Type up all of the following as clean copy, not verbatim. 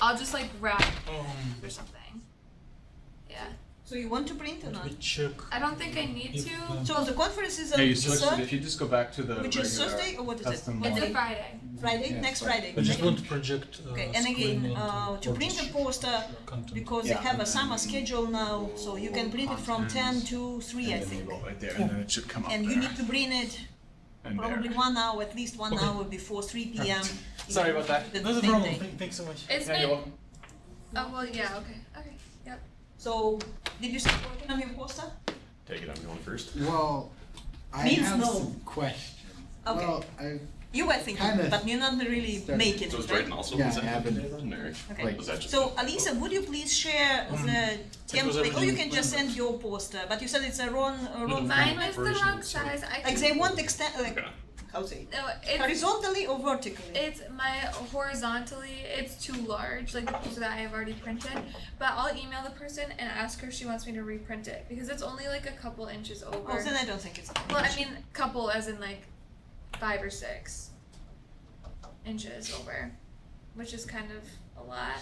I'll just like wrap or something. Yeah. So you want to print or not? I don't think I need to. So the conference is on you switched it. If you just go back to the which is Thursday or what is it? It's a Friday. Friday? Yeah, Next Friday. Friday. I just want to project. Okay, and again, to print a poster, because they have a summer schedule now, so you can print it from 10 to 3, I think. Right there, and then it should come up And you need to bring it and probably there. 1 hour, at least 1 hour before 3 p.m. Sorry about that. The No same problem. day. Thanks so much. It's Yeah, you're been. welcome. Oh well, yeah. Okay. Okay. Yep. So, did you start working on your poster? Take it, I'm going first. Well, I Means have no. some questions. Okay. Well, I You were thinking, Kinda but you're not really started. making So it, it's right? written also? Yeah, Was that I haven't. generic? Okay. Like- Was that just So, Alisa, would you please share the template, or you can just send your poster, but you said it's a wrong Mine was the wrong size. I like they want extend, like, Okay. how say, No, it's horizontally or vertically? it's my horizontally. It's too large, like the poster that I have already printed. But I'll email the person and ask her if she wants me to reprint it because it's only like a couple inches over. Oh, then I don't think it's. Well, I mean, couple as in like 5 or 6 inches over, which is kind of a lot.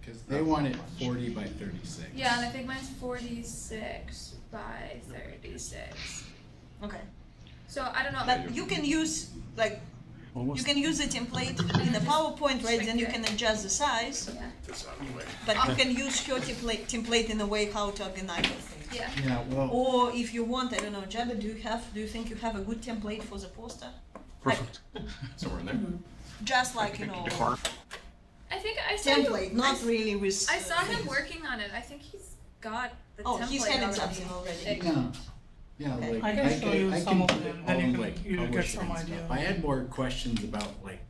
because they want it 40 by 36. Yeah, and I think mine's 46 by 36. Okay. So I don't know. But you can use, like, you can use the template in the PowerPoint, right? Then you can adjust the size. Yeah. this out of the way? But you can use your template in a way how to organize it. Yeah. Yeah, well, Or if you want, I don't know, Jabba, do you think you have a good template for the poster? Perfect. Somewhere in there. Just like, you know, I think I saw template, not really with. I saw him working on it. I think he's got the Oh, template he's having already. something already. yeah. Yeah, Okay. like I can show you I some can of put them, it then you all, can- like, you'll get publish it some and idea. stuff. I had more questions about like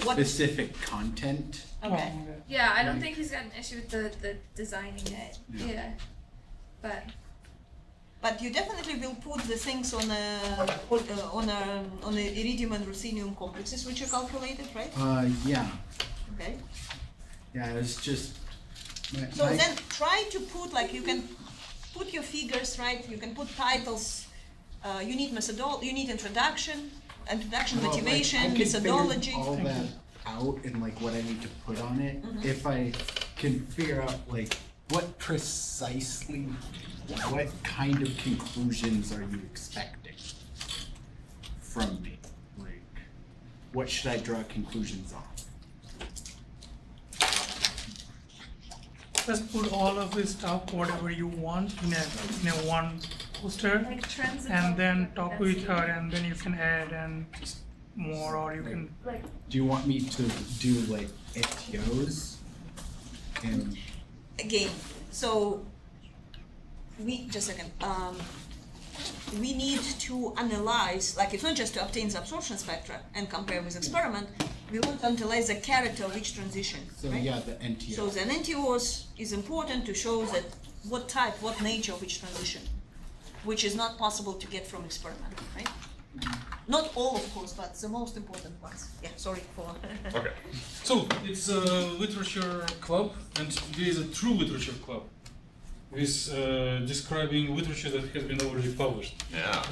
What? specific content. Okay. Yeah, I don't think he's got an issue with the designing it. Yeah. Yeah. But But you definitely will put the things on a iridium and ruthenium complexes which you calculated, right? Yeah, Okay. yeah. It's just. So then try to put, like, you can put your figures, right? You can put titles. You need methodology. You need introduction, well, motivation, like, I can methodology. figure all that out and like what I need to put on it. If I can figure out like what precisely, what kind of conclusions are you expecting from me? Like, what should I draw conclusions on? Just put all of this stuff, whatever you want, in a one poster, like trends and then talk with her, and then you can add and more, or you can. like Do you want me to do like etios? And Again, so we just a second. We need to analyze, like, it's not just to obtain the absorption spectra and compare with experiment. We want to analyze the character of each transition. so right? yeah, the NTO. So the NTOs is important to show that what type, what nature of each transition, which is not possible to get from experiment, right? Not all, of course, but the most important ones. Yeah, sorry for. Okay. So, it's a literature club, and there is a true literature club with describing literature that has been already published. Yeah.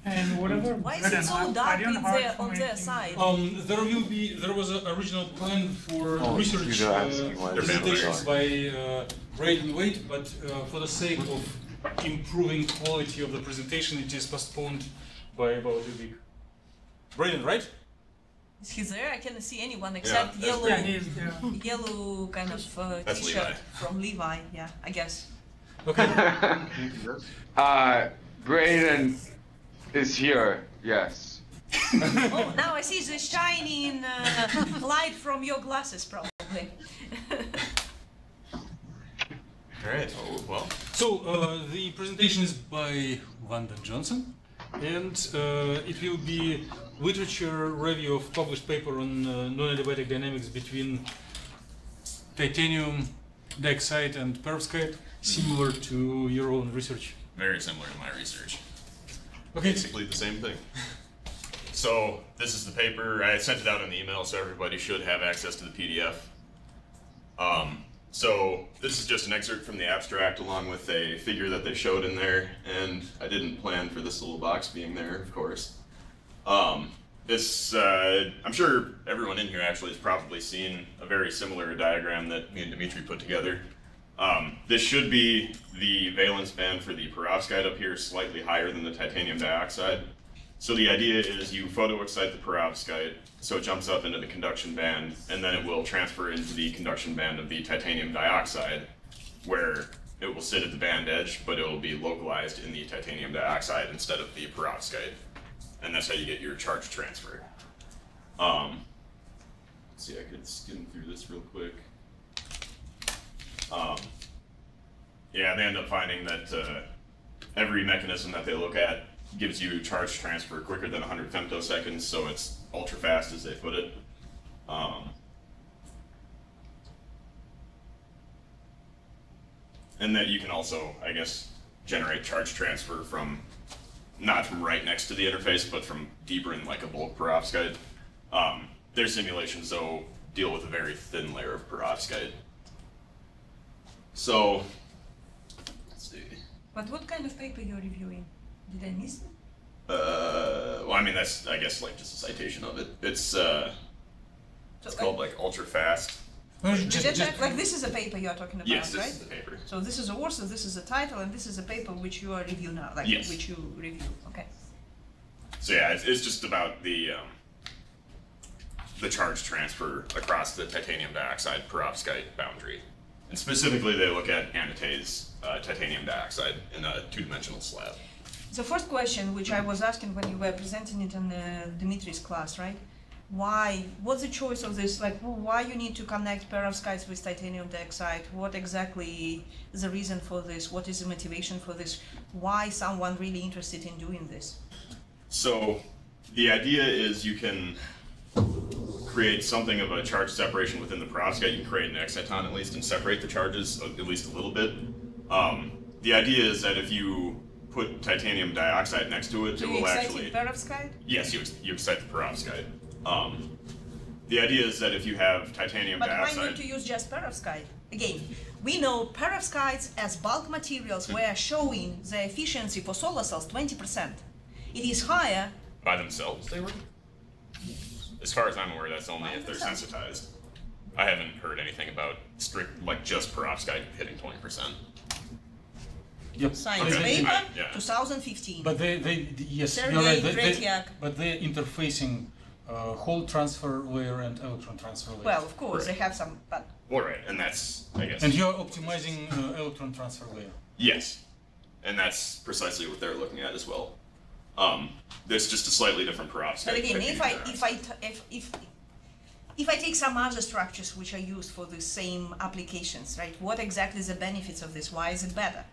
And whatever. Why is written, it so I dark didn't in hide there, from on their anything. side? There was an original plan for Oh, research you're asking why it's presentations so by Braden Wade, but for the sake of improving quality of the presentation, it is postponed by about a week. Braden, right? Is he there? I cannot see anyone except that's yellow, Yeah, he's there. yellow kind of That's t-shirt Levi. from Levi. Yeah, I guess. Okay. Braden is here, yes. Oh, now I see the shining light from your glasses, probably. Alright, oh, well. So, the presentation is by Landon Johnson, and it will be literature review of published paper on nonadiabatic dynamics between titanium dioxide and perovskite, similar to your own research. Very similar to my research. Okay. Basically the same thing. So, this is the paper. I sent it out in the email, so everybody should have access to the PDF. So, this is just an excerpt from the abstract along with a figure that they showed in there, and I didn't plan for this little box being there, of course. This, I'm sure everyone in here actually has probably seen a very similar diagram that me and Dimitri put together. This should be the valence band for the perovskite up here, slightly higher than the titanium dioxide. So the idea is you photoexcite the perovskite, so it jumps up into the conduction band, and then it will transfer into the conduction band of the titanium dioxide, where it will sit at the band edge, but it will be localized in the titanium dioxide instead of the perovskite. And that's how you get your charge transfer. Let's see, I could skim through this real quick. Yeah, they end up finding that every mechanism that they look at gives you charge transfer quicker than 100 femtoseconds, so it's ultra fast as they put it. And that you can also, I guess, generate charge transfer from not from right next to the interface, but from deeper in like a bulk perovskite. Their simulations, though, deal with a very thin layer of perovskite. So, let's see. But what kind of paper you're reviewing? Did I miss it? Well, I mean, that's, I guess, like just a citation of it. It's called like Ultrafast. Like this is a paper you're talking about, yes, this right? is the paper. So this is a author, this is a title, and this is a paper which you are review now, like yes. which you review. Okay. So yeah, it's just about the charge transfer across the titanium dioxide perovskite boundary, and specifically they look at Anitae's titanium dioxide in a two-dimensional slab. The first question, which I was asking when you were presenting it in Dimitri's class, right? Why? What's the choice of this? Like, why you need to connect perovskites with titanium dioxide? What exactly is the reason for this? What is the motivation for this? Why someone really interested in doing this? So, the idea is you can create something of a charge separation within the perovskite. You can create an exciton at least and separate the charges at least a little bit. The idea is that if you put titanium dioxide next to it, it will actually... perovskite? Yes, you excite the perovskite. The idea is that if you have titanium dioxide... But why need to use just perovskite? Again, we know perovskites as bulk materials were showing the efficiency for solar cells 20%. It is higher... By themselves, they were? As far as I'm aware, that's only if they're sensitized. I haven't heard anything about strict, like just perovskite hitting 20%. Yep. Science Okay. paper, Yeah. 2015. But yes, Sergei you're right. Tretiak. But they're interfacing whole transfer layer and electron transfer layer. Well, of course, Right. they have some, but... Well, right, and that's, I guess... And you're optimizing electron transfer layer. Yes, and that's precisely what they're looking at as well. There's just a slightly different perovskite. But again, technique if I take some other structures which are used for the same applications, right? What exactly is the benefits of this? Why is it better?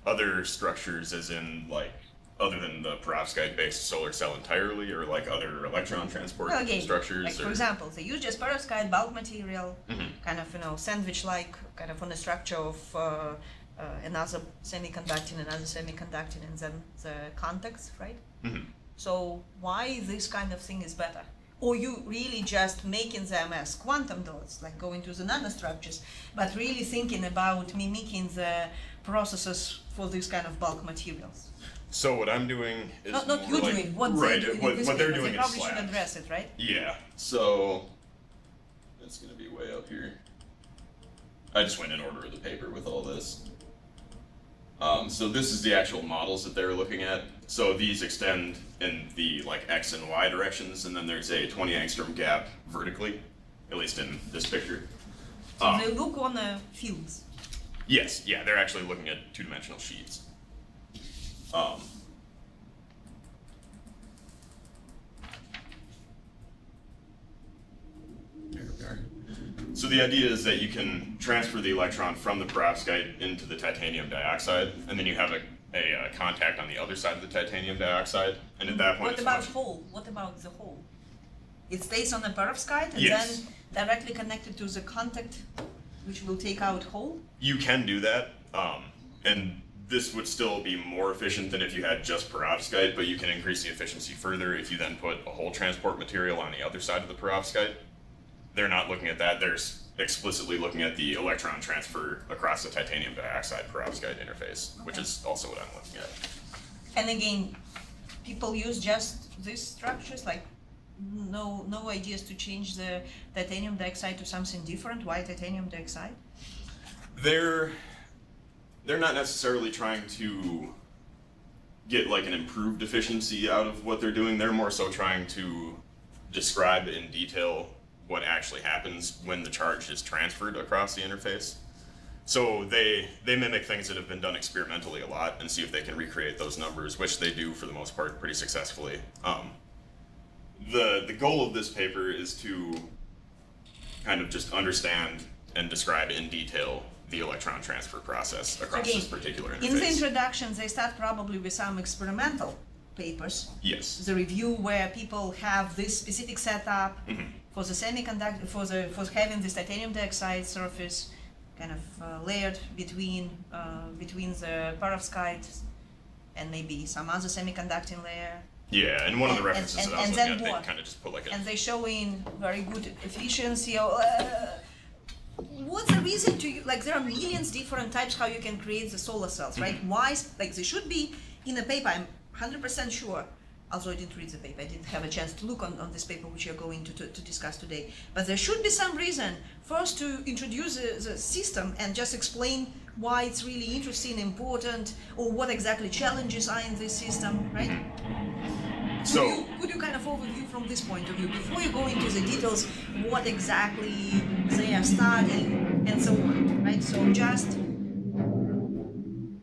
Other structures, as in, like, other than the perovskite-based solar cell entirely, or like other electron transport Well, again, structures? like or... for example, they use just perovskite bulk material, kind of, sandwich-like, kind of on the structure of another semiconducting, and then the contacts, right? So why this kind of thing is better? Or you really just making them as quantum dots, like going to the nanostructures, but really thinking about mimicking the processes for this kind of bulk materials? So what I'm doing is Not more you like, doing, what right, they're doing what, in this what they're paper. doing They in probably should slabs. address it, right? Yeah, so it's gonna be way up here. I just went in order of the paper with all this. So this is the actual models that they're looking at. So these extend in the like X and Y directions, and then there's a 20 angstrom gap vertically, at least in this picture. So they look on the fields. Yes, yeah, they're actually looking at two-dimensional sheets. There we are. So the idea is that you can transfer the electron from the perovskite into the titanium dioxide, and then you have a contact on the other side of the titanium dioxide, and at that point What it's about much... hole? What about the hole? It stays on the perovskite and Yes. then directly connected to the contact, which will take out hole? You can do that, and this would still be more efficient than if you had just perovskite, but you can increase the efficiency further if you then put a whole transport material on the other side of the perovskite. They're not looking at that, they're explicitly looking at the electron transfer across the titanium dioxide perovskite interface, which is also what I'm looking at. And again, people use just these structures, like no ideas to change the titanium dioxide to something different? Why titanium dioxide? They're not necessarily trying to get like an improved efficiency out of what they're doing. They're more so trying to describe in detail what actually happens when the charge is transferred across the interface. So they mimic things that have been done experimentally a lot and see if they can recreate those numbers, which they do for the most part pretty successfully. The goal of this paper is to kind of just understand and describe in detail the electron transfer process across this particular interface. In the introduction, they start probably with some experimental papers. Yes. The review where people have this specific setup for the semiconductor, for having this titanium dioxide surface kind of layered between the perovskite and maybe some other semiconducting layer. Yeah, and one of the references that I was looking at, they kind of just put like a... And they showing very good efficiency. What's the reason to, like, there are millions different types how you can create the solar cells, right? Why, like, they should be in a paper, I'm 100% sure, although I didn't read the paper, I didn't have a chance to look on this paper which you're going to discuss today. But there should be some reason first to introduce the system and just explain why it's really interesting, important, or what exactly challenges are in this system, right? So, could you kind of overview from this point of view, before you go into the details, what exactly they are studying and so on, right? So just,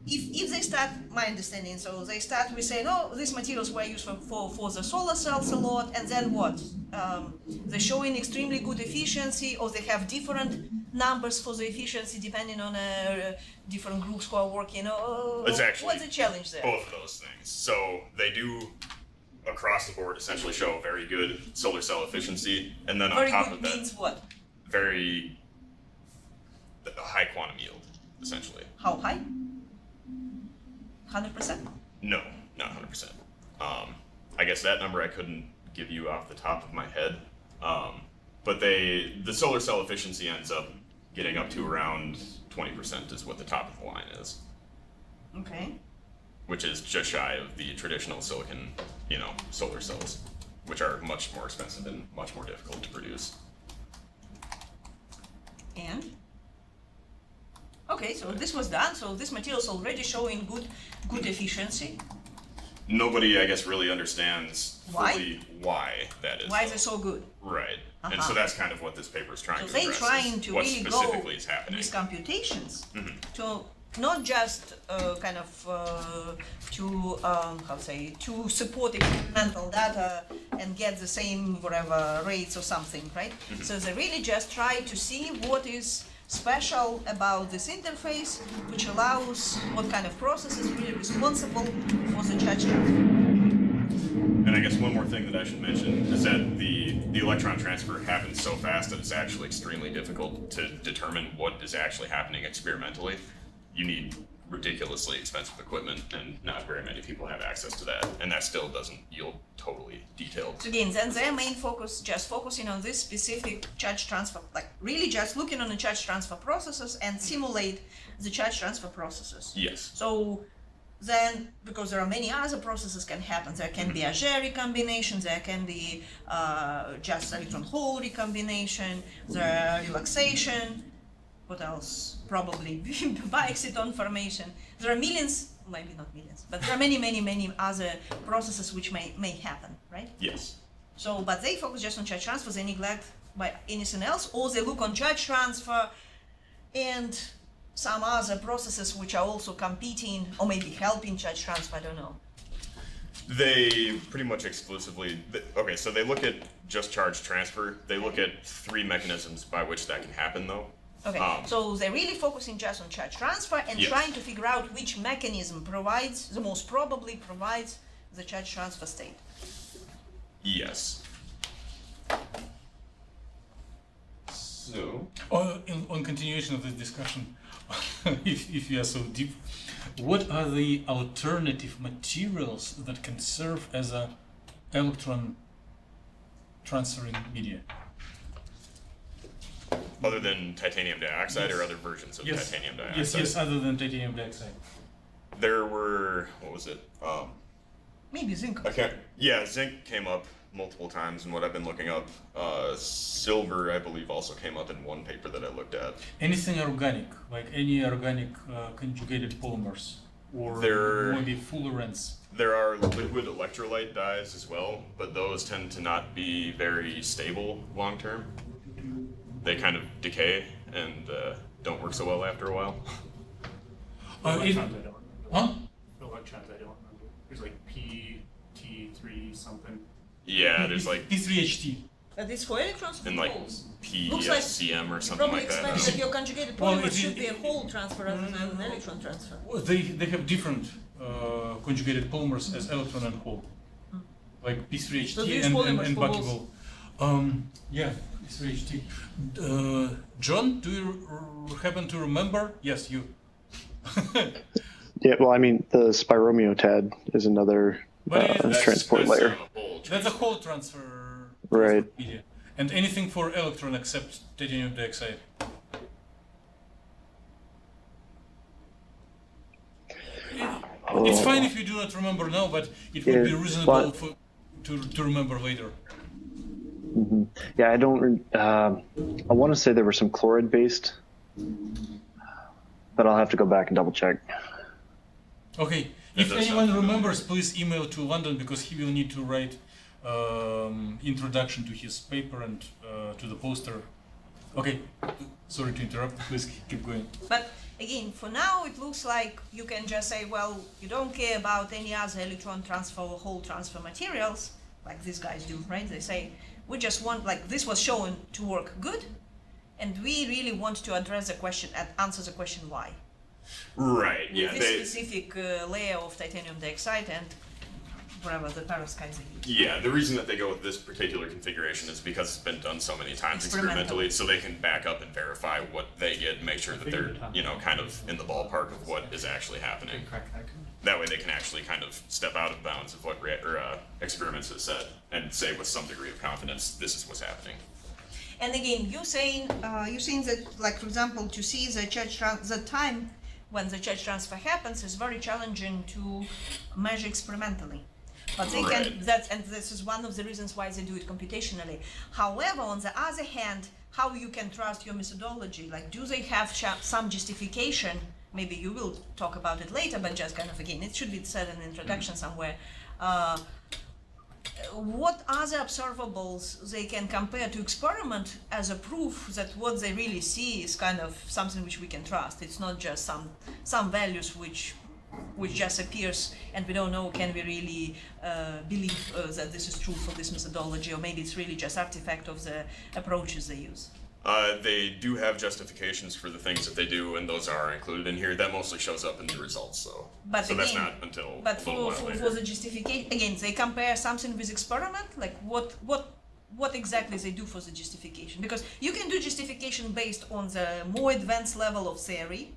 if they start, my understanding, so they start with saying, oh, these materials were used for the solar cells a lot, and then what? They're showing extremely good efficiency, or they have different numbers for the efficiency depending on different groups who are working. it's actually what's the challenge there? both of those things. So they do, across the board, essentially show very good solar cell efficiency, and then on top of that, means what? Very high quantum yield, essentially. How high? 100%? No, not 100%. I guess that number I couldn't give you off the top of my head, but the solar cell efficiency ends up getting up to around 20% is what the top of the line is. Okay. Which is just shy of the traditional silicon, solar cells, which are much more expensive and much more difficult to produce. And? Okay, so this was done, so this material is already showing good efficiency. Nobody, I guess, really understands fully why that is. Why is it so good? Right. And so that's kind to address. So they're trying to what really specifically go is happening. with computations to not just to support experimental data and get the same whatever rates or something, right? So they really just try to see what is special about this interface, which allows what kind of process is really responsible for the charge transfer. And I guess one more thing that I should mention is that the electron transfer happens so fast that it's actually extremely difficult to determine what is actually happening experimentally. You need ridiculously expensive equipment, and not very many people have access to that, and that still doesn't yield totally detailed. So again, then their main focus, just focusing on this specific charge transfer, like really just looking on the charge transfer processes and simulate the charge transfer processes. Yes. So then, because there are many other processes can happen, there can be a Auger recombination, there can be just electron-hole recombination, there relaxation. What else? Probably bi-exciton formation. There are millions, maybe not millions, but there are many other processes which may happen, right? Yes. So, but they focus just on charge transfer, they neglect by anything else, or they look on charge transfer and some other processes which are also competing or maybe helping charge transfer, I don't know. They pretty much exclusively, okay, so they look at just charge transfer. They look at 3 mechanisms by which that can happen, though. Okay, so they're really focusing just on charge transfer and trying to figure out which mechanism provides, the most probably provides the charge transfer state. Yes. So, on continuation of this discussion, if you are so deep, what are the alternative materials that can serve as a electron transferring media? other than titanium dioxide or other versions of titanium dioxide? Yes, other than titanium dioxide. There were, what was it? Maybe zinc. I can't, yeah, zinc came up multiple times in what I've been looking up. Silver, I believe, also came up in one paper that I looked at. Anything organic, like any organic conjugated polymers, or maybe fullerenes. There are liquid electrolyte dyes as well, but those tend to not be very stable long term. They kind of decay and don't work so well after a while. Electrons, I don't remember. Huh? Electrons, I don't remember. There's like PT3 something. Yeah, there's like P3HT. But it's for electrons and or like holes? PSCM or something Probably like that. expect that your conjugated Well, polymer it should is- be a hole transfer rather than an electron transfer. Well, they have different conjugated polymers as electron and hole, like P3HT So these and polymers for buckable. Yeah, P3HT. John, do you happen to remember? Yes, you. Yeah, well, I mean, the spiromeotad is another transport layer. That's a whole transfer. Right. Media. And anything for electron except titanium dioxide. It's fine if you do not remember now, but it would be reasonable to remember later. Mm-hmm. Yeah, I don't. I want to say there were some chloride-based, but I'll have to go back and double check. Okay. If anyone remembers, please email to Landon because he will need to write introduction to his paper and to the poster. Okay. Sorry to interrupt. Please keep going. But again, for now, it looks like you can just say, well, you don't care about any other electron transfer or hole transfer materials, like these guys do, right? They say, we just want, like, this was shown to work good, and we really want to address the question, answer the question why. Right, yeah. With this specific layer of titanium dioxide and whatever the perovskite they use. Yeah, the reason that they go with this particular configuration is because it's been done so many times experimentally, so they can back up and verify what they get, make sure that they're, you know, kind of in the ballpark of what is actually happening. That way they can actually kind of step out of bounds of what experiments have said and say with some degree of confidence, this is what's happening. And again, you're saying that, like, for example, to see the time when the charge transfer happens is very challenging to measure experimentally. But they can, and this is one of the reasons why they do it computationally. However, on the other hand, how you can trust your methodology? Like, do they have some justification? Maybe you will talk about it later, but just kind of, again, it should be said in the introduction somewhere. What other observables they can compare to experiment as a proof that what they really see is kind of something which we can trust. It's not just some values which just appears and we don't know, can we really believe that this is true for this methodology, or maybe it's really just artifact of the approaches they use. They do have justifications for the things that they do, and those are included in here. That mostly shows up in the results, so that's not until a little while later. For the justification, again, they compare something with experiment, like what exactly they do for the justification. Because you can do justification based on the more advanced level of theory,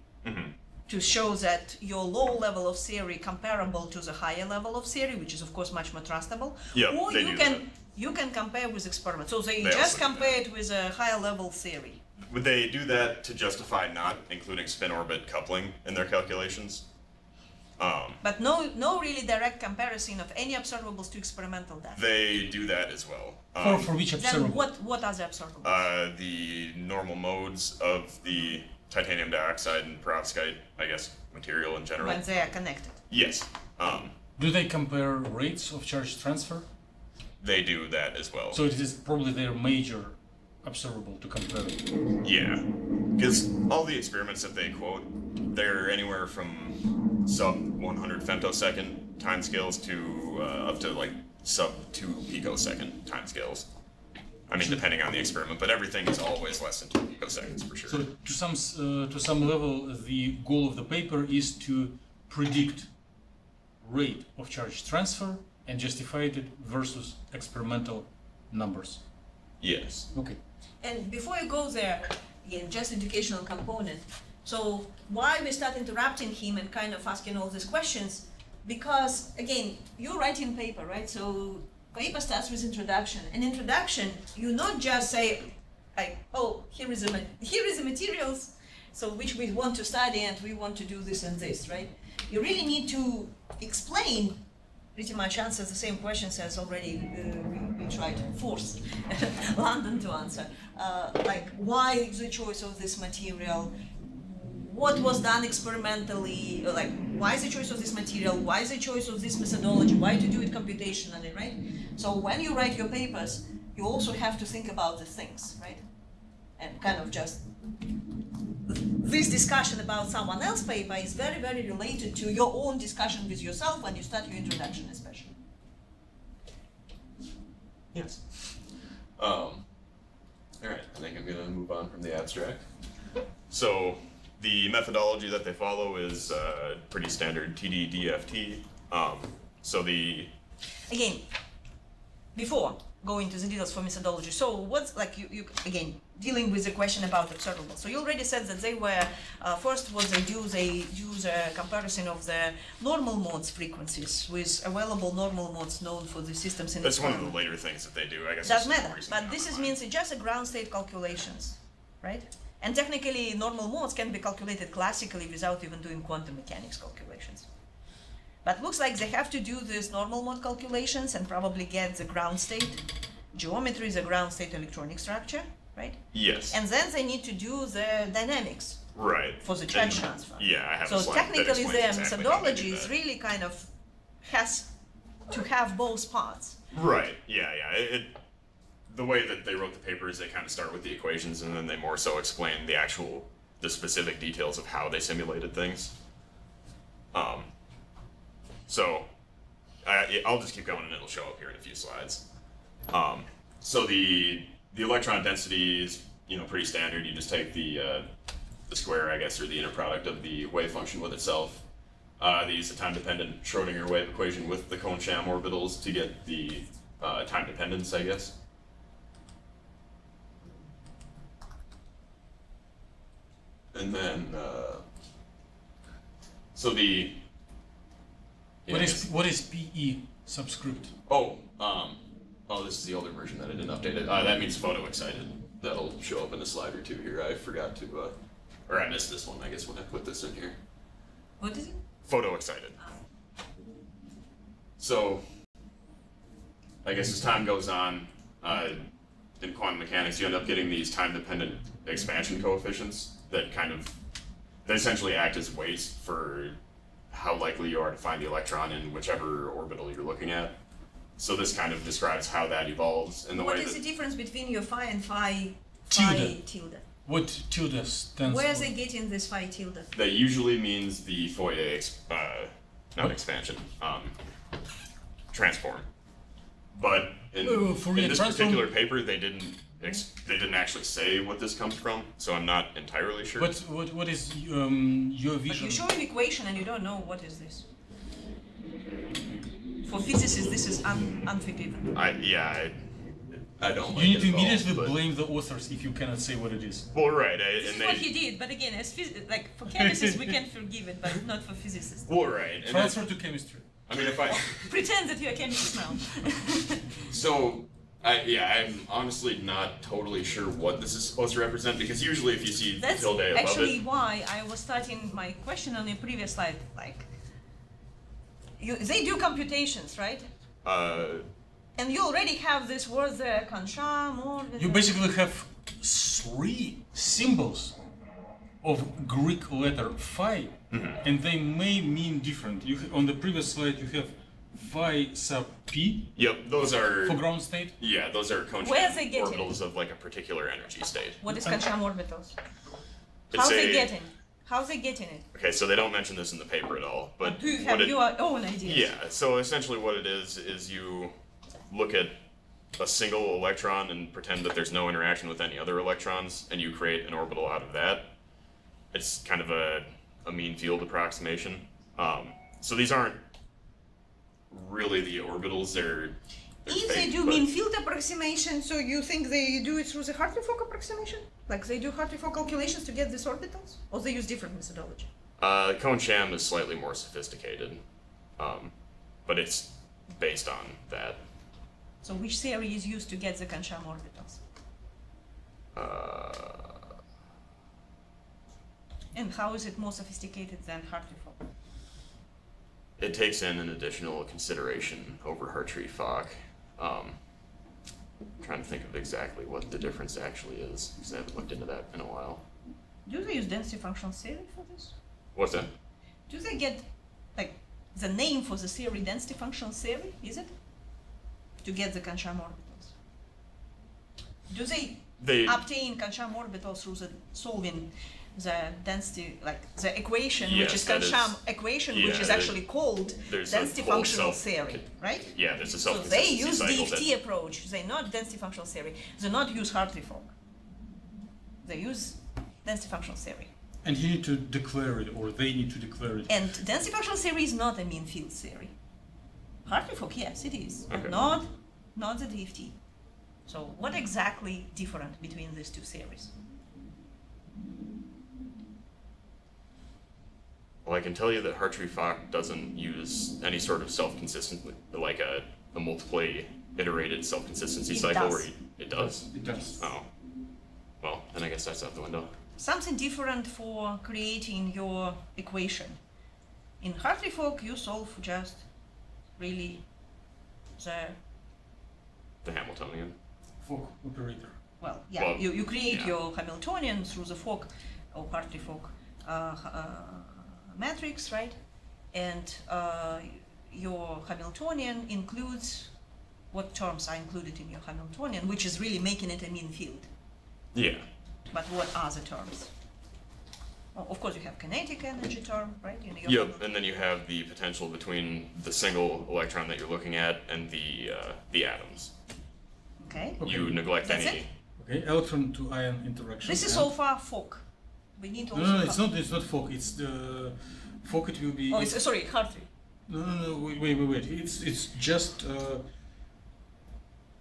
to show that your low level of theory comparable to the higher level of theory, which is of course much more trustable. Yep, or you can compare with experiment. So they just compare it with a higher level theory. Would they do that to justify not including spin orbit coupling in their calculations? But no really direct comparison of any observables to experimental data. They do that as well. For which observable? Then what are the observables? The normal modes of the titanium dioxide and perovskite, I guess, material in general. When they are connected. Yes. Do they compare rates of charge transfer? They do that as well. So it is probably their major observable to compare. Yeah, because all the experiments that they quote, they're anywhere from sub 100 femtosecond timescales to up to like sub 2 picosecond timescales. I mean, depending on the experiment, but everything is always less than 2 picoseconds for sure. So to some level, the goal of the paper is to predict rate of charge transfer and justify it versus experimental numbers. Yes. Okay. And before you go there, again, just educational component. So why we start interrupting him and kind of asking all these questions? Because again, you're writing paper, right? So paper starts with introduction. In introduction, you not just say, like, oh, here is the materials, so which we want to study and we want to do this and this, right? You really need to explain pretty much answers the same questions as already we tried to force Landon to answer. Like, why the choice of this material? What was done experimentally? Like, why the choice of this material? Why the choice of this methodology? Why to do it computationally, right? So when you write your papers, you also have to think about the things, right? And kind of just this discussion about someone else's paper is very, very related to your own discussion with yourself when you start your introduction, especially. Yes. All right, I think I'm going to move on from the abstract. So the methodology that they follow is pretty standard TD-DFT. So the... Again, before going to the details for methodology, so what's like you again, dealing with the question about observable. So you already said that they were, first what they do, they use a comparison of the normal modes frequencies with available normal modes known for the systems in That's one of the later things that they do, I guess. Doesn't matter, but this means it's just a ground state calculations, right? And technically normal modes can be calculated classically without even doing quantum mechanics calculations. But looks like they have to do these normal mode calculations and probably get the ground state geometry, the ground state electronic structure, right? Yes. And then they need to do the dynamics. Right. For the charge transfer. Yeah, I have so a slide technically that their exactly methodology is really kind of has to have both parts. Right, yeah. The way that they wrote the paper is they kind of start with the equations and then they more so explain the specific details of how they simulated things. So I'll just keep going and it'll show up here in a few slides. So the electron density is pretty standard. You just take the square, I guess, or the inner product of the wave function with itself. They use the time-dependent Schrodinger wave equation with the Cone-Sham orbitals to get the time dependence, I guess. And then, so the... What is ESubscript? Oh, this is the older version that I didn't update it. That means photo-excited. That'll show up in a slide or two here. I forgot to, or I missed this one, I guess, when I put this in here. What is it? Photo-excited. So, I guess as time goes on, in quantum mechanics, you end up getting these time-dependent expansion coefficients that they essentially act as weights for how likely you are to find the electron in whichever orbital you're looking at. So this kind of describes how that evolves in the way that... What is the difference between your phi and phi tilde? What tilde stands Where are for? they getting this phi tilde? That usually means the Fourier, not expansion, transform. But in this particular paper, they didn't actually say what this comes from, so I'm not entirely sure. But what is your vision? But you show an equation and you don't know what is this. For physicists, this is unforgiving. I don't like You need it to at all, immediately but... blame the authors if you cannot say what it is. Well, right, This is what he did, but again, as for chemists, we can forgive it, but not for physicists. Well, right. Transfer to chemistry. I mean, if I... Pretend that you're a chemist now. So, I'm honestly not totally sure what this is supposed to represent, because usually if you see the tilde above it... That's actually why I was starting my question on the previous slide, like, they do computations, right? And you already have this word there, Chem, or... You basically have 3 symbols of Greek letter phi, and they may mean different. On the previous slide, you have phi sub p. Yep, those are... For ground state? Yeah, those are Cone-Sham orbitals of like a particular energy state. What is Cone-Sham orbitals? How's they getting it? Okay, so they don't mention this in the paper at all, but... Do you have your own ideas? Yeah, so essentially what it is you look at a single electron and pretend that there's no interaction with any other electrons, and you create an orbital out of that. It's kind of a mean field approximation. So these aren't really the orbitals, they're if they do mean field approximation, so you think they do it through the Hartree-Fock approximation? Like they do Hartree-Fock calculations to get these orbitals? Or they use different methodology? Cone-Sham is slightly more sophisticated, but it's based on that. So which theory is used to get the Cone-Sham orbitals? And how is it more sophisticated than Hartree-Fock? it takes in an additional consideration over Hartree-Fock. Trying to think of exactly what the difference actually is, because I haven't looked into that in a while. Do they use density function theory for this? What's that? Do they get, like, the name for the theory density function theory, is it? To get the Chem orbitals. Do they obtain Chem orbitals through the solving the density, like the equation, Yes, which is that Chem is- equation, yeah, which is actually called there's a density whole functional self- theory, right? Yeah, there's a So they self-consistency use cycle DFT approach. They not density functional theory. They not use Hartree-Fock. They use density functional theory. And you need to declare it, or they need to declare it. And density functional theory is not a mean field theory. Hartree-Fock, yes, it is, Okay. but not the DFT. So what exactly different between these two theories? Well, I can tell you that Hartree-Fock doesn't use any sort of self-consistent, like a multiply iterated self-consistency It cycle does. where it does? It does. Oh. Well, then I guess that's out the window. Something different for creating your equation. In Hartree-Fock, you solve just really The Hamiltonian. Fock operator. well, yeah, Well, you create yeah. your Hamiltonian through the Fock or Hartree-Fock matrix, right? And your Hamiltonian includes what terms are included in your Hamiltonian, which is really making it a mean field. Yeah. But what are the terms? Well, of course, you have kinetic energy term, right? In your Yep, and then you have the potential between the single electron that you're looking at and the atoms. Okay. You neglect That's any. it? Okay, electron to ion interaction. This is and- so far Fock. We need No, also. no, it's not. It's not Fock. It's the Fock. It will be. Oh, it's, sorry, Hartree. No. Wait. It's just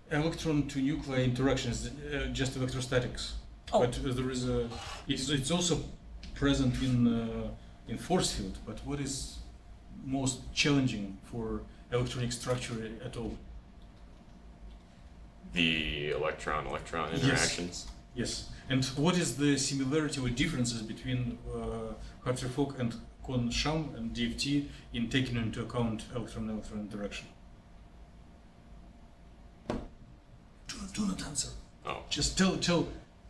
electron to nuclei interactions, just electrostatics. Oh. But there is a. It's also present in force field. But what is most challenging for electronic structure at all? The electron-electron interactions. Yes. And what is the similarity or differences between Hartree-Fock and Con-Sham and DFT in taking into account electron-electron interaction? Do not answer. Oh. Just tell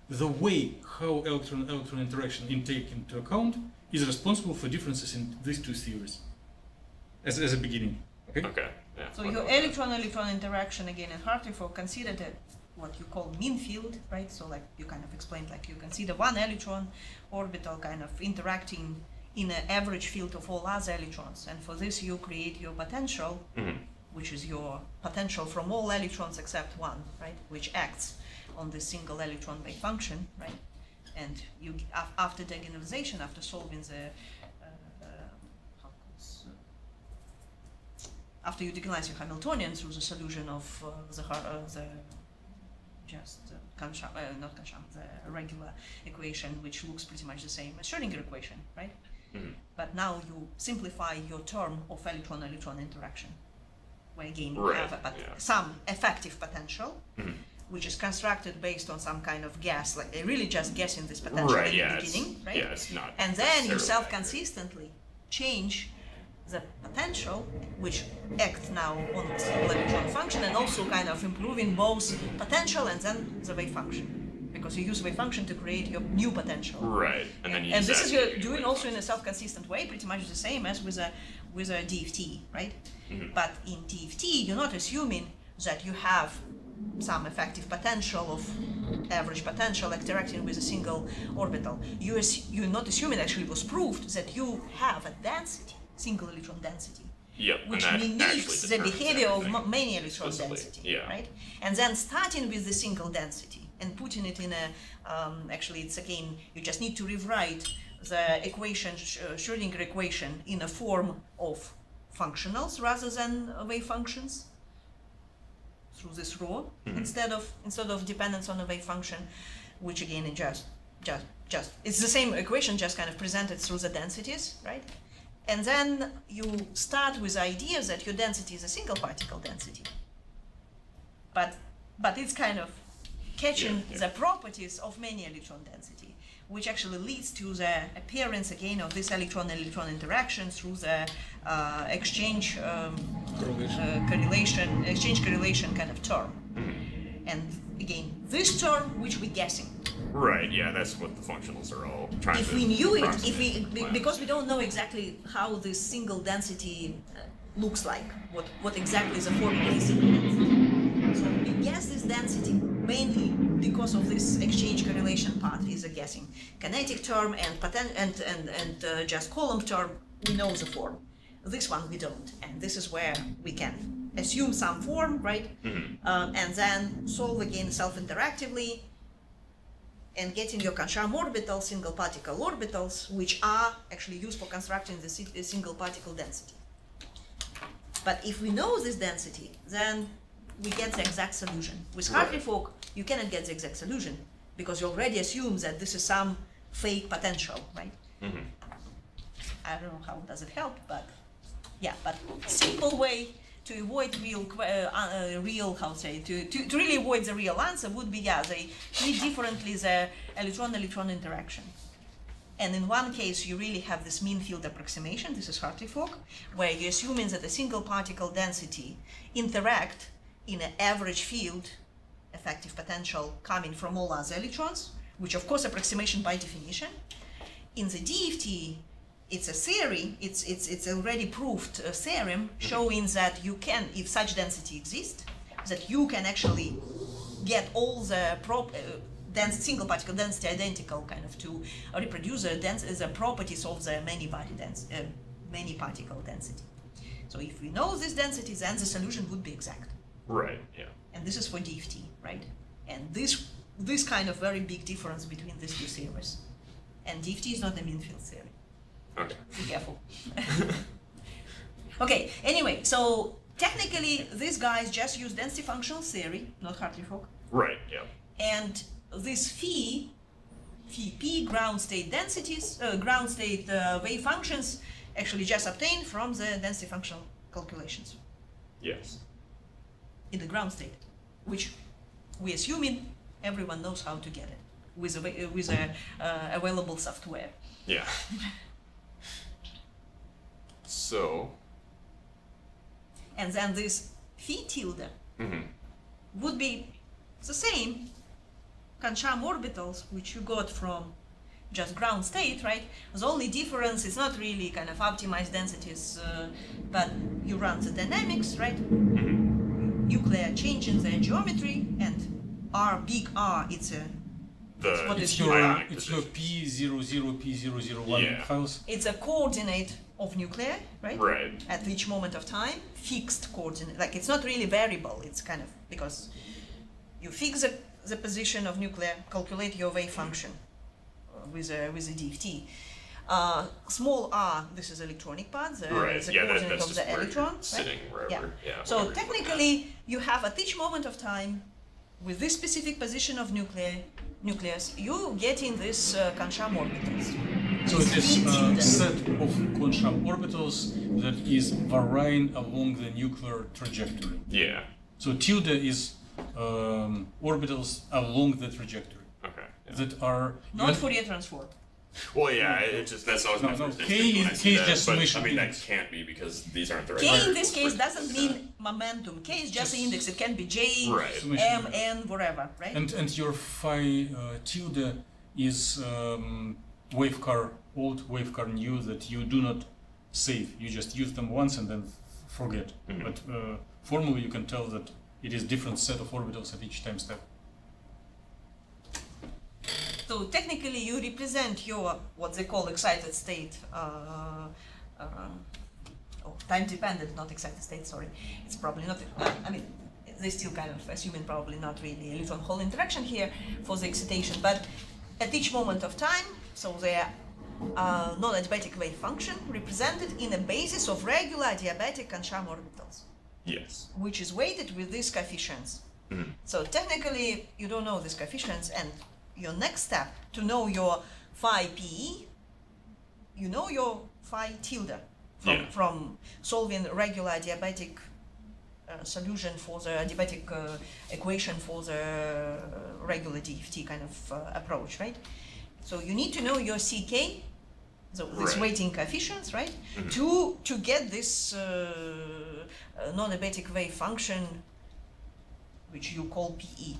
the way how electron-electron interaction in take into account is responsible for differences in these two theories. As a beginning. Okay? Okay. Yeah. So what your about that? electron-electron interaction again in Hartree-Fock considered what you call mean field, right? So like you kind of explained, like you consider one electron orbital kind of interacting in an average field of all other electrons, and for this you create your potential, which is your potential from all electrons except one, right? Which acts on the single electron wave function, right? And you after diagonalization, after solving the after you diagonalize your Hamiltonian through the solution of not Chem, the regular equation, which looks pretty much the same as Schrödinger equation, right? But now you simplify your term of electron-electron interaction, where again you Right, have some effective potential, which is constructed based on some kind of guess, like really just guessing this potential Right, in yeah, the beginning, right? Yeah, it's not. And then you necessarily self-consistently change the potential, which acts now on the single electron function, and also kind of improving both potential and then the wave function, because you use wave function to create your new potential. Right, and then you And use this that is to you're make your doing wave also in function. a self-consistent way, pretty much the same as with a DFT, right? But in DFT, you're not assuming that you have some effective potential of average potential interacting with a single orbital. You're not assuming, actually it was proved, that you have a density, single electron density, Yep, which and that mimics actually the determines behavior of everything many electron explicitly, density, yeah. right? And then starting with the single density and putting it in a, actually it's again, you just need to rewrite the equation, Schrödinger equation, in a form of functionals rather than wave functions through this rho, instead of dependence on a wave function, which again is just it's the same equation, just kind of presented through the densities, right? And then you start with the idea that your density is a single particle density. But it's kind of catching the properties of many electron density, which actually leads to the appearance again of this electron-electron interaction through the exchange correlation kind of term. And again, this term which we're guessing. Right, yeah, that's what the functionals are all trying to If we knew it, approximate. because we don't know exactly how this single density looks like, what exactly is the formula of the single density. So we guess this density mainly because of this exchange correlation part is a guessing. Kinetic term and just column term, we know the form. This one we don't, and this is where we can assume some form, right? And then solve again self-interactively and getting your Kancham orbitals, single particle orbitals, which are actually used for constructing the single particle density. But if we know this density, then we get the exact solution. With Hartree-Fock, you cannot get the exact solution because you already assume that this is some fake potential, right? I don't know how does it help, but yeah, but simple way to avoid to really avoid the real answer would be, yeah, they treat differently the electron-electron interaction. And in one case, you really have this mean field approximation, this is Hartree-Fock, where you're assuming that a single particle density interact in an average field, effective potential coming from all other electrons, which of course approximation by definition. In the DFT, it's a theory, it's already proved theorem showing that you can, if such density exists, that you can actually get all the single particle density identical kind of to reproduce the properties of the many particle density. So if we know this density, then the solution would be exact. Right, yeah. And this is for DFT, right? And this kind of very big difference between these two theories. And DFT is not a mean field theory. Okay. Be careful. Okay, anyway, so technically these guys just use density functional theory, not Hartree-Fock. Right, yeah. And this phi p ground state densities, ground state wave functions actually just obtained from the density functional calculations. Yes. In the ground state, which we assuming everyone knows how to get it with available software. Yeah. So. And then this phi tilde would be the same Kancham orbitals, which you got from just ground state, right? The only difference is not really kind of optimized densities, but you run the dynamics, right? Nuclear changing the geometry, and R, big R, it's a it's your P00, P001 files. It's a coordinate of nuclei, right? Right. At each moment of time, fixed coordinate. Like, it's not really variable. It's kind of because you fix the position of nuclei, calculate your wave function with a DFT. Small r, this is electronic part, the coordinate of the electron. Sitting wherever. Yeah. So technically, you have at each moment of time, with this specific position of nucleus, you getting this Kancham orbitals. So it is a set of Kancham orbitals that is varying along the nuclear trajectory. Yeah. So tilde is orbitals along the trajectory. Okay. Yeah. That are not Fourier transform. Well, yeah, that's always my first K instinct when I see is that, just but summation. I mean that can't be because these aren't the right. K in this case doesn't mean momentum. K is just the index. It can be J, M, N, whatever, right? And your phi tilde is wavecar old, wavecar new that you do not save. You just use them once and then forget. But formally you can tell that it is different set of orbitals at each time step. So technically, you represent your what they call excited state, time-dependent, not excited state. Sorry, it's probably not. I mean, they still kind of assuming probably not really electron-hole interaction here for the excitation, but at each moment of time, so they are non-adiabatic wave function represented in a basis of regular adiabatic Kancham orbitals. Yes. Which is weighted with these coefficients. So technically, you don't know these coefficients, and your next step to know your phi p, you know your phi tilde from solving regular adiabatic solution for the adiabatic equation for the regular DFT kind of approach, right? So you need to know your CK, so this Right. weighting coefficients, right? To get this non-abatic wave function, which you call PE.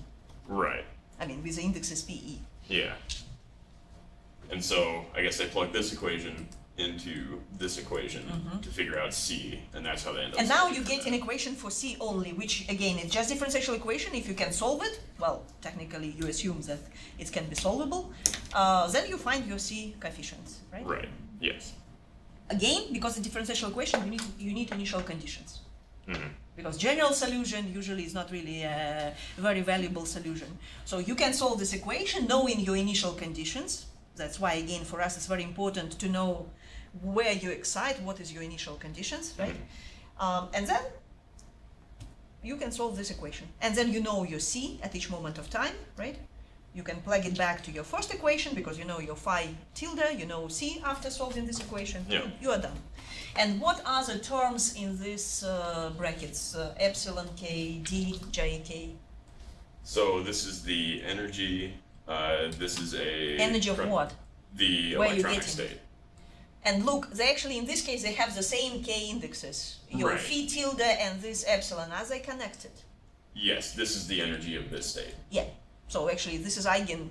Right. I mean, with the indexes PE. Yeah. And so I guess I plug this equation into this equation to figure out C, and that's how they end up. And now you solving get that. an equation for C only, which again is just differential equation. If you can solve it, well, technically you assume that it can be solvable. Then you find your C coefficients, right? Right. Yes. Again, because the differential equation, you need initial conditions. Mm-hmm. Because general solution usually is not really a very valuable solution. So you can solve this equation knowing your initial conditions. That's why, again, for us it's very important to know where you excite, what is your initial conditions, right? And then you can solve this equation. And then you know your C at each moment of time, right? You can plug it back to your first equation because you know your phi tilde, you know C after solving this equation. Yeah. You are done. And what are the terms in these brackets? Epsilon K, D, J, K? So this is the energy. This is a Energy of what? The Where you electronic getting? state. And look, they actually, in this case, they have the same K indexes. Your Right. phi tilde and this epsilon, are they connected? Yes, this is the energy of this state. Yeah. So actually, this is eigen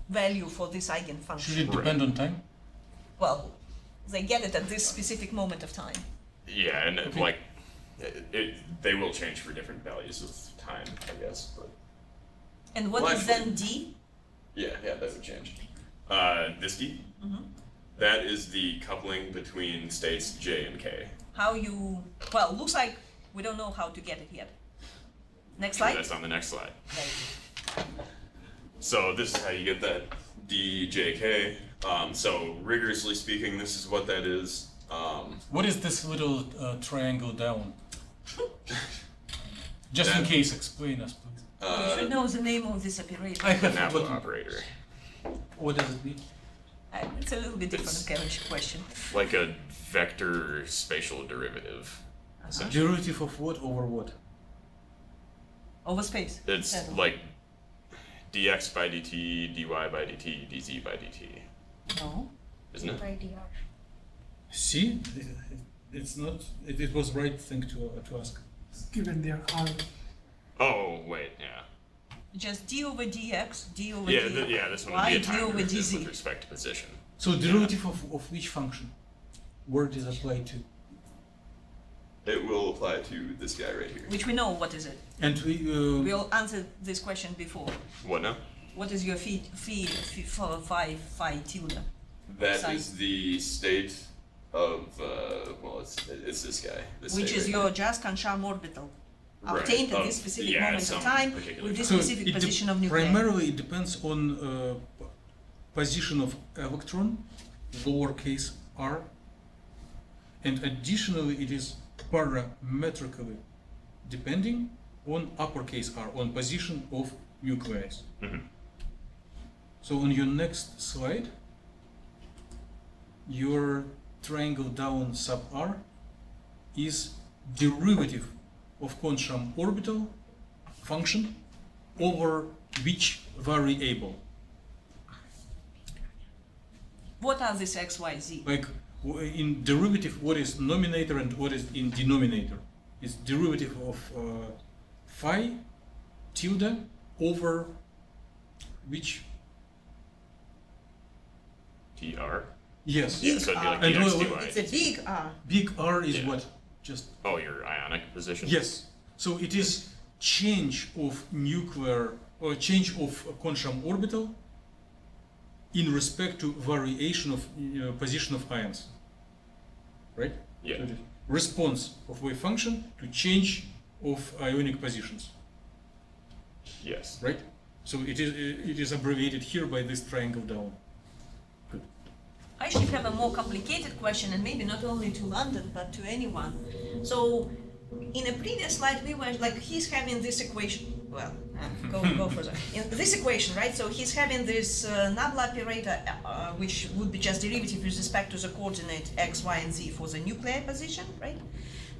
value for this eigenfunction. Should it depend on time? Well, they get it at this specific moment of time. Yeah, and like they will change for different values of time, I guess. But And what Well, is actually- then D? yeah, that would change. This D, that is the coupling between states J and K. How you, well, looks like we don't know how to get it yet. Next Sure, slide. that's on the next slide. Right. So this is how you get that DJK. So rigorously speaking, this is what that is. What is this little triangle down? Just in That- case, explain us, please. You should know the name of this operator. I The have Napa forgotten. operator, What does it mean? It's a little bit different question. like a vector spatial derivative. essentially. Derivative of what over what? Over space. It's Settle. like dx by dt, dy by dt, dz by dt, No. isn't it? See, it's not. It was right thing to ask. Given their arm. Oh wait, yeah. Just d over dx, d over Yeah, d. this one would be a y, d time over derivative dz. with respect to position. So derivative of which function? Where does it apply to? It will apply to this guy right here. Which we know what is it. And We all answered this question before. What now? What is your phi tilde? That Sorry. is the state of well, it's this guy. This Which state is right your here. just Kansham orbital. Right. Obtained at Of- this specific yeah, moment some of time particular with this time. specific it position of nuclei. primarily it depends on position of electron, lowercase r, and additionally it is parametrically depending on uppercase r, on position of nuclei. Mhm. So on your next slide, your triangle down sub r is derivative of Kohn-Sham orbital function over which variable? What are these x, y, z? Like in derivative, what is nominator and what is in denominator? It's derivative of phi tilde over which? dr. Yes. Yeah, so it'd be like And dx well, dy. It's a big R. Big R is Yeah. what? Just Oh, your ionic position. yes. So it is change of nuclear or change of Kohn-Sham orbital in respect to variation of position of ions. Right? Yeah. So it is response of wave function to change of ionic positions. Yes. Right? So it is abbreviated here by this triangle down. Good. I should have a more complicated question, and maybe not only to London, but to anyone. So, in a previous slide, we were like, he's having this equation. Well, go further. In this equation, right? So he's having this nabla operator, which would be just derivative with respect to the coordinate x, y, and z for the nuclear position, right?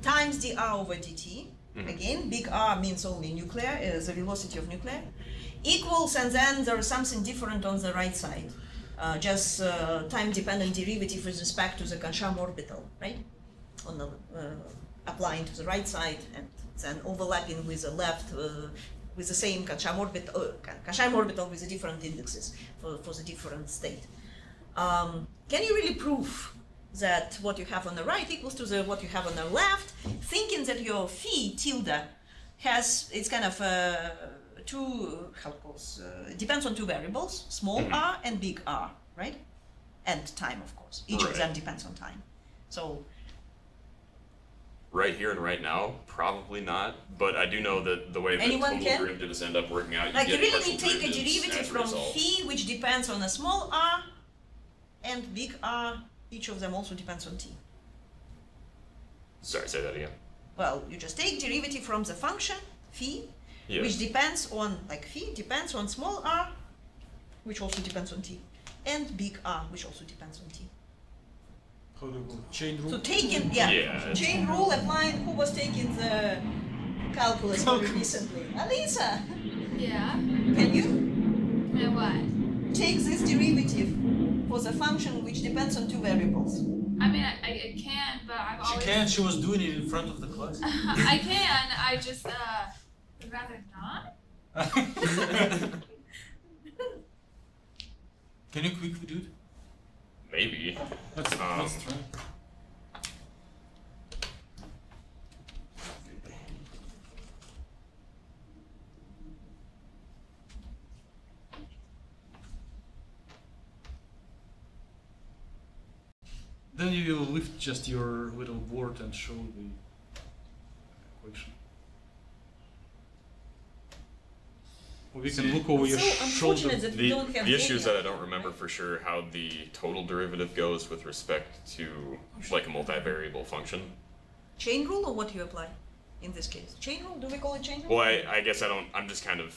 Times dr over dt. Again, big R means only nuclear, the velocity of nuclear. Equals, and then there is something different on the right side. just time-dependent derivative with respect to the Chem orbital, right? On the applying to the right side and then overlapping with the left with the same Chem orbital with the different indexes for the different state. Can you really prove that what you have on the right equals to what you have on the left, thinking that your phi tilde has, it's kind of depends on two variables, small r and big R, right? And time, of course. Each of them depends on time. So right here and right now, probably not. But I do know that the way that total derivatives end up working out, you really take a derivative from phi, which depends on a small r, and big R. Each of them also depends on t. Sorry, say that again. Well, you just take derivative from the function phi, which depends on, phi depends on small r, which also depends on t, and big R, which also depends on t. How do you go? Chain rule? So taking, chain rule applying. Who was taking the calculus very recently? Alisa! Yeah? Can you? And what? Take this derivative for the function which depends on two variables. I mean, I can, but I've always... She can, she was doing it in front of the class. I can, I just, would rather not. Can you quickly do it? Maybe. Let's try. Then you will lift just your little board and show the equation. We can look over your shoulder. The issue is that I don't remember for sure how the total derivative goes with respect to like a multivariable function. Chain rule or what you apply in this case? Chain rule? Do we call it chain rule? Well, I guess I'm just kind of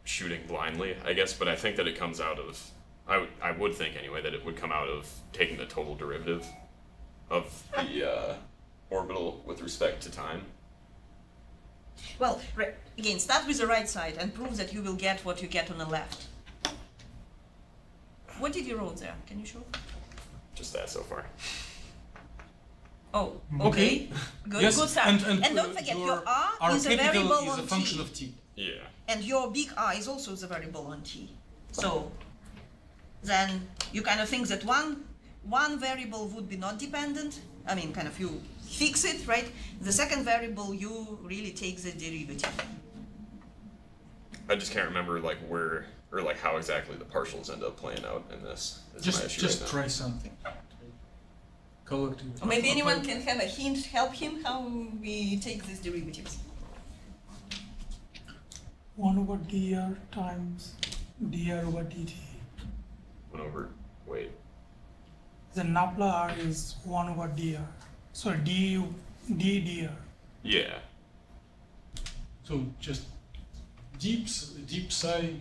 shooting blindly, I guess, but I think that it comes out of, I would think anyway, that it would come out of taking the total derivative of the orbital with respect to time. Well, again, start with the right side and prove that you will get what you get on the left. What did you wrote there? Can you show? Just that so far. Oh, okay. Good, yes, good start. And don't forget, your R is a variable on a function of t. Yeah. And your big R is also the variable on t. So then you kind of think that one variable would be not dependent. I mean, kind of you fix it, right? The second variable, you really take the derivative. I just can't remember like where or like how exactly the partials end up playing out in this. Just try something. Or maybe anyone can have a hint, help him how we take these derivatives. 1 over dr times dr over dt. 1 over, wait. The nabla r is 1 over dr. So d dr. Yeah. So just deep psi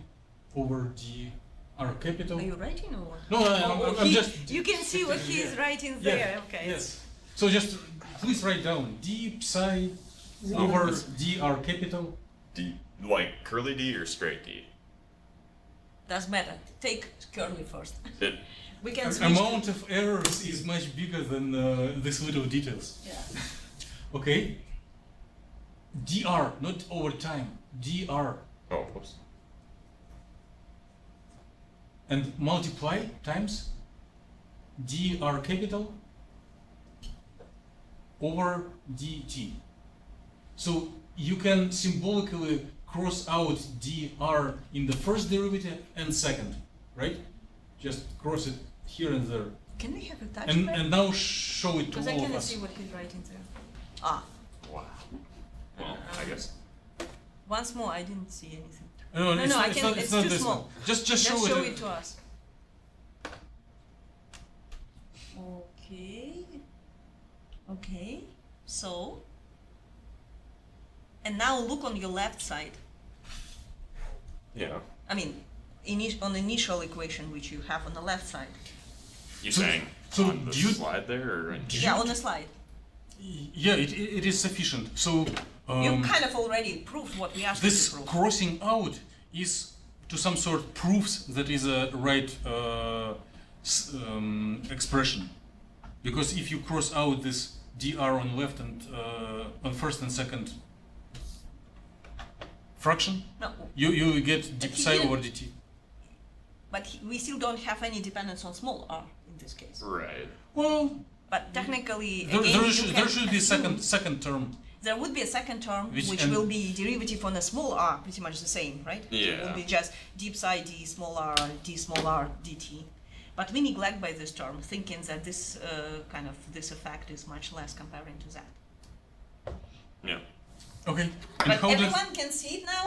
over d r capital. Are you writing or what? No, I'm just. You can see what he is writing there. Okay. Yes. So just please write down d psi over dr capital. D, like curly D or straight D? Doesn't matter. Take curly first. We can the amount of errors is much bigger than these little details. Yeah. Okay. dr, not over time. dr. Oh, whoops. And multiply times dr capital over dt. So you can symbolically cross out dr in the first derivative and second, right? Just cross it here and there. Can we have a touch and now show it to all of us. Because I cannot see what he's writing there. Ah. Wow. Well, I guess. Once more, I didn't see anything. No, it's not too this small. one. Just show it to us. Okay. Okay. So. And now look on your left side. Yeah. I mean, on the initial equation which you have on the left side. You saying on the slide there, or yeah, on the slide. Yeah, it is sufficient. So you kind of already proved what we asked you to prove. This crossing out is to some sort proves that is a right expression. Because if you cross out this dr on left and on first and second fraction, No. you get deep psi over dt. But we still don't have any dependence on small r in this case. Right. Well, But technically, there, again, there should be second term. There would be a second term Which which will be derivative on a small r, pretty much the same, right? So it will Yeah. be just deep psi d small r dt. But we neglect by this term, thinking that this this effect is much less comparing to that. Yeah. Okay. And But how does everyone can see it now.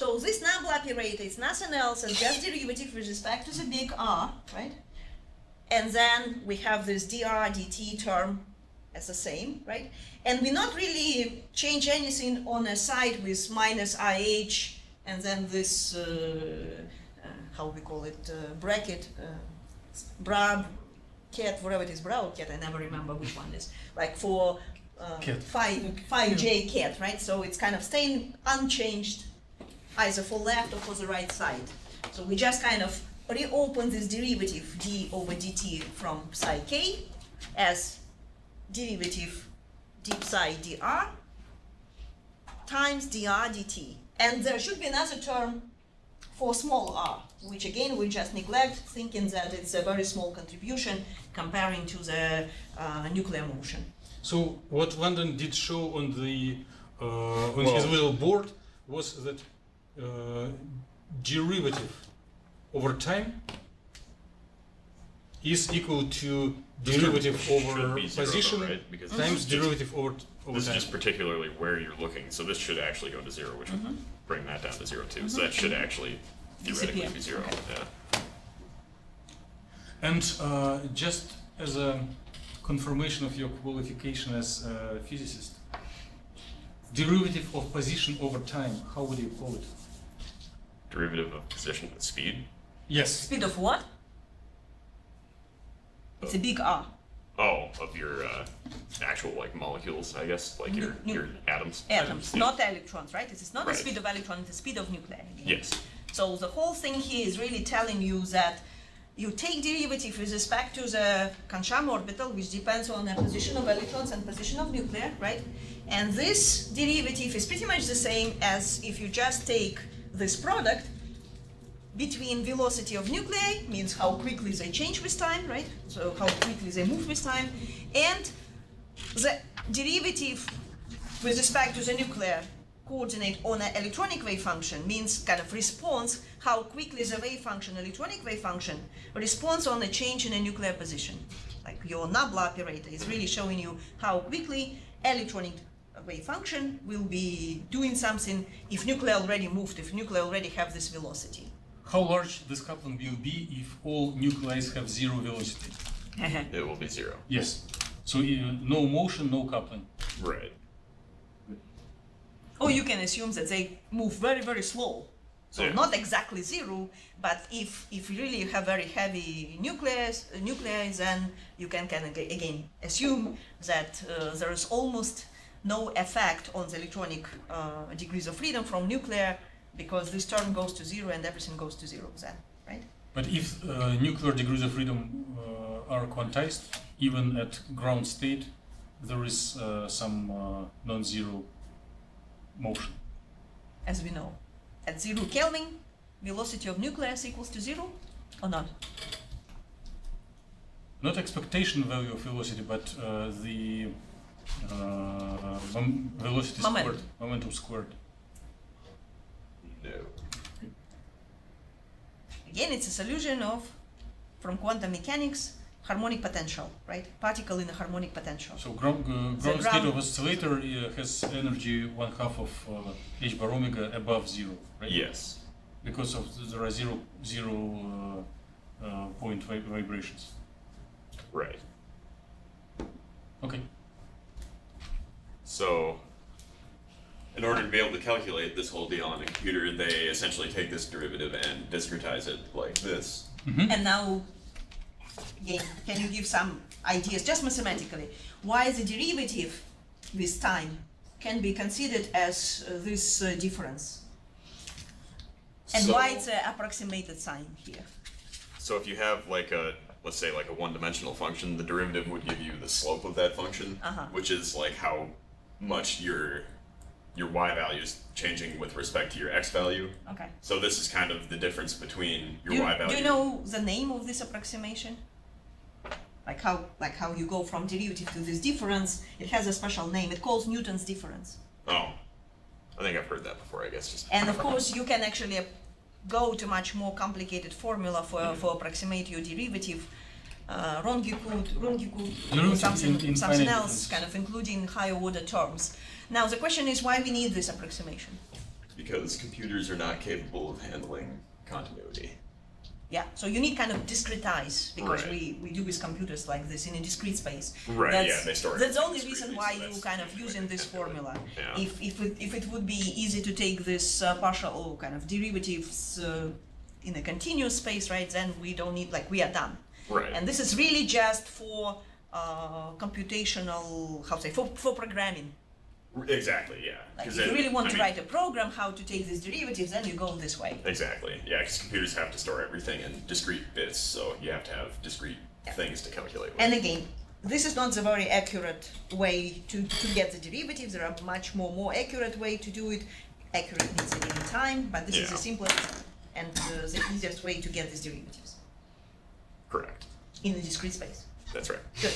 So this nabla operator is nothing else than just derivative with respect to the big R, right? And then we have this dr dt term as the same, right? And we not really change anything on a side with minus IH and then this, how we call it, bracket, bra cat, whatever it is, brow cat, I never remember which one it is. Like for phi j cat, right? So it's kind of staying unchanged either for left or for the right side. So we just kind of reopen this derivative d over dt from psi k as derivative d psi dr times dr dt. And there should be another term for small r, which again we just neglect, thinking that it's a very small contribution comparing to the nuclear motion. So what Landon did show on the on his little board was that derivative over time is equal to derivative over be zero, position though, right? Because times derivative over This is time. just particularly where you're looking, so this should actually go to 0, which would bring that down to 0 too. So that should actually theoretically be 0. Yeah. And just as a confirmation of your qualification as a physicist, derivative of position over time, how would you call it? Derivative of position and speed. Yes. Speed of what? It's a big R. Oh, of your actual like molecules, I guess, like your atoms. Atoms, yeah. not electrons, right? It's not the Right. speed of electron, it's the speed of nuclei. Yes. So the whole thing here is really telling you that you take derivative with respect to the Kansham orbital, which depends on the position of electrons and position of nuclei, right? And this derivative is pretty much the same as if you just take this product between velocity of nuclei, means how quickly they change with time, right? So how quickly they move with time, and the derivative with respect to the nuclear coordinate on an electronic wave function, means kind of response, how quickly the wave function, electronic wave function, responds on a change in a nuclear position. Like your nabla operator is really showing you how quickly electronic wave function will be doing something if nuclei already moved, if nuclei already have this velocity. How large this coupling will be if all nuclei have zero velocity? It will be 0. Yes. So no motion, no coupling. Right. Or you can assume that they move very, very slow. So Yeah. not exactly 0, but if you really have very heavy nuclei, then you can kind of again assume that there is almost no effect on the electronic degrees of freedom from nuclear, because this term goes to 0 and everything goes to 0 then, right? But if nuclear degrees of freedom are quantized, even at ground state, there is some non-zero motion. As we know. At 0 Kelvin, velocity of nucleus equals to 0 or not? Not expectation value of velocity, but the velocity squared, momentum squared. No. Again, it's a solution of, from quantum mechanics, harmonic potential, right? Particle in a harmonic potential. So ground state of oscillator has energy 1/2 of h bar omega above 0, right? Yes. Because of there are zero point vibrations. Right. Okay. So, in order to be able to calculate this whole deal on a computer, they essentially take this derivative and discretize it like this. And now, again, can you give some ideas, just mathematically, why the derivative with time can be considered as this difference? And why it's an approximated sign here? So if you have like a, let's say like a one-dimensional function, the derivative would give you the slope of that function, which is like how much your y value is changing with respect to your x value. Okay. So this is kind of the difference between your y value. Do you know the name of this approximation? Like how you go from derivative to this difference? It has a special name. It calls Newton's difference. Oh, I think I've heard that before. I guess just. And of course, you can actually go to much more complicated formula for approximate your derivative. Something else, kind of including higher order terms. Now the question is why we need this approximation. Because computers are not capable of handling continuity. Yeah, so you need kind of discretize, because we do with computers like this in a discrete space. Right, yeah, they store it. That's the only reason why you kind of using this formula. Yeah. If it would be easy to take this partial kind of derivatives in a continuous space, right, then we don't need, like, we are done. Right. And this is really just for computational, for programming. Exactly, yeah. Like if you really want to write a program how to take these derivatives, then you go this way. Exactly, yeah, because computers have to store everything in discrete bits, so you have to have discrete things to calculate with. And again, this is not the very accurate way to get the derivatives. There are much more accurate way to do it. Accurate means a given time, but this is the simplest and the easiest way to get these derivatives. Correct. In a discrete space. That's right. Good.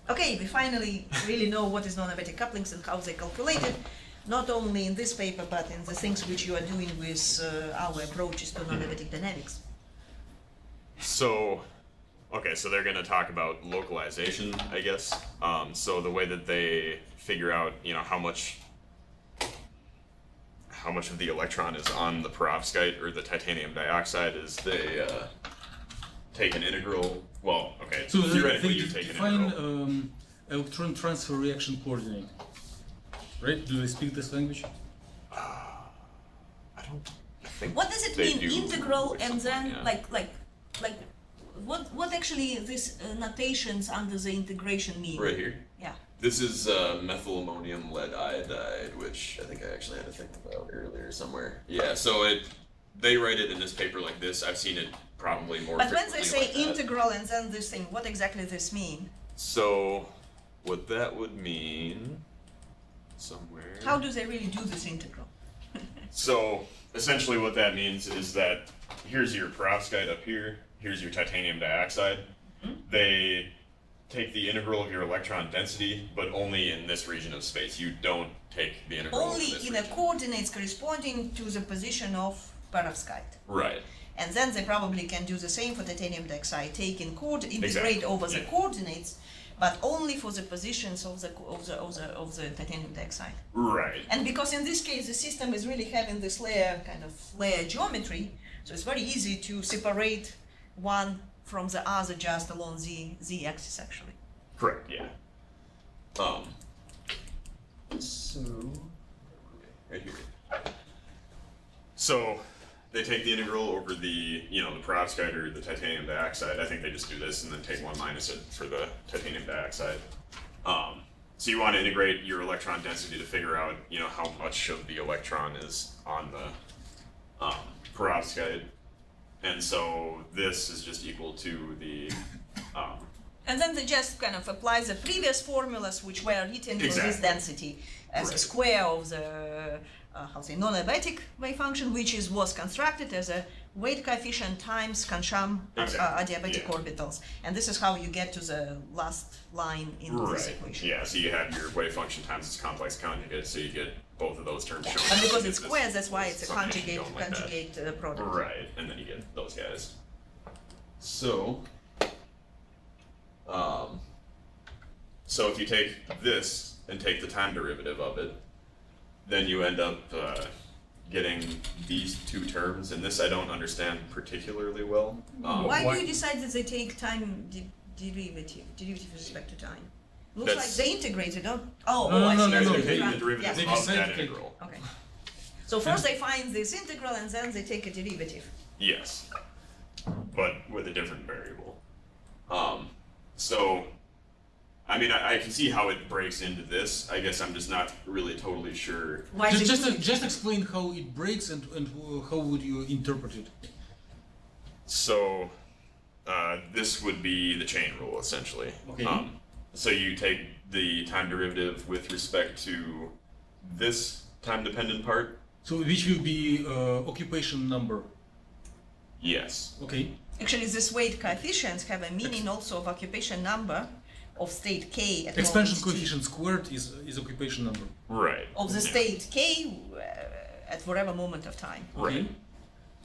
Okay, we finally really know what is nonadiabatic couplings and how they calculated, not only in this paper, but in the things which you are doing with our approaches to nonadiabatic dynamics. So, okay, so they're going to talk about localization, I guess. So the way that they figure out, you know, how much of the electron is on the perovskite or the titanium dioxide is they take an integral. Well, okay, so theoretically they you take an define integral. Electron transfer reaction coordinate, right? Do they speak this language? I don't think. What does it mean, integral, and then like what actually these notations under the integration mean? Right here. Yeah. This is methyl ammonium lead iodide, which I think I actually had to think about earlier somewhere. Yeah, so they write it in this paper like this. I've seen it probably more. But when they say like integral and then this thing, what exactly this mean? So, what that would mean, somewhere. How do they really do this integral? So, essentially what that means is that here's your perovskite up here, here's your titanium dioxide. They take the integral of your electron density, but only in this region of space. You don't take the integral Only in this in region. the coordinates corresponding to the position of perovskite. Right. And then they probably can do the same for titanium dioxide, integrate Exactly. over the coordinates, but only for the positions of the titanium dioxide. Right. And because in this case the system is really having this layer geometry, so it's very easy to separate one from the other just along the z-axis actually. Correct. Yeah. So right here. So they take the integral over the, the perovskite or the titanium dioxide. I think they just do this and then take 1 minus it for the titanium dioxide. So you want to integrate your electron density to figure out, how much of the electron is on the perovskite. And so this is just equal to the... and then they just kind of apply the previous formulas which were written for this density as a square of the nonadiabatic wave function, which was constructed as a weight coefficient times Chem adiabatic orbitals. And this is how you get to the last line in this equation. Yeah, so you have your wave function times its complex conjugate, so you get both of those terms shown. And because it's squares, that's why it's a conjugate product. Right, and then you get those guys. So, so if you take this and take the time derivative of it, then you end up getting these two terms, and this I don't understand particularly well. Why do you decide that they take time derivative with respect to time? Looks like they integrated, no? I see. They're taking the derivative of that integral. Okay. So first they find this integral, and then they take a derivative. Yes, but with a different variable. So I mean, I can see how it breaks into this. I guess I'm just not really totally sure. Why is it Just explain how it breaks and how would you interpret it. So, this would be the chain rule, essentially. Okay. So you take the time derivative with respect to this time-dependent part. So which will be occupation number. Yes. Okay. Actually, these weight coefficients have a meaning also of occupation number of state K at Expansion moment t. coefficient squared is occupation number. Right. Of the state K at whatever moment of time. Right. Okay.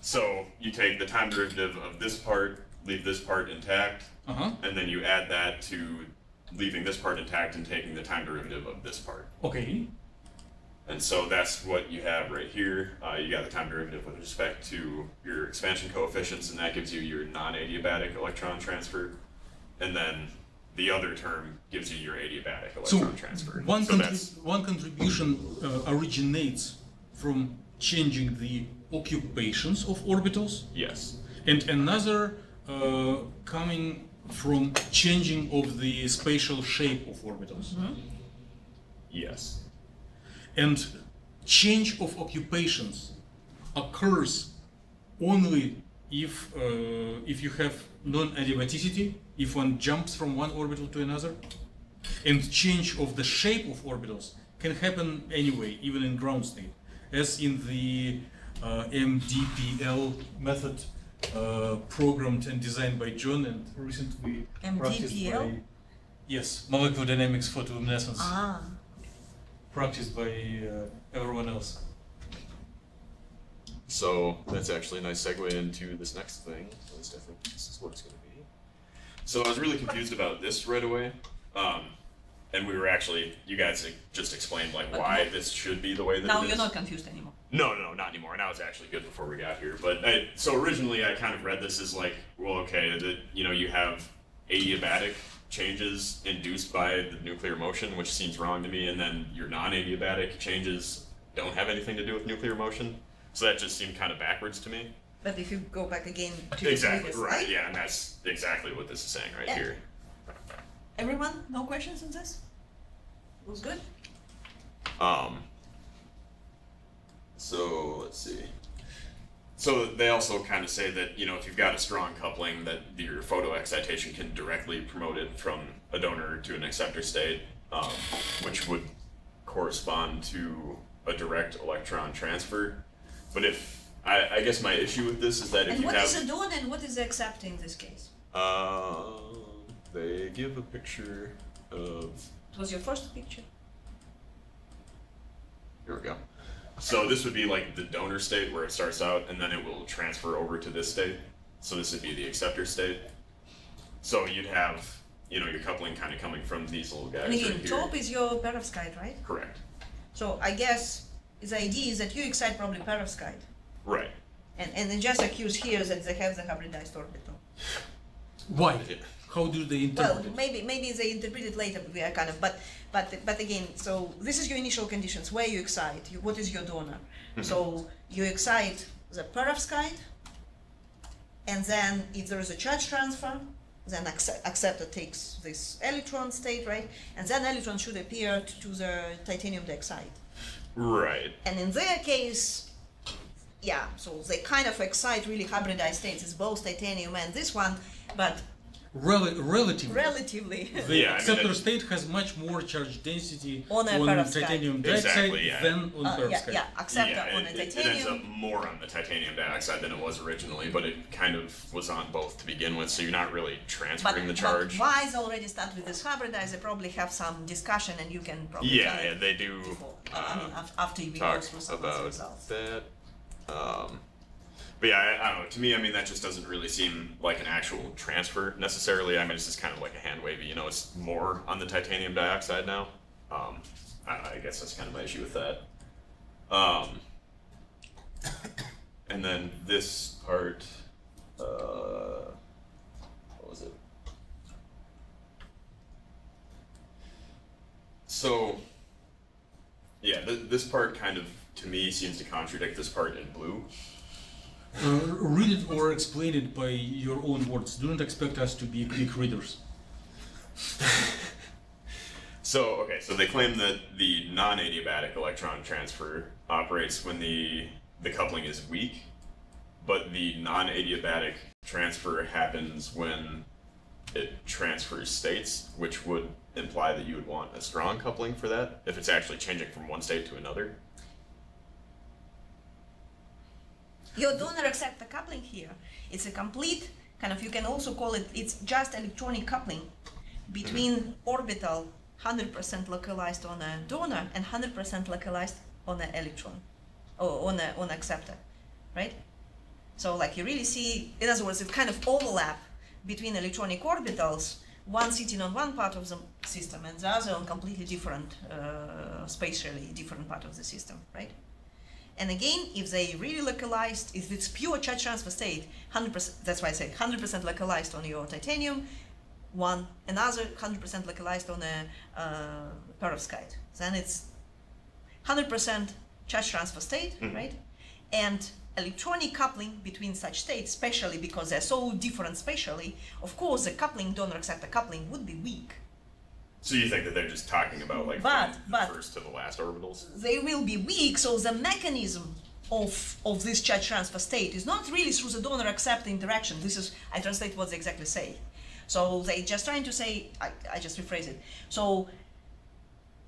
So you take the time derivative of this part, leave this part intact, and then you add that to leaving this part intact and taking the time derivative of this part. Okay. And so that's what you have right here. You got the time derivative with respect to your expansion coefficients, and that gives you your non-adiabatic electron transfer. And then the other term gives you your adiabatic electron transfer. One contribution originates from changing the occupations of orbitals. Yes. And another coming from changing of the spatial shape of orbitals. Yes. And change of occupations occurs only if you have non-adiabaticity, if one jumps from one orbital to another. And change of the shape of orbitals can happen anyway, even in ground state, as in the MDPL method programmed and designed by John and recently practiced by, yes, molecular dynamics photoluminescence. Practiced by everyone else. So that's actually a nice segue into this next thing. At least I think this is what it's going to be. So I was really confused about this right away. And we were actually, you guys just explained like why this should be the way that now it is. you're not confused anymore. No, not anymore. And I was actually good before we got here. But so originally I kind of read this as like, well, okay, that you have adiabatic changes induced by the nuclear motion, which seems wrong to me, and then your non-adiabatic changes don't have anything to do with nuclear motion. So that just seemed kind of backwards to me. But if you go back again to Exactly, the previous right, slide. yeah, and that's exactly what this is saying right here. Everyone, no questions on this? Was good? So let's see. So they also kind of say that, if you've got a strong coupling, that your photoexcitation can directly promote it from a donor to an acceptor state, which would correspond to a direct electron transfer. But I guess my issue with this is that if and you what have... is the donor and what is the acceptor in this case? They give a picture of... It was your first picture? Here we go. So this would be like the donor state where it starts out, and then it will transfer over to this state. So this would be the acceptor state. So you'd have, your coupling kind of coming from these little guys And again, right here. top is your perovskite, right? Correct. So I guess the idea is that you excite probably perovskite. Right. And it just accuse here that they have the hybridized orbital. Why? How do they interpret Well, it? maybe they interpret it later, but we are kind of, but again, so this is your initial conditions, where you excite, what is your donor. So you excite the perovskite, and then if there is a charge transfer, then acceptor takes this electron state, right? And then electron should appear to the titanium dioxide. Right. And in their case, yeah, so they kind of excite really hybridized states. It's both titanium and this one, but Relatively. The acceptor state has much more charge density on titanium dioxide than on perovskite. Yeah, acceptor on a It titanium. ends up more on the titanium dioxide than it was originally, but it kind of was on both to begin with, so you're not really transferring the charge. But why they already start with this hybridized? They probably have some discussion, and you can probably Yeah, they do. After you go talk through some of the about results. that. But yeah, I don't know. To me, that just doesn't really seem like an actual transfer necessarily. It's just kind of like a hand wavy. It's more on the titanium dioxide now. I guess that's kind of my issue with that. And then this part, what was it? So, yeah, this part kind of, to me, seems to contradict this part in blue. Read it or explain it by your own words. Do not expect us to be quick readers. So, okay, so they claim that the non-adiabatic electron transfer operates when the coupling is weak, but the non-adiabatic transfer happens when it transfers states, which would imply that you would want a strong coupling for that, if it's actually changing from one state to another. Your donor-acceptor coupling here, it's a complete, kind of, you can also call it, it's just electronic coupling between orbital 100% localized on a donor and 100% localized on an electron, or on an acceptor, right? So like you really see, in other words, it kind of overlap between electronic orbitals, one sitting on one part of the system and the other on completely different, spatially different part of the system, right? And again, if they really localized, if it's pure charge transfer state, 100%, that's why I say 100% localized on your titanium, one, another 100% localized on a perovskite. Then it's 100% charge transfer state, right? And electronic coupling between such states, especially because they're so different spatially, of course, the coupling, donor-acceptor coupling would be weak. So you think that they're just talking about like from the first to the last orbitals? They will be weak, so the mechanism of this charge transfer state is not really through the donor-acceptor interaction. This is, I translate what they exactly say. So they just trying to say, I just rephrase it. So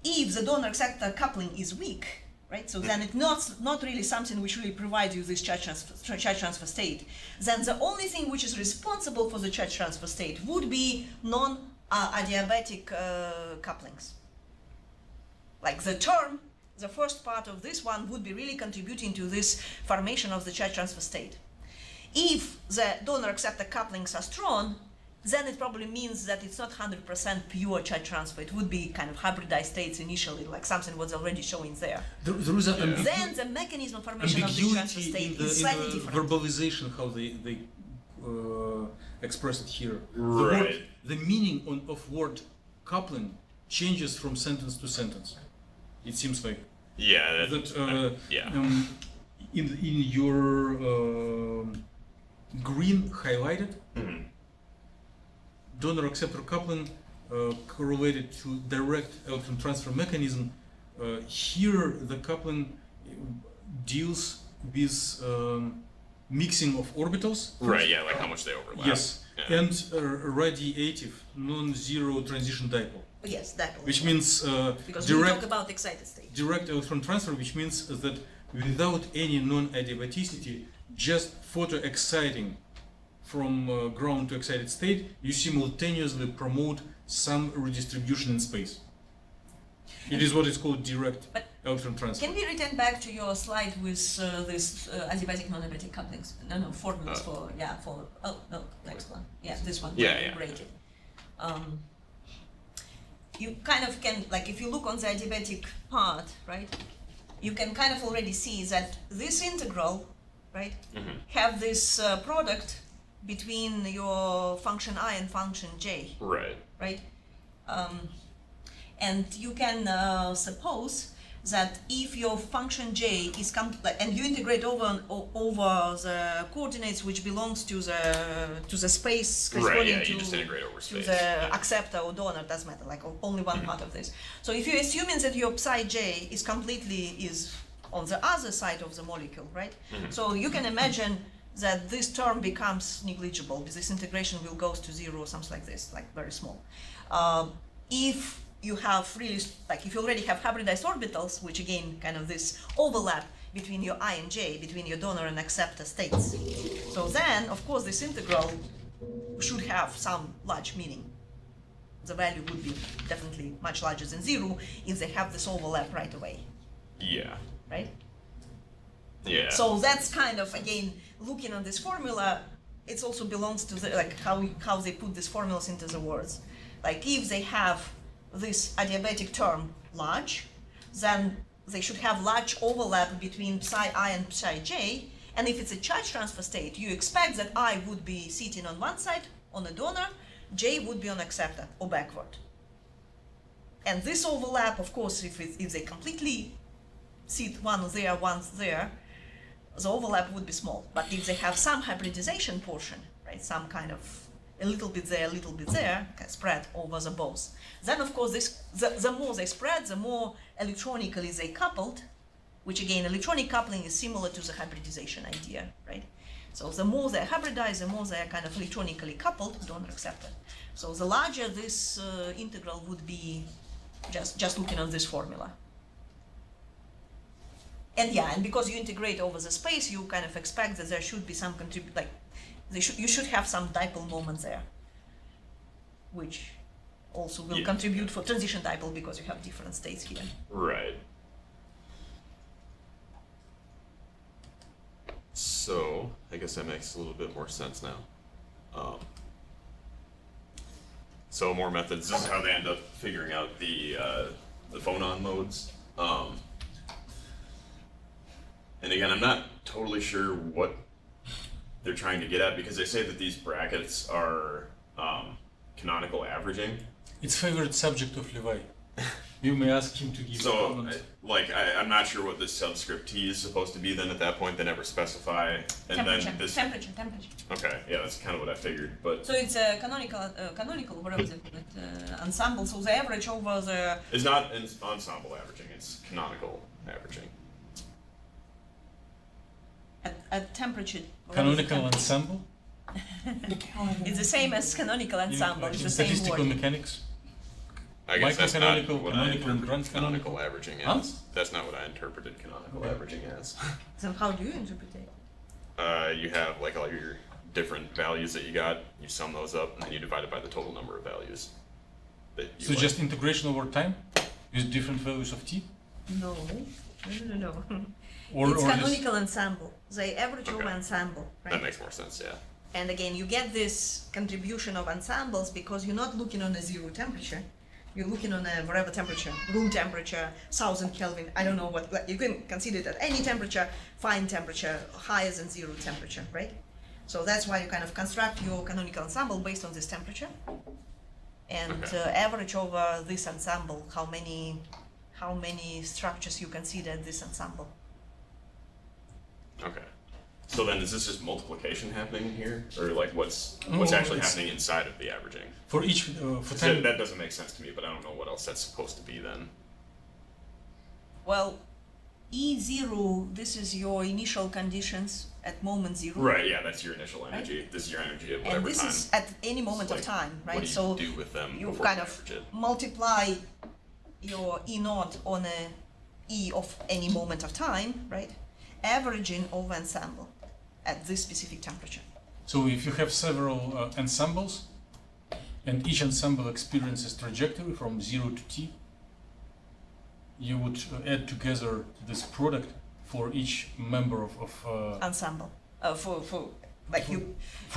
if the donor-acceptor coupling is weak, right? So then it's not really something which really provides you this charge transfer state. Then the only thing which is responsible for the charge transfer state would be non-adiabatic couplings. Like the term, the first part of this one would be really contributing to this formation of the charge transfer state. If the donor-acceptor couplings are strong, then it probably means that it's not 100% pure charge transfer. It would be kind of hybridized states initially, like something was already showing there. There is then the mechanism of formation of the transfer state is slightly different. Verbalization, how they express it here. Right. The meaning of word coupling changes from sentence to sentence. It seems like. Yeah. In your green highlighted. Donor-acceptor coupling correlated to direct electron transfer mechanism. Here the coupling deals with mixing of orbitals. Right, yeah, like how much they overlap. Yes, yeah. And radiative non-zero transition dipole. Yes, dipole. Which means because we talk about excited state. Direct electron transfer, which means that without any non-adiabaticity, just photo-exciting from ground to excited state, you simultaneously promote some redistribution in space. It is what is called direct electron transfer. Can we return back to your slide with this adiabatic non-adiabatic couplings? No, formulas for, oh, no, next one. Yeah, this one. Yeah. Great. You kind of can, like if you look on the adiabatic part, right, you can kind of already see that this integral, right, have this product between your function I and function j. Right. Right? And you can suppose that if your function j is and you integrate over the coordinates which belongs to the space corresponding you just integrate over space. To the acceptor or donor, doesn't matter, like only one part of this. So if you're assuming that your psi j is on the other side of the molecule, right? So you can imagine that this term becomes negligible. This integration will go to zero or something like this, like very small. If you have really, like if you already have hybridized orbitals, which again, kind of this overlap between your I and j, between your donor and acceptor states. So then, of course, this integral should have some large meaning. The value would be definitely much larger than zero if they have this overlap right away. Yeah. Right? Yeah. So that's kind of, again, looking at this formula, it also belongs to the, like how they put these formulas into the words. Like if they have this adiabatic term large, then they should have large overlap between psi I and psi j, and if it's a charge transfer state, you expect that I would be sitting on one side, on the donor, j would be on acceptor, or backward. And this overlap, of course, if they completely sit one there, one there, the overlap would be small. But if they have some hybridization portion, right, some kind of a little bit there, spread over the both. Then of course the more they spread, the more electronically they coupled, which again, electronic coupling is similar to the hybridization idea, right? So the more they're hybridized, the more they're kind of electronically coupled, donor accepted. So the larger this integral would be, just looking at this formula. And yeah, and because you integrate over the space, you kind of expect that there should be some you should have some dipole moment there, which also will contribute for transition dipole because you have different states here. Right. So I guess that makes a little bit more sense now. So more methods. This is how they end up figuring out the phonon modes. And again, I'm not totally sure what they're trying to get at because they say that these brackets are canonical averaging. It's favorite subject of Levi. You may ask him to give comments. I'm not sure what this subscript T is supposed to be then at that point. They never specify. And temperature, then this temperature. Okay, yeah, that's kind of what I figured. But so it's a canonical, whatever is it, ensemble. So the average over the... It's not ensemble averaging, it's canonical averaging. At temperature. Canonical ensemble? It's the same as canonical ensemble. It's the same statistical word. mechanics? I guess that's not Microcanonical, what I canonical, and interpreted grand canonical canonical. averaging Huh? as. That's not what I interpreted canonical averaging as. So how do you interpret it? You have like all your different values that you got, you sum those up, and then you divide it by the total number of values. That you So just integration over time with different values of t? No. Or it's or canonical ensemble. They average over Okay. ensemble, right? That makes more sense, yeah. And again, you get this contribution of ensembles because you're not looking on a zero temperature. You're looking on a whatever temperature, room temperature, 1000 Kelvin, I don't know what, like you can consider it at any temperature, fine temperature, higher than zero temperature, right? So that's why you kind of construct your canonical ensemble based on this temperature. And average over this ensemble, how many structures you consider this ensemble. Okay. So then is this just multiplication happening in here? Or like what's actually happening inside of the averaging? For each, for time... That doesn't make sense to me, but I don't know what else that's supposed to be then. Well, E0, this is your initial conditions at moment 0. Right, yeah, that's your initial energy. This is your energy at whatever and this time. is at any moment of time, right? What do you so do with them you before kind you of average it? multiply your E0 on a E of any moment of time, right? Averaging over ensemble at this specific temperature. So if you have several ensembles, and each ensemble experiences trajectory from 0 to t, you would add together this product for each member of ensemble. So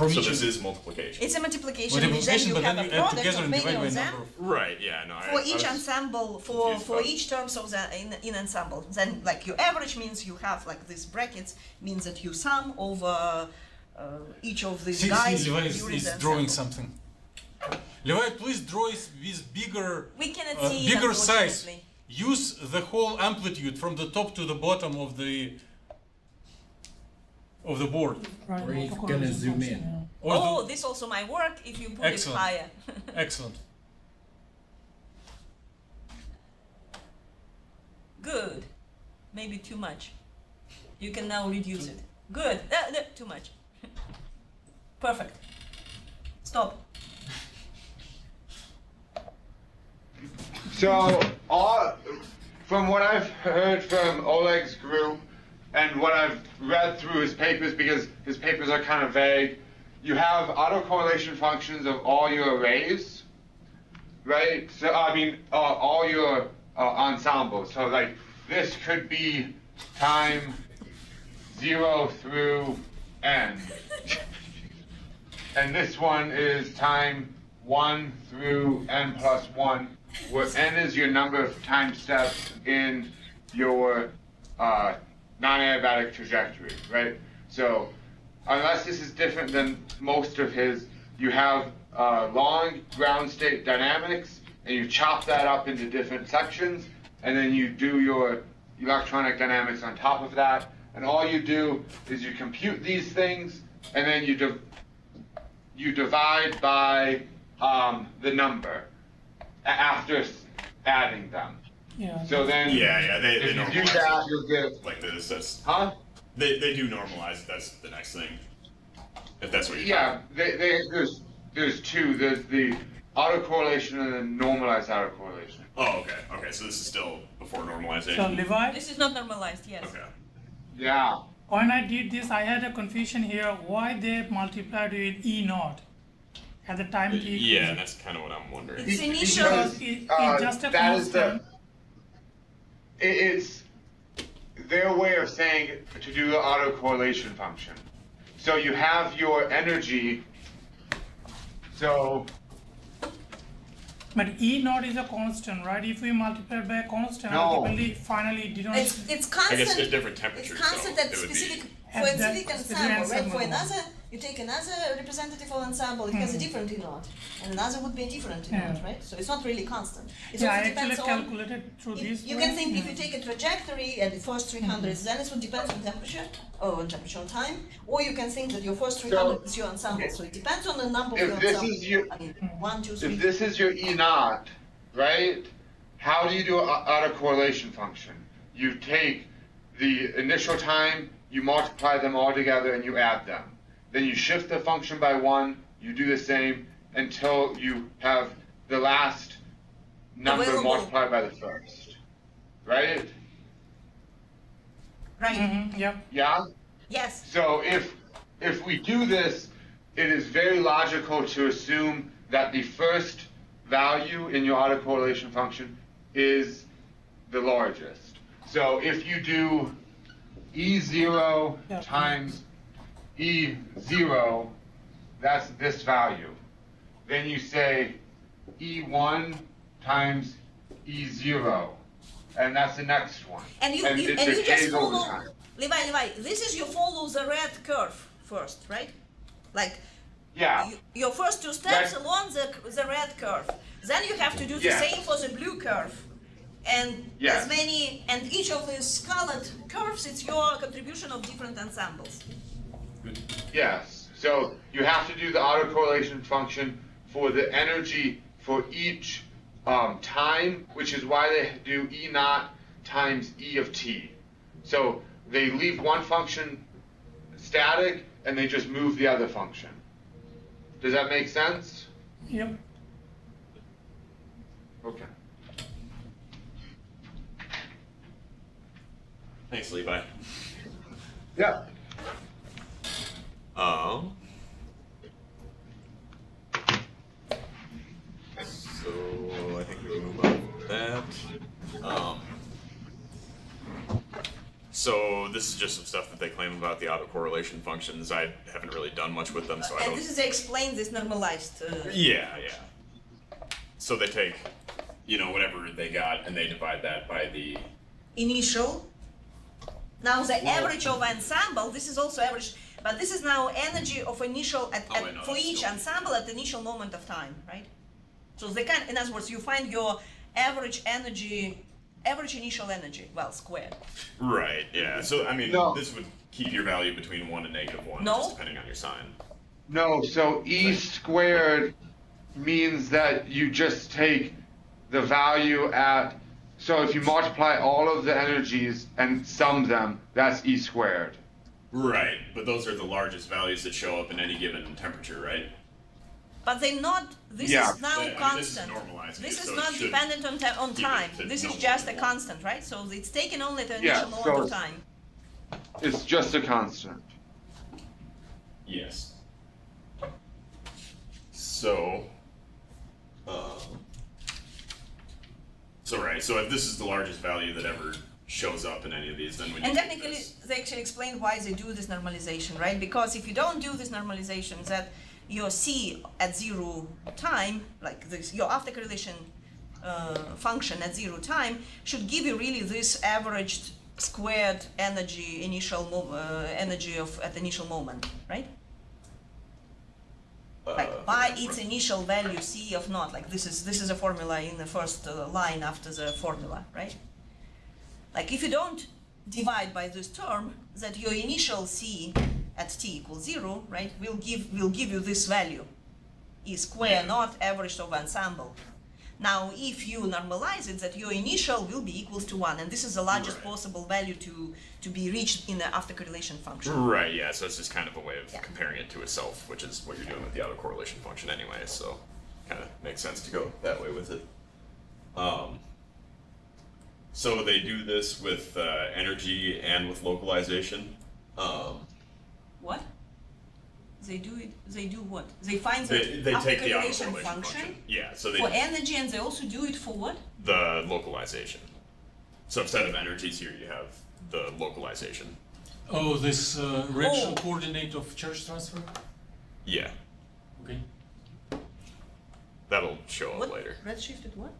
this is multiplication. It's a multiplication, multiplication, then you but have then a you add product together of and many divide by of them. number of... Right, yeah, no. For each ensemble, for each terms of the in ensemble, then like your average means you have like these brackets means that you sum over each of these guys. Levi during is the drawing ensemble. something. Levi, please draw it with bigger, We cannot see it, bigger size. unfortunately. Use the whole amplitude from the top to the bottom of the board. Or he's gonna zoom in. Or Oh, this also might work if you put Excellent. it higher. Excellent. Good. Maybe too much. You can now reduce it. Good. Too much. Perfect. Stop. So, from what I've heard from Oleg's group and what I've read through his papers, because his papers are kind of vague, you have autocorrelation functions of all your arrays, right? So, I mean, all your ensembles. So, like, this could be time 0 through n. And this one is time 1 through n plus 1, where n is your number of time steps in your non-adiabatic trajectory, right? So unless this is different than most of his, you have long ground state dynamics, and you chop that up into different sections, and then you do your electronic dynamics on top of that, and all you do is you compute these things, and then you you divide by the number after adding them. Yeah. So then, they if you normalize do that, it you'll get like this. That's They do normalize it. That's the next thing. If that's what you're there's two. There's the autocorrelation and then normalized autocorrelation. Oh, okay. Okay, so this is still before normalization. So Levi, This is not normalized, yes. Okay. Yeah. when I did this, I had a confusion here. Why they multiplied with E naught at the time t? Yeah, that's kind of what I'm wondering. It's initial. Because it's just a that is constant. it's their way of saying to do the autocorrelation function. So you have your energy. So But E naught is a constant, right? If we multiply by a constant, No. ultimately, finally, it did not. It's constant. I guess it's different temperatures. It's constant so at it would specific be. for a At that specific specific ensemble, right? For ensemble. another, you take another representative of ensemble, it has a different E naught, and another would be a different E naught, right? So it's not really constant. It Yeah, I also actually depends on. calculated through this. You way. can think if you take a trajectory and the first 300, then it would depend on temperature, or on temperature on time, or you can think that your first 300 is your ensemble. So it depends on the number of if your this ensemble. is your I mean, 1, 2, 3. if this is your E naught, right? How do you do an autocorrelation function? You take the initial time, you multiply them all together, and you add them. Then you shift the function by 1. You do the same until you have the last number Available. multiplied by the first. Right? Right. Mm-hmm, yeah. Yeah? Yes. So if we do this, it is very logical to assume that the first value in your autocorrelation function is the largest. So if you do E0 Yeah. times E0, that's this value. Then you say E1 times E0, and that's the next one. And you, and you it and you just decays over follow, time. Levi, this is you follow the red curve first, right? Like Yeah. your first two steps Right. along the red curve. Then you have to do the Yes. same for the blue curve. And Yes. as many, and each of these colored curves, it's your contribution of different ensembles. Yes. So you have to do the autocorrelation function for the energy for each time, which is why they do E naught times E of t. So they leave one function static and they just move the other function. Does that make sense? Yep. Okay. Thanks, Levi. Yeah. So I think we can move on from that. So this is just some stuff that they claim about the autocorrelation functions. I haven't really done much with them, so I And don't. this is explain this normalized. Yeah. So they take, whatever they got, and they divide that by the. Initial. Now the average of ensemble, this is also average, but this is now energy of initial for each ensemble at the initial moment of time, right? So they can, in other words, you find your average energy, average initial energy, well, squared. Right. Yeah. So No. this would keep your value between 1 and -1, No. just depending on your sign. No, so E squared means that you just take the value at, so if you multiply all of the energies and sum them, that's E squared. Right. But those are the largest values that show up in any given temperature, right? But they're not, this Yeah. is now This is constant. normalizing This it, is so it not should dependent on keep it time. to This is no just more a than 1. constant, right? So it's taken only at the Yeah, initial moment of so- time. It's just a constant. Yes. So, so if this is the largest value that ever shows up in any of these, then we need And to do technically, this. they actually explain why they do this normalization, right? Because if you don't do this normalization, that your C at 0 time, like this, your after correlation function at 0 time, should give you really this averaged squared energy energy of at the initial moment, right? Like by its initial value C of naught, like this is a formula in the first line after the formula, right? Like if you don't divide by this term, that your initial C at t equals 0, right, will give you this value, E square naught averaged over ensemble. Now, if you normalize it, that your initial will be equals to 1, and this is the largest possible value to be reached in the after correlation function. Right, yeah, so it's just kind of a way of comparing it to itself, which is what you're doing with the autocorrelation function anyway, so kind of makes sense to go that way with it. So they do this with energy and with localization. What? They do what? They find they the take the autocorrelation autocorrelation function. Yeah, so they for energy, and they also do it for what? The localization. So instead of energies here, you have the localization. Oh, this reaction coordinate of charge transfer? Yeah. Okay. That'll show up later. Redshifted what?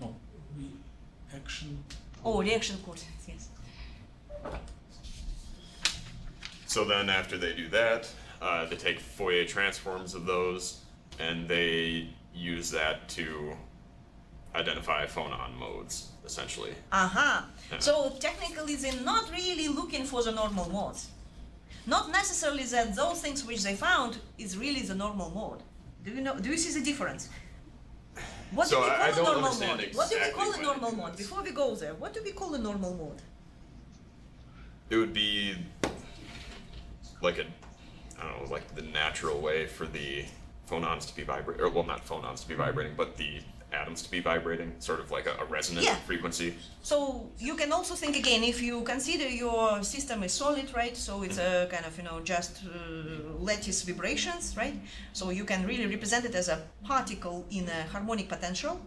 No, reaction. Oh, reaction coordinates, yes. So then after they do that, they take Fourier transforms of those, and they use that to identify phonon modes, essentially. Yeah. So technically they're not really looking for the normal modes. Not necessarily that those things which they found is really the normal mode. Do you see the difference? What do we call a normal mode? What do we call a normal mode? Before we go there, what do we call a normal mode? It would be like I don't know, like the natural way for the phonons to be vibrating, or well, not phonons to be vibrating, but the atoms to be vibrating, sort of like a resonant frequency. So you can also think again, if you consider your system is solid, right? So it's a kind of, just lattice vibrations, right? So you can really represent it as a particle in a harmonic potential.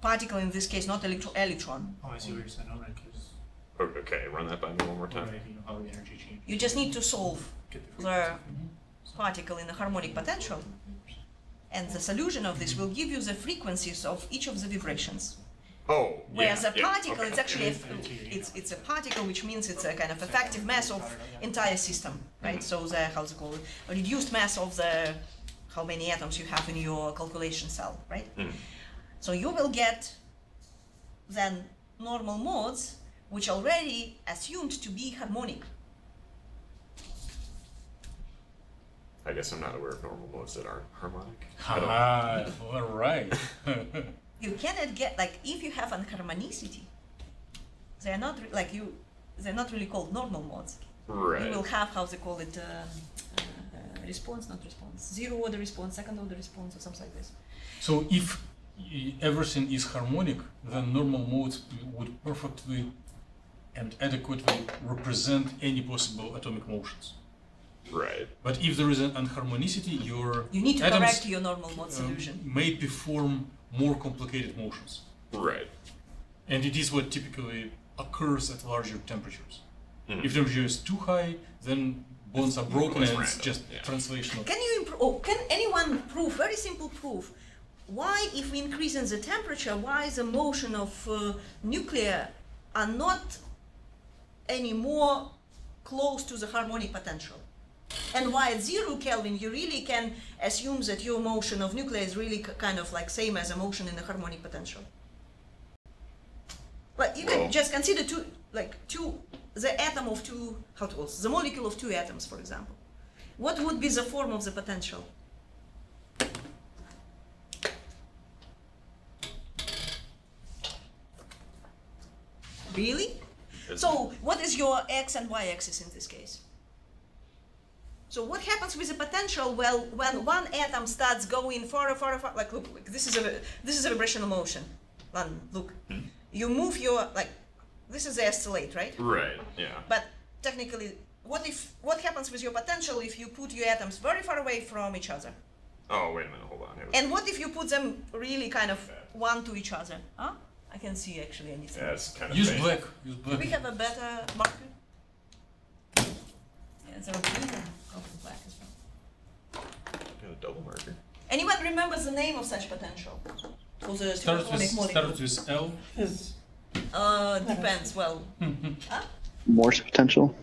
Particle in this case, not electron. Oh, I see what you're saying. Alright, Okay, run that by me one more time. how the energy changes. You just need to solve the particle in a harmonic potential. And the solution of this will give you the frequencies of each of the vibrations. Oh, Whereas a particle, it's actually it's a particle, which means it's a kind of effective mass of entire system, right? So the how's it called, a reduced mass of the how many atoms you have in your calculation cell, right? So you will get then normal modes, which already assumed to be harmonic. I guess I'm not aware of normal modes that aren't harmonic. All right. You cannot get, like, if you have unharmonicity, they're not they're not really called normal modes. Right. You will have, how they call it, response, not response, zero order response, second order response, or something like this. So if everything is harmonic, then normal modes would perfectly and adequately represent any possible atomic motions. Right. But if there is an unharmonicity, you need to atoms correct your normal mode solution. may perform more complicated motions. Right. And it is what typically occurs at larger temperatures. If temperature is too high, then bonds are broken and it's just translational. Can anyone prove, very simple proof, why if we increase in the temperature, why the motion of nuclei are not any more close to the harmonic potential? And why at 0 Kelvin you really can assume that your motion of nuclei is really kind of like same as a motion in the harmonic potential. But you can just consider the atom of two, the molecule of two atoms, for example. What would be the form of the potential? Really? So what is your x and y axis in this case? So what happens with the potential? Well, when one atom starts going farther, like look, this is a vibrational motion. Look, you move your this is the oscillate, right? Right. Yeah. But technically, what happens with your potential if you put your atoms very far away from each other? Oh, wait a minute, hold on. And what if you put them really kind of one to each other? Huh? I can see actually anything. Yeah, it's kind of Use black. Use Do black. we have a better marker? Yeah, there are blue and black as well. Got a double marker. Anyone remembers the name of such potential? For the supersonic molecule? Start with L. Depends. Well, Morse potential.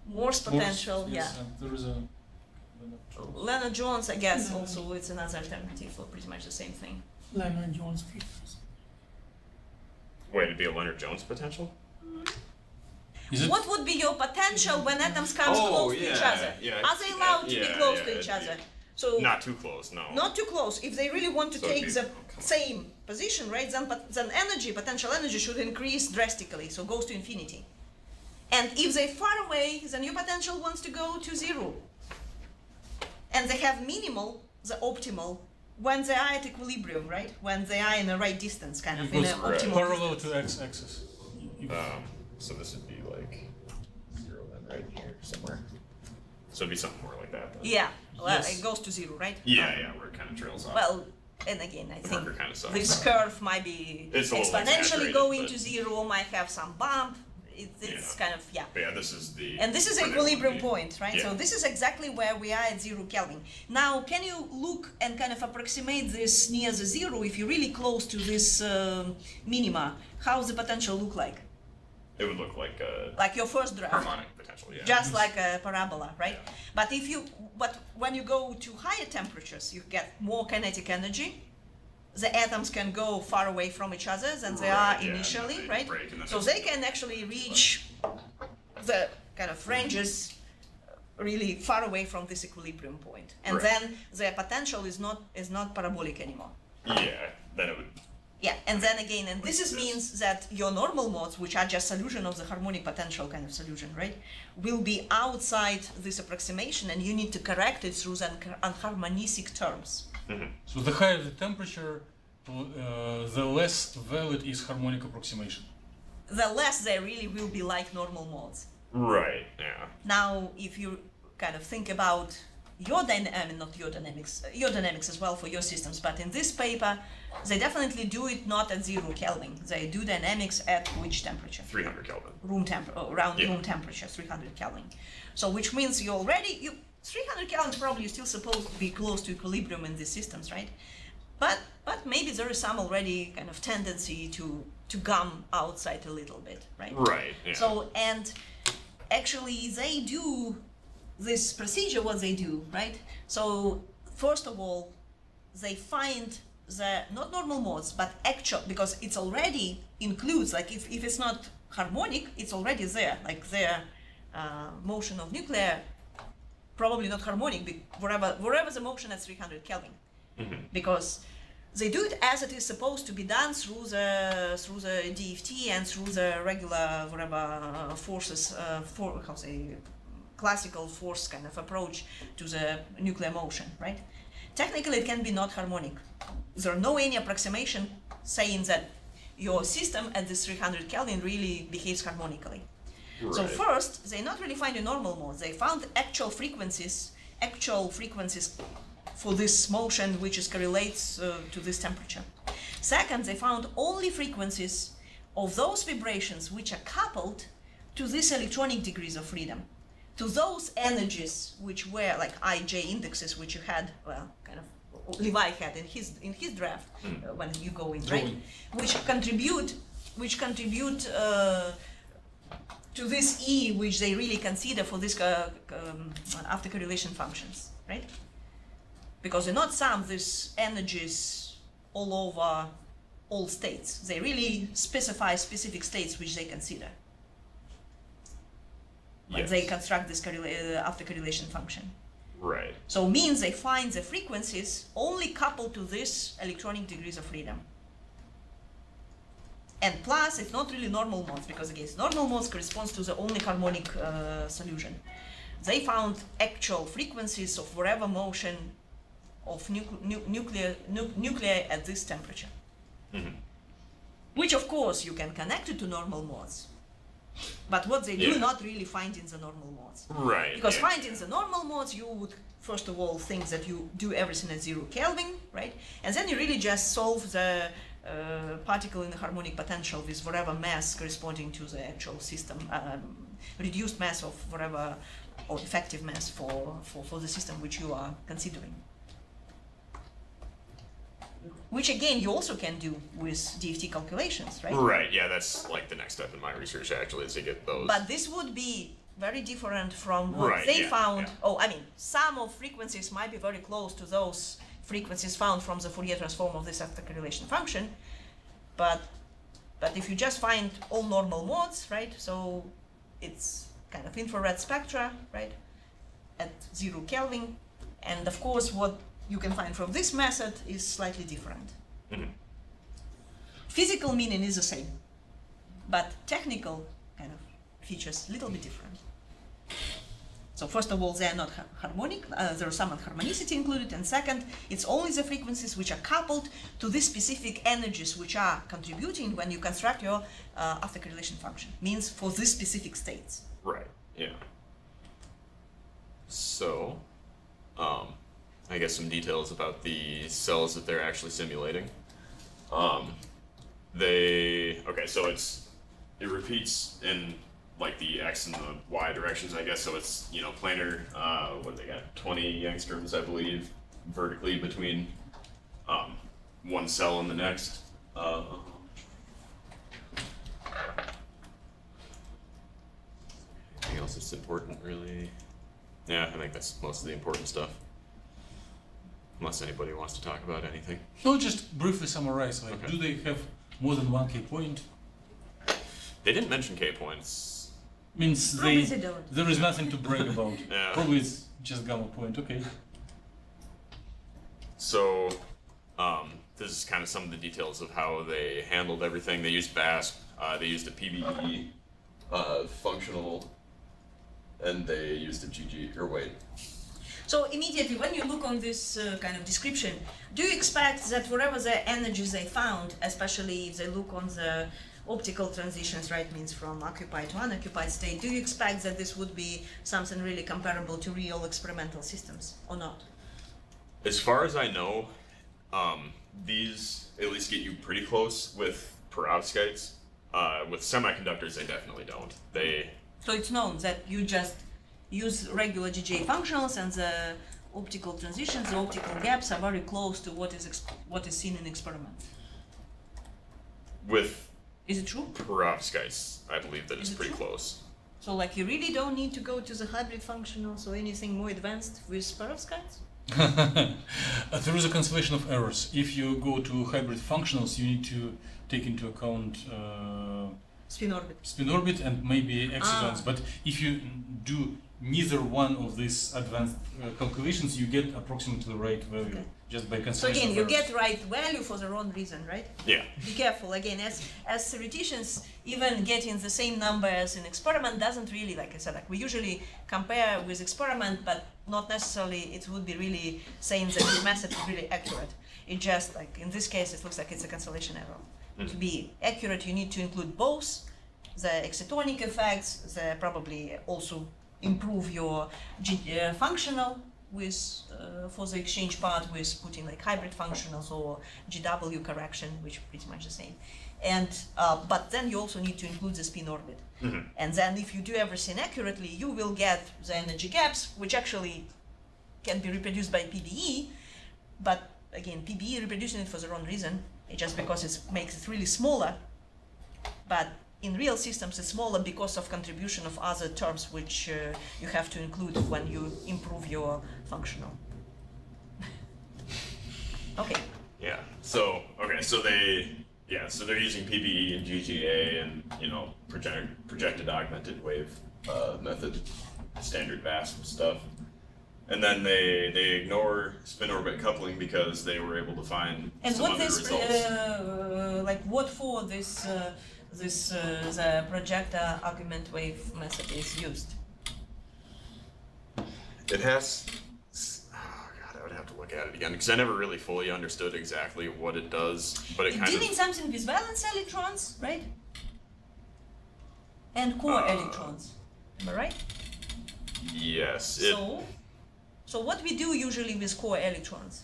Morse potential, Yes, yeah. there is a Landon Johnson, I guess, also it's another alternative for pretty much the same thing. Landon Johnson features. Wait, it'd be a Leonard Jones potential? What would be your potential when atoms come close to each other? Are they allowed to be close to each other? So not too close, no. Not too close. If they really want to take the same position, right, then energy, potential energy should increase drastically, so goes to infinity. And if they're far away, then your potential wants to go to 0. And they have minimal, the optimal, when they are at equilibrium, right? When they are in the right distance, kind of in an optimal parallel distance. to x-axis. So this would be like 0 then, right here somewhere. So it'd be something more like that. Then. Yeah, well, it goes to 0, right? Yeah, where it kind of trails off. Well, and again, I think this curve might be it's exponentially going to 0, might have some bump. It's kind of, But yeah, this is the... And this is the equilibrium point, right? So this is exactly where we are at 0 Kelvin. Now, can you look and kind of approximate this near the 0 if you're really close to this minima? How does the potential look like? It would look like a... Like your first draft. Harmonic potential, yeah. Just like a parabola, right? Yeah. But when you go to higher temperatures, you get more kinetic energy. The atoms can go far away from each other than they are initially, right? So they can actually reach the kind of ranges really far away from this equilibrium point. And then their potential is not parabolic anymore. Yeah, then it would... Yeah, and then again, and this means that your normal modes, which are just solution of the harmonic potential kind of solution, right, will be outside this approximation, and you need to correct it through the anharmonisic terms. So the higher the temperature, the less valid is harmonic approximation. The less they really will be like normal modes. Right, yeah. Now, if you kind of think about your dynamics as well for your systems, but in this paper, they definitely do it not at 0 Kelvin. They do dynamics at which temperature? 300 Kelvin. Room temperature, 300 Kelvin. So which means 300 Kelvin probably you're still supposed to be close to equilibrium in these systems, right? But maybe there is some already kind of tendency to gum outside a little bit, right? Right. Yeah. So, and actually they do this procedure, what they do, right? So first of all, they find the not normal modes, but actual, because it's already includes, like if it's not harmonic, it's already there, like their motion of nuclear, probably not harmonic, wherever the motion at 300 Kelvin, because they do it as it is supposed to be done through the DFT and through the regular whatever forces, classical force kind of approach to the nuclear motion, right? Technically, it can be not harmonic. There are no any approximation saying that your system at this 300 Kelvin really behaves harmonically. Right. So first, they not really find a normal mode. They found actual frequencies for this motion, which correlates to this temperature. Second, they found only frequencies of those vibrations which are coupled to these electronic degrees of freedom, to those energies which were like IJ indexes, which you had, well, kind of Levi had in his draft when you go in, right? Which contribute to this E, which they really consider for this after correlation functions, right? Because they not sum these energies all over all states. They really specify specific states which they consider when they construct this after correlation function. Right. So means they find the frequencies only coupled to this electronic degrees of freedom. And plus, it's not really normal modes, because again, normal modes corresponds to the only harmonic solution. They found actual frequencies of whatever motion of nuclei at this temperature. Which, of course, you can connect it to normal modes. But what they do not really find in the normal modes. Right. Because find in the normal modes, you would first of all think that you do everything at 0 Kelvin, right? And then you really just solve the particle in the harmonic potential with whatever mass corresponding to the actual system, reduced mass of whatever, or effective mass for the system which you are considering. Which again, you also can do with DFT calculations, right? Right, yeah, that's like the next step in my research actually, is to get those. But this would be very different from what they found. Yeah. Oh, I mean, some of frequencies might be very close to those frequencies found from the Fourier transform of this after correlation function. But if you just find all normal modes, right? So it's kind of infrared spectra, right, at 0 Kelvin. And of course, what you can find from this method is slightly different. Physical meaning is the same, but technical kind of features a little bit different. So first of all, they are not harmonic, there's some harmonicity included, and second, it's only the frequencies which are coupled to the specific energies which are contributing when you construct your after-correlation function, means for these specific states. Right, yeah. So, I guess some details about the cells that they're actually simulating. Okay, so it repeats in like the X and the Y directions, I guess, so it's, you know, planar, what do they got, 20 angstroms, I believe, vertically between one cell and the next. Anything else that's important, really? Yeah, I think that's most of the important stuff. Unless anybody wants to talk about anything. No, just briefly summarize, like, Okay. do they have more than one K point? They didn't mention K points. Means Probably they don't. there is nothing to brag about. Yeah. Probably it's just gamma point, okay. So, this is kind of some of the details of how they handled everything. They used VASP, they used a PBE functional, and they used a GG, or wait. So immediately, when you look on this kind of description, do you expect that whatever the energies they found, especially if they look on the optical transitions, right, means from occupied to unoccupied state, do you expect that this would be something really comparable to real experimental systems, or not? As far as I know, these at least get you pretty close with perovskites. With semiconductors, they definitely don't. So it's known that you just use regular GJ functionals, and the optical transitions, the optical gaps are very close to what is seen in experiments. With Is it true? perovskites, I believe that it's Is it pretty true? close. So like you really don't need to go to the hybrid functionals or anything more advanced with perovskites? There is a cancellation of errors. If you go to hybrid functionals, you need to take into account Spin orbit. and maybe excisions. But if you do neither one of these advanced calculations, you get approximately the right value just by So cancellation. again, you of errors. get right value for the wrong reason, right? Yeah. Be careful. Again, as theoreticians, even getting the same number as in experiment doesn't really, like I said, like we usually compare with experiment, but not necessarily it would be really saying that the method is really accurate. It just, like in this case, it looks like it's a cancellation error. To be accurate, you need to include both the excitonic effects, the probably also improve your functional with for the exchange part with putting like hybrid functionals or GW correction, which are pretty much the same. And but then you also need to include the spin orbit. And then if you do everything accurately, you will get the energy gaps, which actually can be reproduced by PBE. But again, PBE reproducing it for the wrong reason, just because it makes it really smaller. But in real systems, it's smaller because of contribution of other terms which you have to include when you improve your functional. Okay. Yeah. So they're using PBE and GGA and, you know, projected augmented wave method, standard VASP stuff. And then they ignore spin orbit coupling because they were able to find And some what other this results. like what for this the projector augment wave method is used? It has. Oh God, I would have to look at it again because I never really fully understood exactly what it does. But it It's kind dealing of. something with valence electrons, right? And core electrons. Am I right? Yes. So what we do usually with core electrons?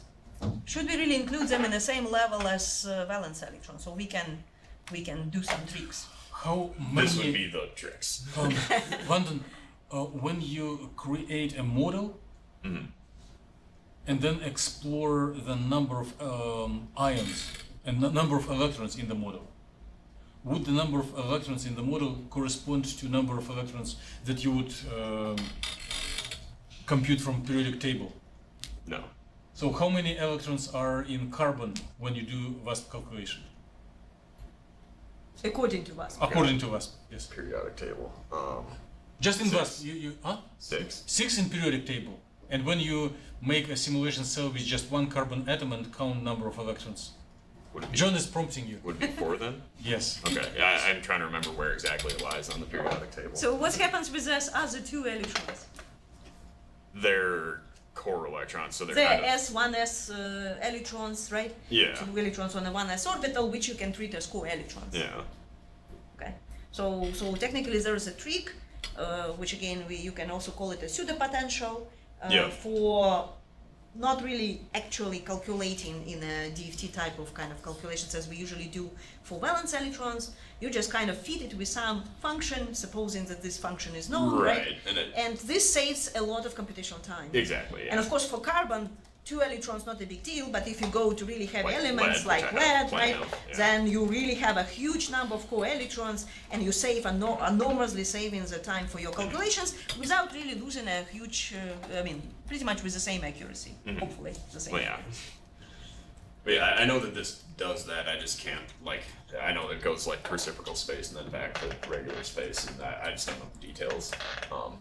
Should we really include them in the same level as valence electrons, so we can do some tricks? How many? This would be the tricks. Landon, when you create a model and then explore the number of ions and the number of electrons in the model, would the number of electrons in the model correspond to number of electrons that you would compute from periodic table? No. So how many electrons are in carbon when you do VASP calculation? According to us. According to VASP, yes. Periodic table. Just invest. You huh? 6. 6 in periodic table. And when you make a simulation cell with just one carbon atom and count number of electrons. John is prompting you. Would it be 4 then? Yes. Okay. Yeah, I'm trying to remember where exactly it lies on the periodic table. So what happens with those other 2 electrons? They're core electrons, so they're They're kind of... S1s electrons, right? Yeah. 2 electrons on a 1s orbital, which you can treat as co-electrons. Yeah. Okay. So technically there is a trick, which again you can also call it a pseudopotential, for not really actually calculating in a DFT type of kind of calculations as we usually do for valence electrons. You just kind of feed it with some function, supposing that this function is known, right? And this saves a lot of computational time. Exactly, yeah. And of course for carbon, 2 electrons not a big deal, but if you go to really heavy elements lead, like lead, right, yeah. then you really have a huge number of co-electrons, and you save enormously saving the time for your calculations without really losing a huge, I mean, pretty much with the same accuracy, hopefully the same. Well, yeah. But yeah, I know that this does that. I just can't, like, I know it goes like reciprocal space and then back to regular space, and I just don't know the details. I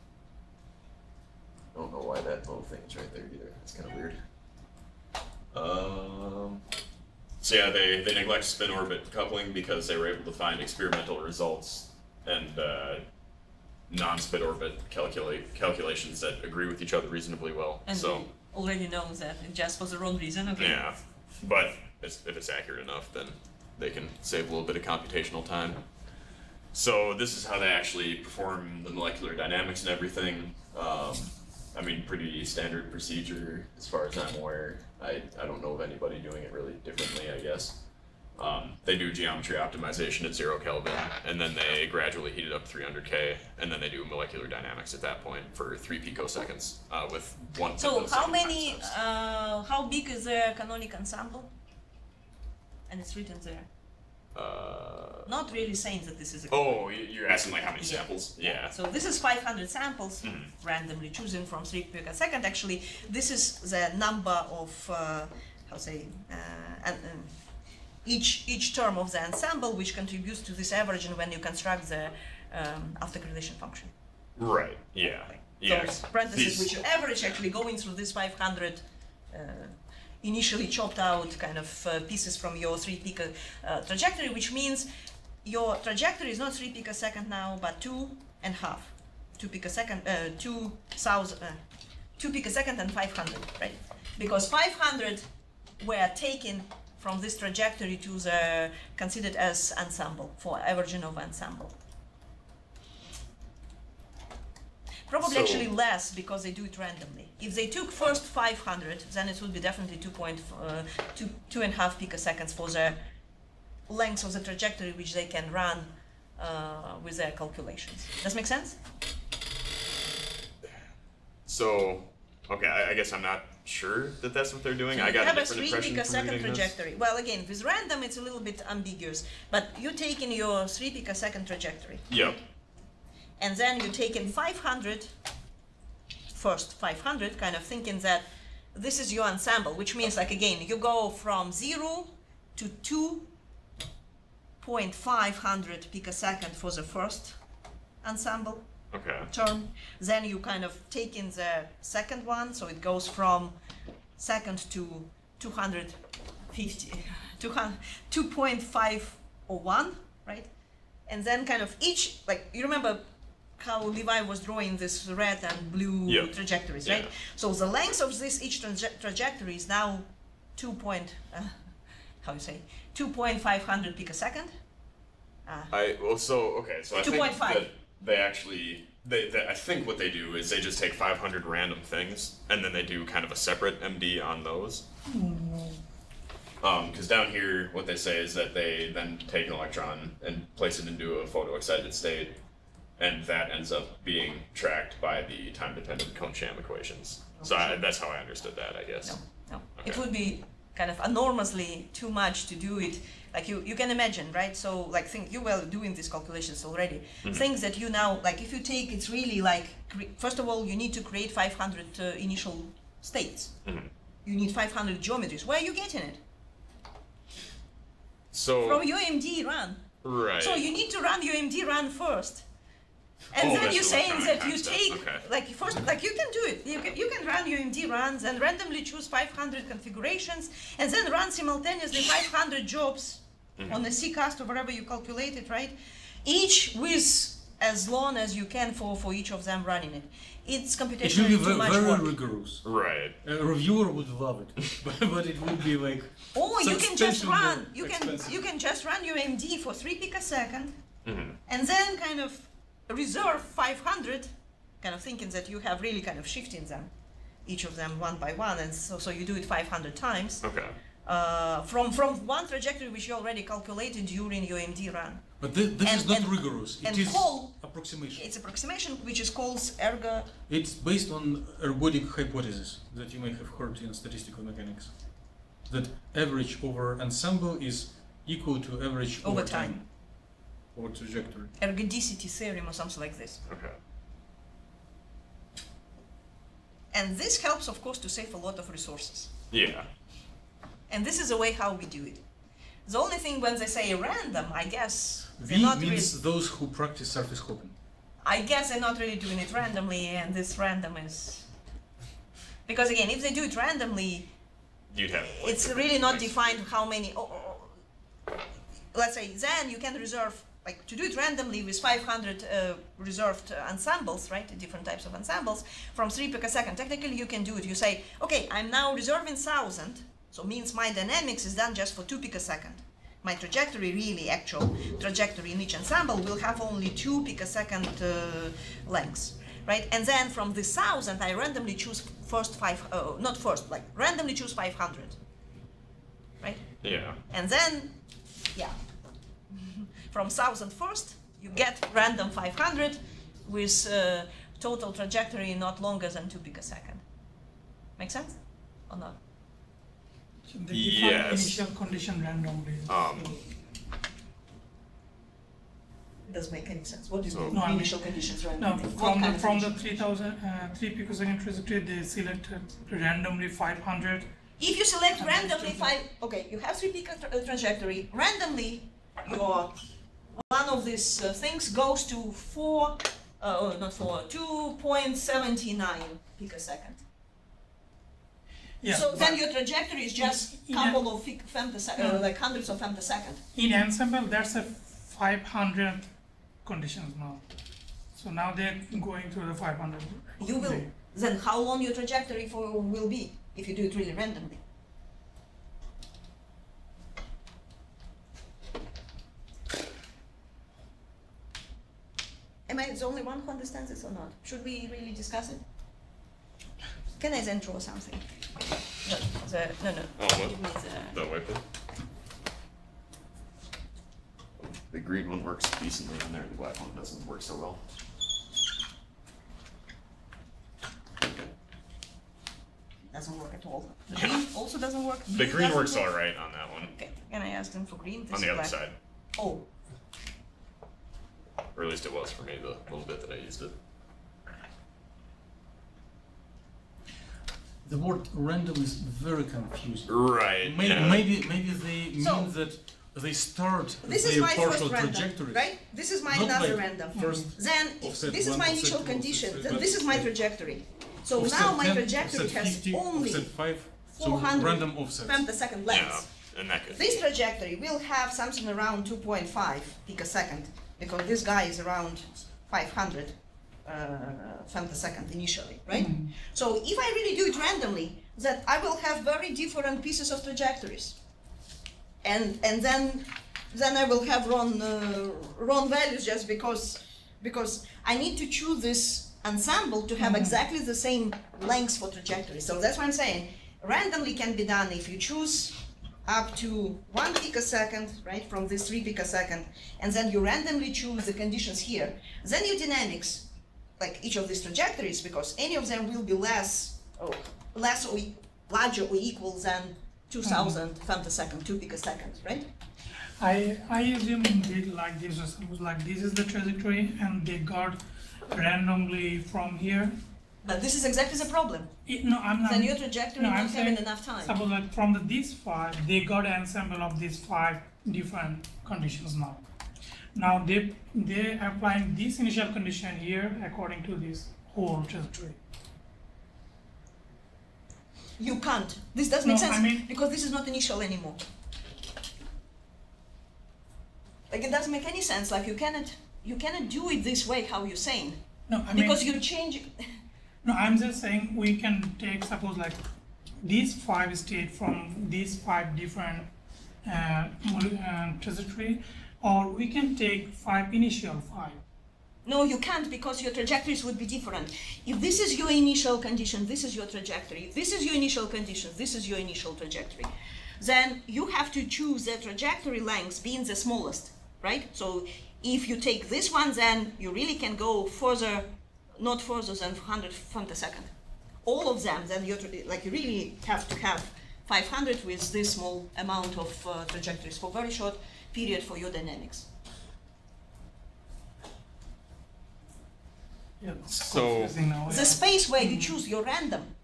don't know why that little thing's right there either. It's kind of weird. So yeah, they neglect spin orbit coupling because they were able to find experimental results and non-spin orbit calculations that agree with each other reasonably well. And so we already know that just for the wrong reason, okay? Yeah, but if it's accurate enough, then they can save a little bit of computational time. So this is how they actually perform the molecular dynamics and everything. I mean, pretty standard procedure as far as I'm aware. I don't know of anybody doing it really differently, I guess. They do geometry optimization at 0 Kelvin, and then they gradually heat it up 300K, and then they do molecular dynamics at that point for 3 picoseconds with 1. So how big is the canonic ensemble? And it's written there. Not really saying that this is a... Oh, you're asking like how many samples? Yeah. So this is 500 samples, randomly chosen from 3 picosecond. Actually, this is the number of, each term of the ensemble, which contributes to this average and when you construct the after-correlation function. Right, yeah. Those parentheses which you average actually going through this 500 initially chopped out kind of pieces from your 3 pico trajectory, which means your trajectory is not 3 picosecond now, but 2.5. 2 picosecond, 2 picosecond and 500, right? Because 500 were taken from this trajectory to the considered as ensemble for averaging of ensemble. Probably actually less because they do it randomly. If they took first 500, then it would be definitely 2.5 picoseconds for the length of the trajectory which they can run with their calculations. Does that make sense? So, okay, I guess I'm not sure that that's what they're doing. So I got a different you have a 3 picosecond trajectory. This. Well, again, with random it's a little bit ambiguous, but you're taking your 3 picosecond trajectory. Yep. And then you're taking 500, first 500, kind of thinking that this is your ensemble, which means, like, again, you go from 0 to 2.500 picosecond for the first ensemble term. Then you kind of take in the second one, so it goes from second to 2.501, right? And then kind of each, like, you remember how Levi was drawing this red and blue trajectories, right? So the length of this each trajectory is now 2.500 picosecond. So I think 2.5. that they actually, I think what they do is they just take 500 random things and then they do kind of a separate MD on those. Because down here, what they say is that they then take an electron and place it into a photoexcited state, and that ends up being tracked by the time-dependent Cone-Sham equations. So that's how I understood that, I guess. No. Okay. It would be kind of enormously too much to do it. Like you can imagine, right? So like you were doing these calculations already. Things that you now, like if you take, it's really like, first of all, you need to create 500 initial states. You need 500 geometries. Where are you getting it? So from your MD run. Right. So you need to run your MD run first. And then that's you're saying electronic that you time take, step, okay. like first, like you can do it. You can run UMD runs and randomly choose 500 configurations and then run simultaneously 500 jobs on the CCast or whatever you calculate it, right? Each with as long as you can for each of them running it. It's It will be computationally too much very work. rigorous. Right. A reviewer would love it, but it would be like. Or you can just substantially run. more expensive. You can just run UMD for 3 picosecond, Mhm. and then kind of reserve 500, kind of thinking that you have really kind of shifting them, each of them one by one, and so you do it 500 times. Okay. From one trajectory which you already calculated during UMD run. But this is not and- rigorous. and It is call- approximation. It's approximation which is called ergo. It's based on ergodic hypothesis that you may have heard in statistical mechanics. That average over ensemble is equal to average over time. Or trajectory. Ergodicity theorem or something like this. Okay. And this helps, of course, to save a lot of resources. Yeah. And this is the way how we do it. The only thing when they say random, I guess they're V not means really, those who practice surface hopping. I guess they're not really doing it randomly, and this random is because again, if they do it randomly, You'd have. like, it's different really not things. defined how many. Let's say then you can reserve, like to do it randomly with 500 reserved ensembles, right? Different types of ensembles from 3 picosecond. Technically, you can do it. You say, okay, I'm now reserving 1,000, so means my dynamics is done just for 2 picosecond. My trajectory, really actual trajectory in each ensemble, will have only 2 picosecond lengths, right? And then from this 1,000, I randomly choose randomly choose 500, right? Yeah. And then, yeah, from 1,000 first, you get random 500 with total trajectory not longer than 2 picosecond. Make sense or not? So they define Yes. initial condition randomly. It doesn't make any sense. What do you So- mean? No, I mean- Initial conditions No, randomly? What from kind the of from the conditions? 3 picosecond trajectory, they selected randomly 500. If you select randomly okay, you have 3 pico trajectory. Randomly, your one of these things goes to 2.79 picosecond. Yeah, So then but your trajectory is just in couple of femtosecond, like hundreds of femtosecond. in ensemble, that's a 500 conditions now. So now they're going through the 500. You will. Then how long your trajectory will be if you do it really randomly? Am I the only one who understands this or not? Should we really discuss it? Can I then draw something? No. Oh, what? Give me the. The white pen? The green one works decently in there, the black one doesn't work so well. Doesn't work at all. The green also doesn't work. The Blue green doesn't works work? alright on that one. Okay. Can I ask them for green? This On the is other black. side. Oh. Or at least it was for me, the little bit that I used it. The word random is very confusing. Right. Maybe, yeah. maybe they So- mean that they start This is their my partial first random, trajectories. right? This is my Not another like random. first Then offset this is one, my offset initial two, condition. offset Then three, this is my offset- trajectory. So offset now my 10, trajectory offset has 50, only offset 5, so 400 random offsets. femtosecond lengths. Yeah, and that could. This trajectory will have something around 2.5 picosecond because this guy is around 500 femtosecond initially, right? So if I really do it randomly, that I will have very different pieces of trajectories, and then I will have wrong values just because I need to choose this ensemble to have exactly the same lengths for trajectory. So that's what I'm saying. Randomly can be done if you choose up to 1 picosecond, right, from this 3 picosecond, and then you randomly choose the conditions here. Then your dynamics, like each of these trajectories, because any of them will be less or larger or equal than 2,000 femtosecond, 2 picoseconds, right? I assume indeed like this was like this is the trajectory and they got randomly from here. But this is exactly the problem. No, I'm not. Then your trajectory no, not I'm having saying, enough time. Suppose like from these 5, they got an ensemble of these 5 different conditions now. Now they applying this initial condition here according to this whole trajectory. You can't. This doesn't make No, sense I mean- because this is not initial anymore. Like it doesn't make any sense. Like you cannot do it this way. How you're saying? No, I mean, Because you change. no, I'm just saying we can take suppose like these 5 state from these 5 different trajectory, or we can take 5 initial 5. No, you can't because your trajectories would be different. If this is your initial condition, this is your trajectory. If this is your initial condition, this is your initial trajectory. Then you have to choose the trajectory length being the smallest, right? So if you take this one, then you really can go further, not further than 100 femtosecond. All of them, then you really have to have 500 with this small amount of trajectories for very short period for your dynamics. Yeah, it's So- confusing now, The yeah. space where you choose your random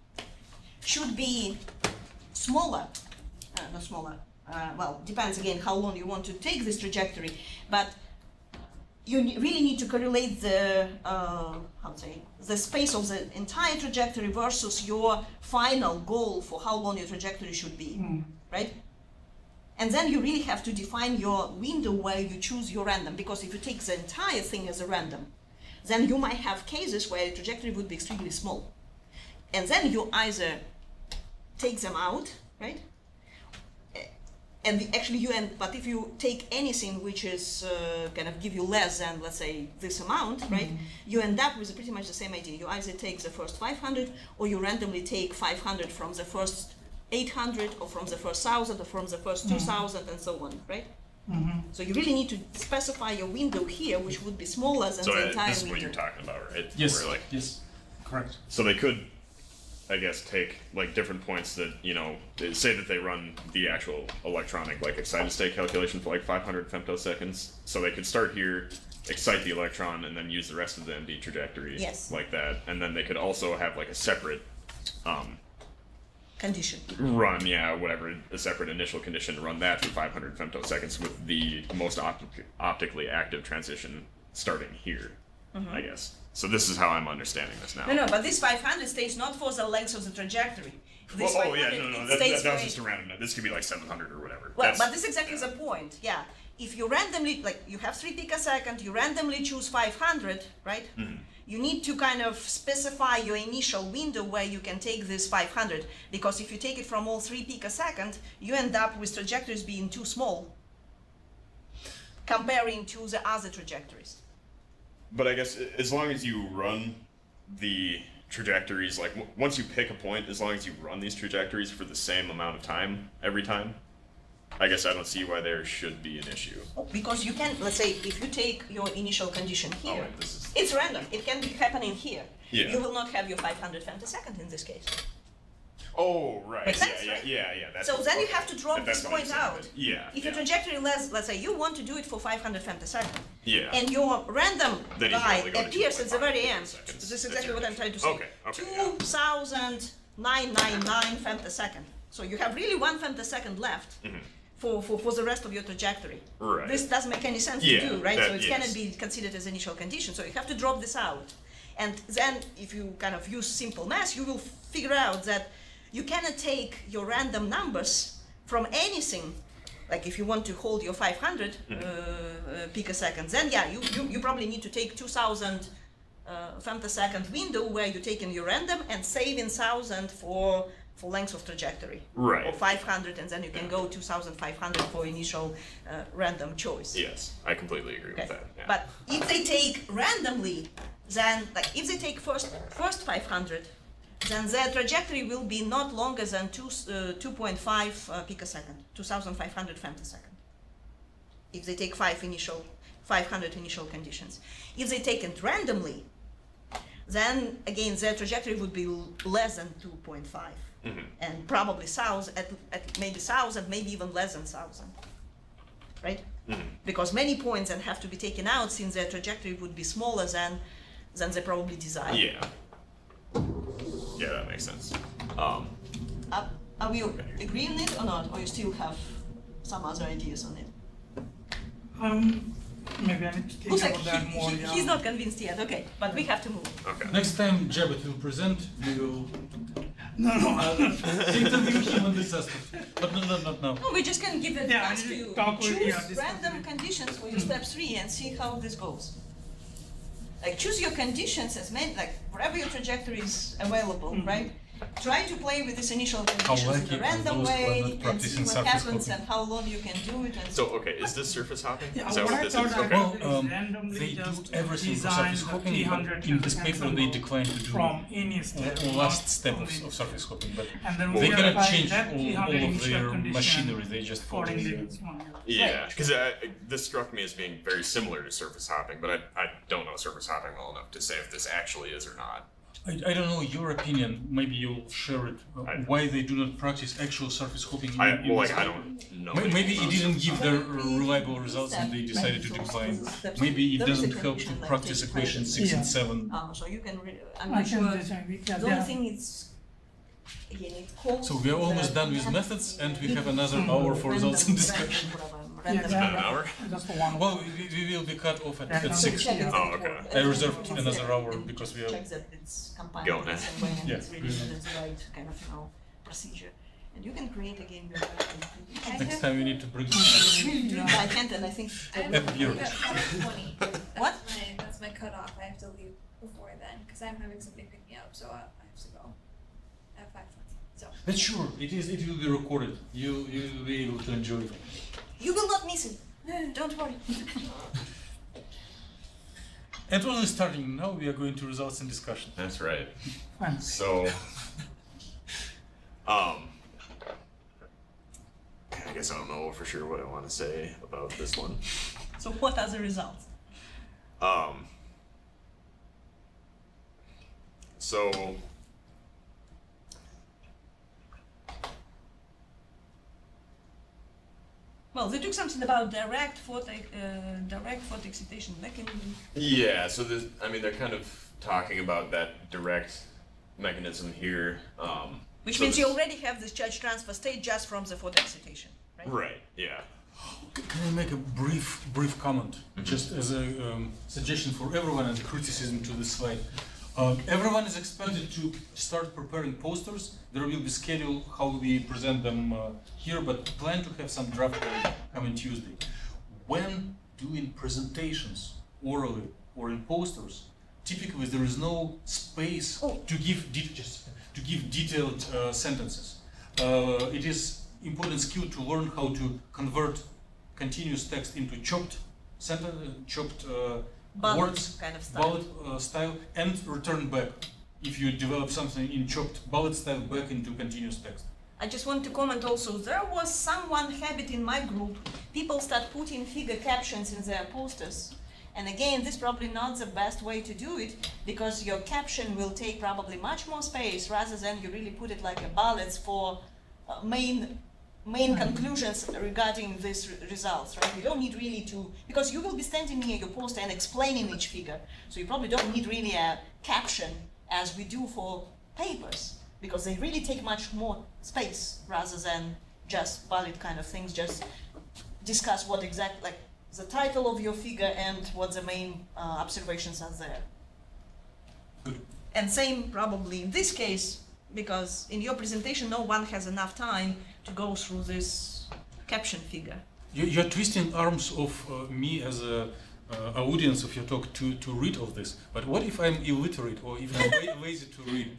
should be smaller, not smaller, well, depends again how long you want to take this trajectory, but you really need to correlate the, the space of the entire trajectory versus your final goal for how long your trajectory should be, right? And then you really have to define your window where you choose your random, because if you take the entire thing as a random, then you might have cases where your trajectory would be extremely small. And then you either take them out, right? And actually you end, but if you take anything which is kind of give you less than, let's say, this amount, right? You end up with pretty much the same idea. You either take the first 500 or you randomly take 500 from the first 800 or from the first 1,000 or from the first 2,000 and so on, right? So you really need to specify your window here, which would be smaller than So the entire this is window. what you're talking about, right? Yes. Where, like, Yes. Correct. so they could, I guess, take like different points that, you know, they say that they run the actual electronic like excited state calculation for like 500 femtoseconds. So they could start here, excite the electron, and then use the rest of the MD trajectory Yes. like that. And then they could also have like a separate Condition. run, whatever, a separate initial condition to run that for 500 femtoseconds with the most optically active transition starting here, I guess. So this is how I'm understanding this now. No, but this 500 stays not for the length of the trajectory. This Well, oh yeah, 500, no, it that stays was for just a random number. This could be like 700 or whatever. Well, but this is exactly the point, yeah. If you randomly, like you have 3 picosecond, you randomly choose 500, right? You need to kind of specify your initial window where you can take this 500, because if you take it from all 3 picosecond, you end up with trajectories being too small comparing to the other trajectories. But I guess as long as you run the trajectories, like once you pick a point, as long as you run these trajectories for the same amount of time every time, I guess I don't see why there should be an issue. Because you can, let's say, if you take your initial condition here, right, this is- it's random. It can be happening here. Yeah. You will not have your 500 femtosecond in this case. Oh, right. Makes sense, yeah, right? yeah. That's So then you okay. have to drop That's this what I'm point saying, out. but yeah. If your yeah. trajectory less, let's say you want to do it for 500 femtosecond, Yeah. and your random Then you can guy only go to appears at the very 2.5 end. femtoseconds. This is exactly what I'm trying to say. Okay, yeah. 2,999 femtosecond. So you have really 1 femtosecond left for the rest of your trajectory. Right. This doesn't make any sense Yeah, to do, right? that- So it yes. cannot be considered as initial condition. So you have to drop this out. And then if you kind of use simple math, you will figure out that you cannot take your random numbers from anything. Like if you want to hold your 500 picoseconds, then yeah, you probably need to take 2,000 femtosecond window where you're taking your random and saving 1,000 for length of trajectory. Right. Or 500, and then you can go 2,500 for initial random choice. Yes, I completely agree Okay. with that. Yeah. But if they take randomly, then like if they take first 500, then their trajectory will be not longer than 2.5 picosecond, 2,500 femtosecond. If they take 500 initial conditions. If they take it randomly, then again their trajectory would be less than 2.5, and probably 1,000, at maybe 1,000, maybe even less than 1,000, right? Because many points then have to be taken out since their trajectory would be smaller than they probably desire. Yeah. Yeah, that makes sense. Are we agreeing on it or not, or you still have some other ideas on it? Maybe I need to think Looks like about that more. he's not convinced yet. Okay, but we have to move. Okay. Next time Jabbat will present, we will No. interview him on this aspect. But not now. No, we just can give it Yeah, task I to need you. to talk with- Choose yeah, discuss random it. conditions for your step 3 and see how this goes. Like choose your conditions as many, like wherever your trajectory is available, right? Try to play with these initial conditions in lucky a are random those who are way not and see practicing what surface happens hopping. and how long you can do it. And So, okay, is this surface hopping? Yeah, Is that what what I this thought is? I Okay. heard Well, is randomly they do just everything for design surface the hopping, 300 but in this paper they ensemble decline to do from any step, last not step only- of surface hopping. But And then they we cannot apply change that all 300 of initial their condition machinery. They just follow. accordingly. Yeah, because this struck me as being very similar to surface hopping, but I don't know surface hopping well enough to say if this actually is or not. I don't know your opinion. Maybe you'll share it. Why they do not practice actual surface hopping? I in well, this like I paper. don't know. Maybe anything it about didn't surface give hopping. their reliable results and they decided to decline. Maybe it doesn't help to practice equations 6 and 7. so you can. I'm I not can sure. design it. Yeah, The yeah. only thing is, again, it calls. So we are almost done with methods and we have another hour for results and discussion. Random, Yeah, An hour? Just for one. Well, we will be cut off at So 6. check it. Oh, okay. I reserved another hour because we are... Check that it's compiled Going in the same way and Yeah. it's really the right kind of procedure. And you can create again your Next time we need to bring... I can't, and I think I have At to beer. leave at 20. What? That's my cutoff. I have to leave before then because I'm having somebody pick me up, so I have to go at 5:20. So But sure, it will be recorded. You will be able to enjoy it. you will not miss it. Don't worry. And only starting now, we are going to results and discussion. That's right. Fine. So, I guess I don't know for sure what I want to say about this one. So what are the results? So, Well, they took something about direct photoexcitation mechanism. yeah, so this, I mean, they're kind of talking about that direct mechanism here. Which so means you this- already have this charge transfer state just from the photoexcitation, right? Right, yeah. Can I make a brief comment, just as a suggestion for everyone and criticism to this slide? Everyone is expected to start preparing posters. There will be schedule how we present them here, but plan to have some draft coming Tuesday. When doing presentations orally or in posters, typically there is no space to give detailed sentences. It is important skill to learn how to convert continuous text into chopped Bullet words, kind of style. bullet style, and return back. If you develop something in chopped bullet style, back into continuous text. I just want to comment also, there was someone habit in my group, people start putting figure captions in their posters. And again, this is probably not the best way to do it, because your caption will take probably much more space rather than you really put it like a bullets for main conclusions regarding these results, right? You don't need really to, because you will be standing near your poster and explaining each figure, so you probably don't need really a caption as we do for papers, because they really take much more space rather than just bullet kind of things, just discuss what exactly, like the title of your figure and what the main observations are there. Good. And same probably in this case, because in your presentation no one has enough time to go through this caption figure. You're twisting arms of me as a audience of your talk to read of this. But what if I'm illiterate or even lazy to read?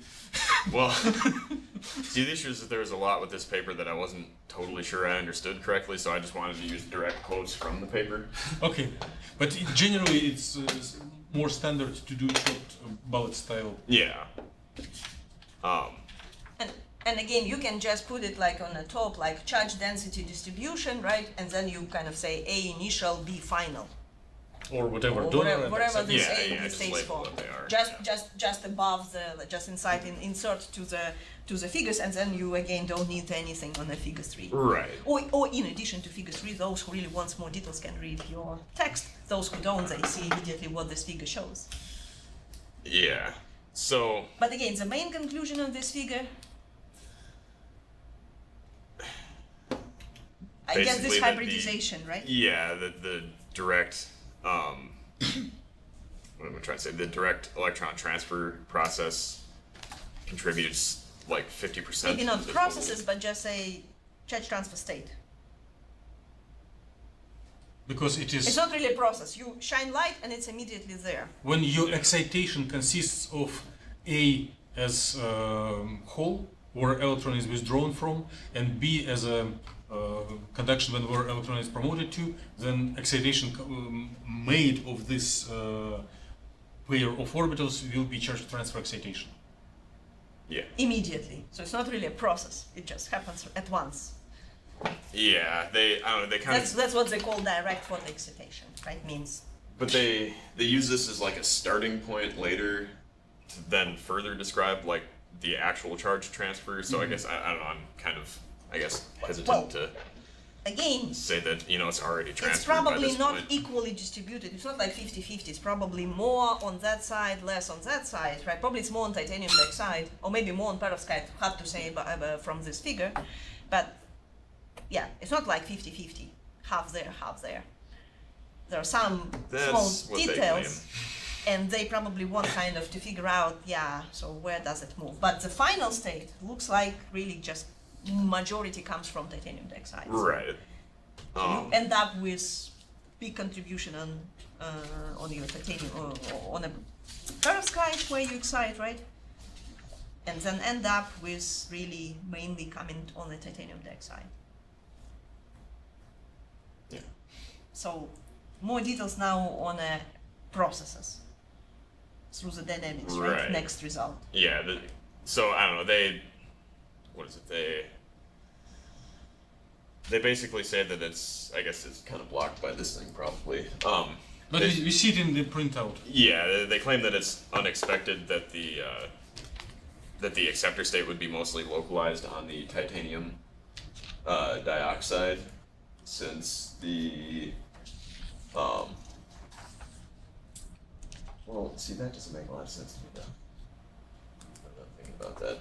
Well, see, the issue is that there was a lot with this paper that I wasn't totally sure I understood correctly, so I just wanted to use direct quotes from the paper. Okay, but generally it's more standard to do chopped bullet style. Yeah. And again, you can just put it like on the top, like charge density distribution, right? And then you kind of say A initial, B final. Or whatever. Or donor whatever and this Yeah, A yeah, and B just stays label for. what they are, Just above the, just insert to the figures, and then you again don't need anything on the figure 3. Right. Or in addition to figure 3, those who really want more details can read your text. Those who don't, they see immediately what this figure shows. Yeah. So, But again, the main conclusion of this figure, I guess this basically that hybridization, right? yeah, the direct what am I trying to say? The direct electron transfer process contributes like 50%. Maybe not processes, but just say charge transfer state. Because it is... It's not really a process. You shine light and it's immediately there. When your excitation consists of A as hole, where electron is withdrawn from, and B as a conduction band where electron is promoted to, then excitation made of this pair of orbitals will be charge transfer excitation. Yeah. Immediately. So it's not really a process. It just happens at once. Yeah, I don't know, they kind of... That's what they call direct photoexcitation, right? Means. But they use this as like a starting point later to then further describe like the actual charge transfer. So I guess, I don't know, I'm kind of, I guess, hesitant to again, say that, you know, it's already transferred. It's probably by this not point. equally distributed. It's not like 50-50. It's probably more on that side, less on that side, right? Probably it's more on titanium dioxide, or maybe more on perovskite, hard to say from this figure. But yeah, it's not like 50-50, half there, half there. There are some small details, and they probably want kind of to figure out, yeah, so where does it move? But the final state looks like really just majority comes from titanium dioxide. Right. So you end up with big contribution on your titanium, on a perovskite where you excite, right? And then end up with really mainly coming on the titanium dioxide. Yeah. So more details now on processes through the dynamics, right? Next result. Yeah. So I don't know. What is it? They basically say that it's, I guess it's kind of blocked by this thing probably. But we see it in the printout. Yeah, they claim that it's unexpected that the acceptor state would be mostly localized on the titanium dioxide, since the well, see, that doesn't make a lot of sense to me though. I'm not thinking about that.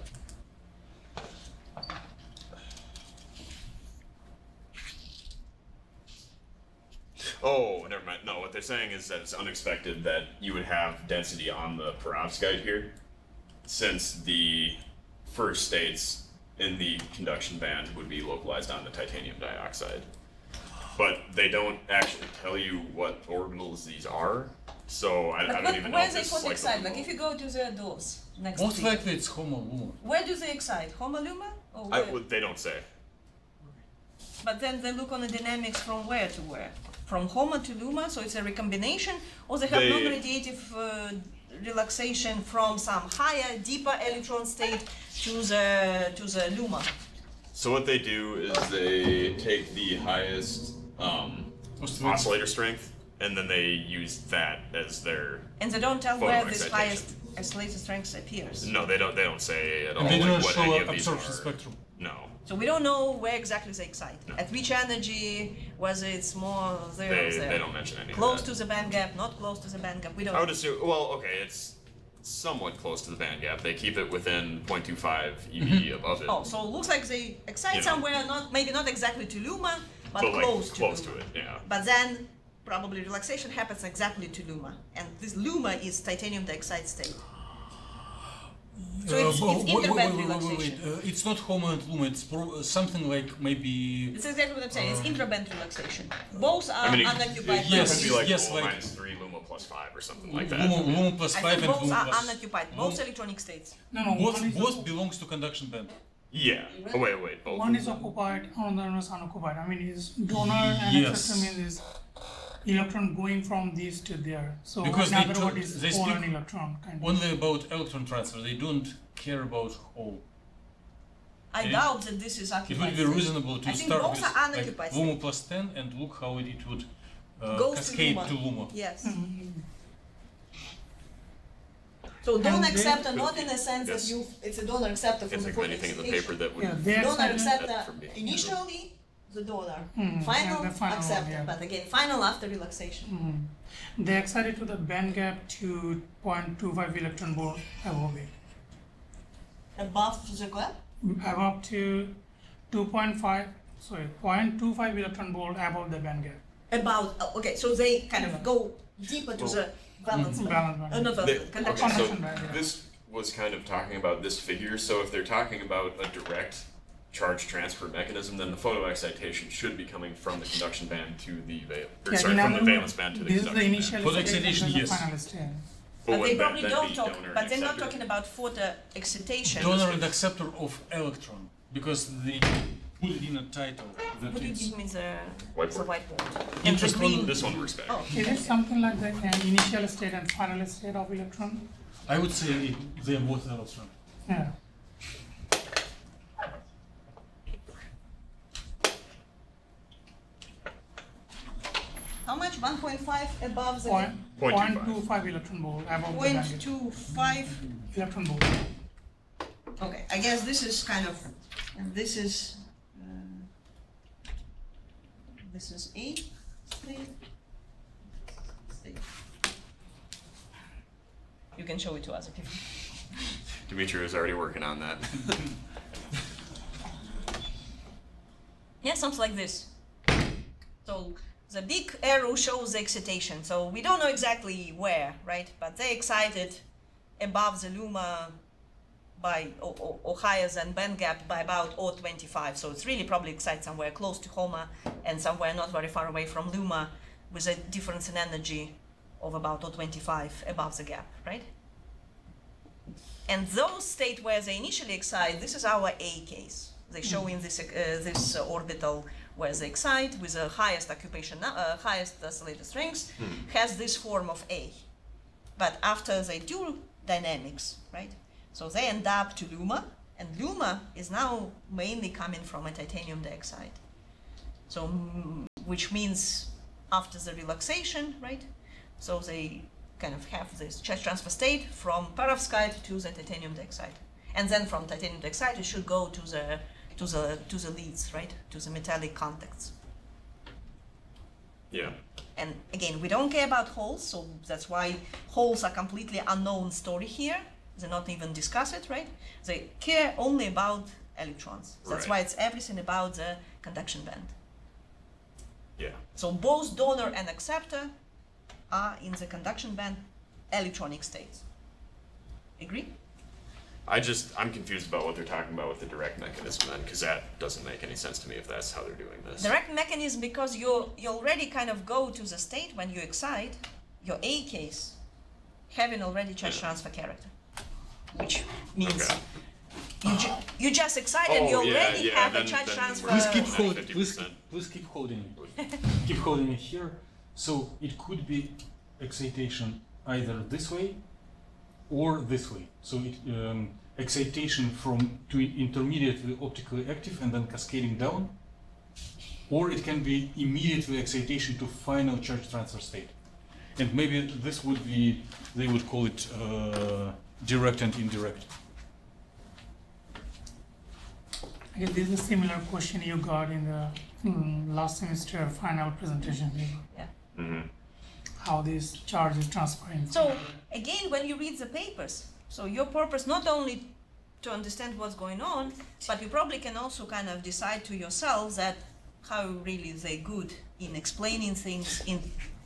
Oh, never mind. No, what they're saying is that it's unexpected that you would have density on the perovskite here, since the first states in the conduction band would be localized on the titanium dioxide. But they don't actually tell you what orbitals these are, so I don't even know if this is excite? Like if you go to the doors next to most likely it's HOMO-LUMA. Where do they excite? HOMO-LUMA? Or they don't say. But then they look on the dynamics from where to where? From HOMO to LUMA, so it's a recombination, or they have non-radiative relaxation from some higher, deeper electron state to the LUMA. So what they do is they take the highest oscillator strength, and then they use that as their. And they don't tell where this highest oscillator strength appears. No, they don't say at all. And they don't what show any of these absorption are. spectrum. No. So we don't know where exactly they excite. No. At which energy, whether it's more there or there. They don't mention any close of that. to the band gap, not close to the band gap. We don't. I would assume. Well, okay, it's somewhat close to the band gap. They keep it within 0.25 eV above it. Oh, so it looks like they excite somewhere, maybe not exactly to LUMA, but close to close LUMA. to it. Yeah. But then probably relaxation happens exactly to LUMA, and this LUMA is titanium dioxide state. So it's interband relaxation. It's not HOMO and LUMA, it's something like maybe... It's exactly what I'm saying, it's intraband relaxation. Both are unoccupied. Yes, it could be like like minus 3 luma plus 5 or something like that. Luma plus 5 and both luma are plus... unoccupied, both electronic states. No, both belongs to conduction band. Yeah. Oh, wait. Both. One is occupied, another is unoccupied. I mean, is donor and acceptor means is electron going from these to there. So because another one is they hole speak and electron kind of. only about electron transfer. They don't care about hole. I doubt that this is occupied. It would be reasonable to start both with are unoccupied like Luma plus 10 and look how it would goes cascade to Luma. to Yes. Mm-hmm. So donor acceptor, not in the sense that it's a donor acceptor for the Can't think of anything in the paper that would. Donor acceptor initially the donor, final acceptor, but again final after relaxation. They excited to the band gap to 0.25 electron volt above it. Above the gap? Above to 0.25 electron volt above the band gap. about, okay, so they kind of go deeper to the valence band. Not valence band, conduction Okay, so band. this was kind of talking about this figure, so if they're talking about a direct charge transfer mechanism, then the photoexcitation should be coming from the conduction band to the from the valence band to the conduction band. Initial Photoexcitation, yes. But they probably don't talk, but they're not talking about photo-excitation. Donor and acceptor of electron, because they put it in a title that What do you it's give me the Whiteboard. whiteboard? interest on This one works better. Oh, Is it something like the initial state and final state of electron? I would say they are both electron. Yeah. how much? 1.5 above the... 0.25 electron volt above the magnet. 0.25. Electron volt. Okay, I guess this is kind of, and this is A. You can show it to other people. Dimitri was already working on that. Yeah, something like this. So the big arrow shows the excitation. So we don't know exactly where, right? But they excited above the luma by or higher than band gap by about 0.25. So it's really probably excited somewhere close to HOMA and somewhere not very far away from luma with a difference in energy of about 0.25 above the gap, right? And those states where they initially excite, this is our A case. They show in this this orbital where they excite with the highest occupation, highest oscillator strength, has this form of A. But after they do dynamics, right? So they end up to luma, and luma is now mainly coming from a titanium dioxide. So, which means after the relaxation, right? So they kind of have this charge transfer state from perovskite to the titanium dioxide, and then from titanium dioxide it should go to the leads, right? To the metallic contacts. Yeah. And again, we don't care about holes, so that's why holes are completely unknown story here. They not even discuss it, right? They care only about electrons. That's why it's everything about the conduction band. Yeah. So both donor and acceptor are in the conduction band electronic states. Agree? I'm confused about what they're talking about with the direct mechanism then, because that doesn't make any sense to me if that's how they're doing this. Direct mechanism, because you already kind of go to the state when you excite, your A case, having already charge transfer character, which means you just excited, you already have a charge transfer. Please keep holding. Please keep holding it. Keep holding it here. So it could be excitation either this way or this way. So it, excitation to intermediately optically active and then cascading down, or it can be immediately excitation to final charge transfer state. And maybe this would be, they would call it direct and indirect. I guess this is a similar question you got in the last semester final presentation. Yeah. Mm-hmm. How this charge is transferring. So again, when you read the papers, so your purpose not only to understand what's going on, but you probably can also kind of decide to yourself that how really they good in explaining things, in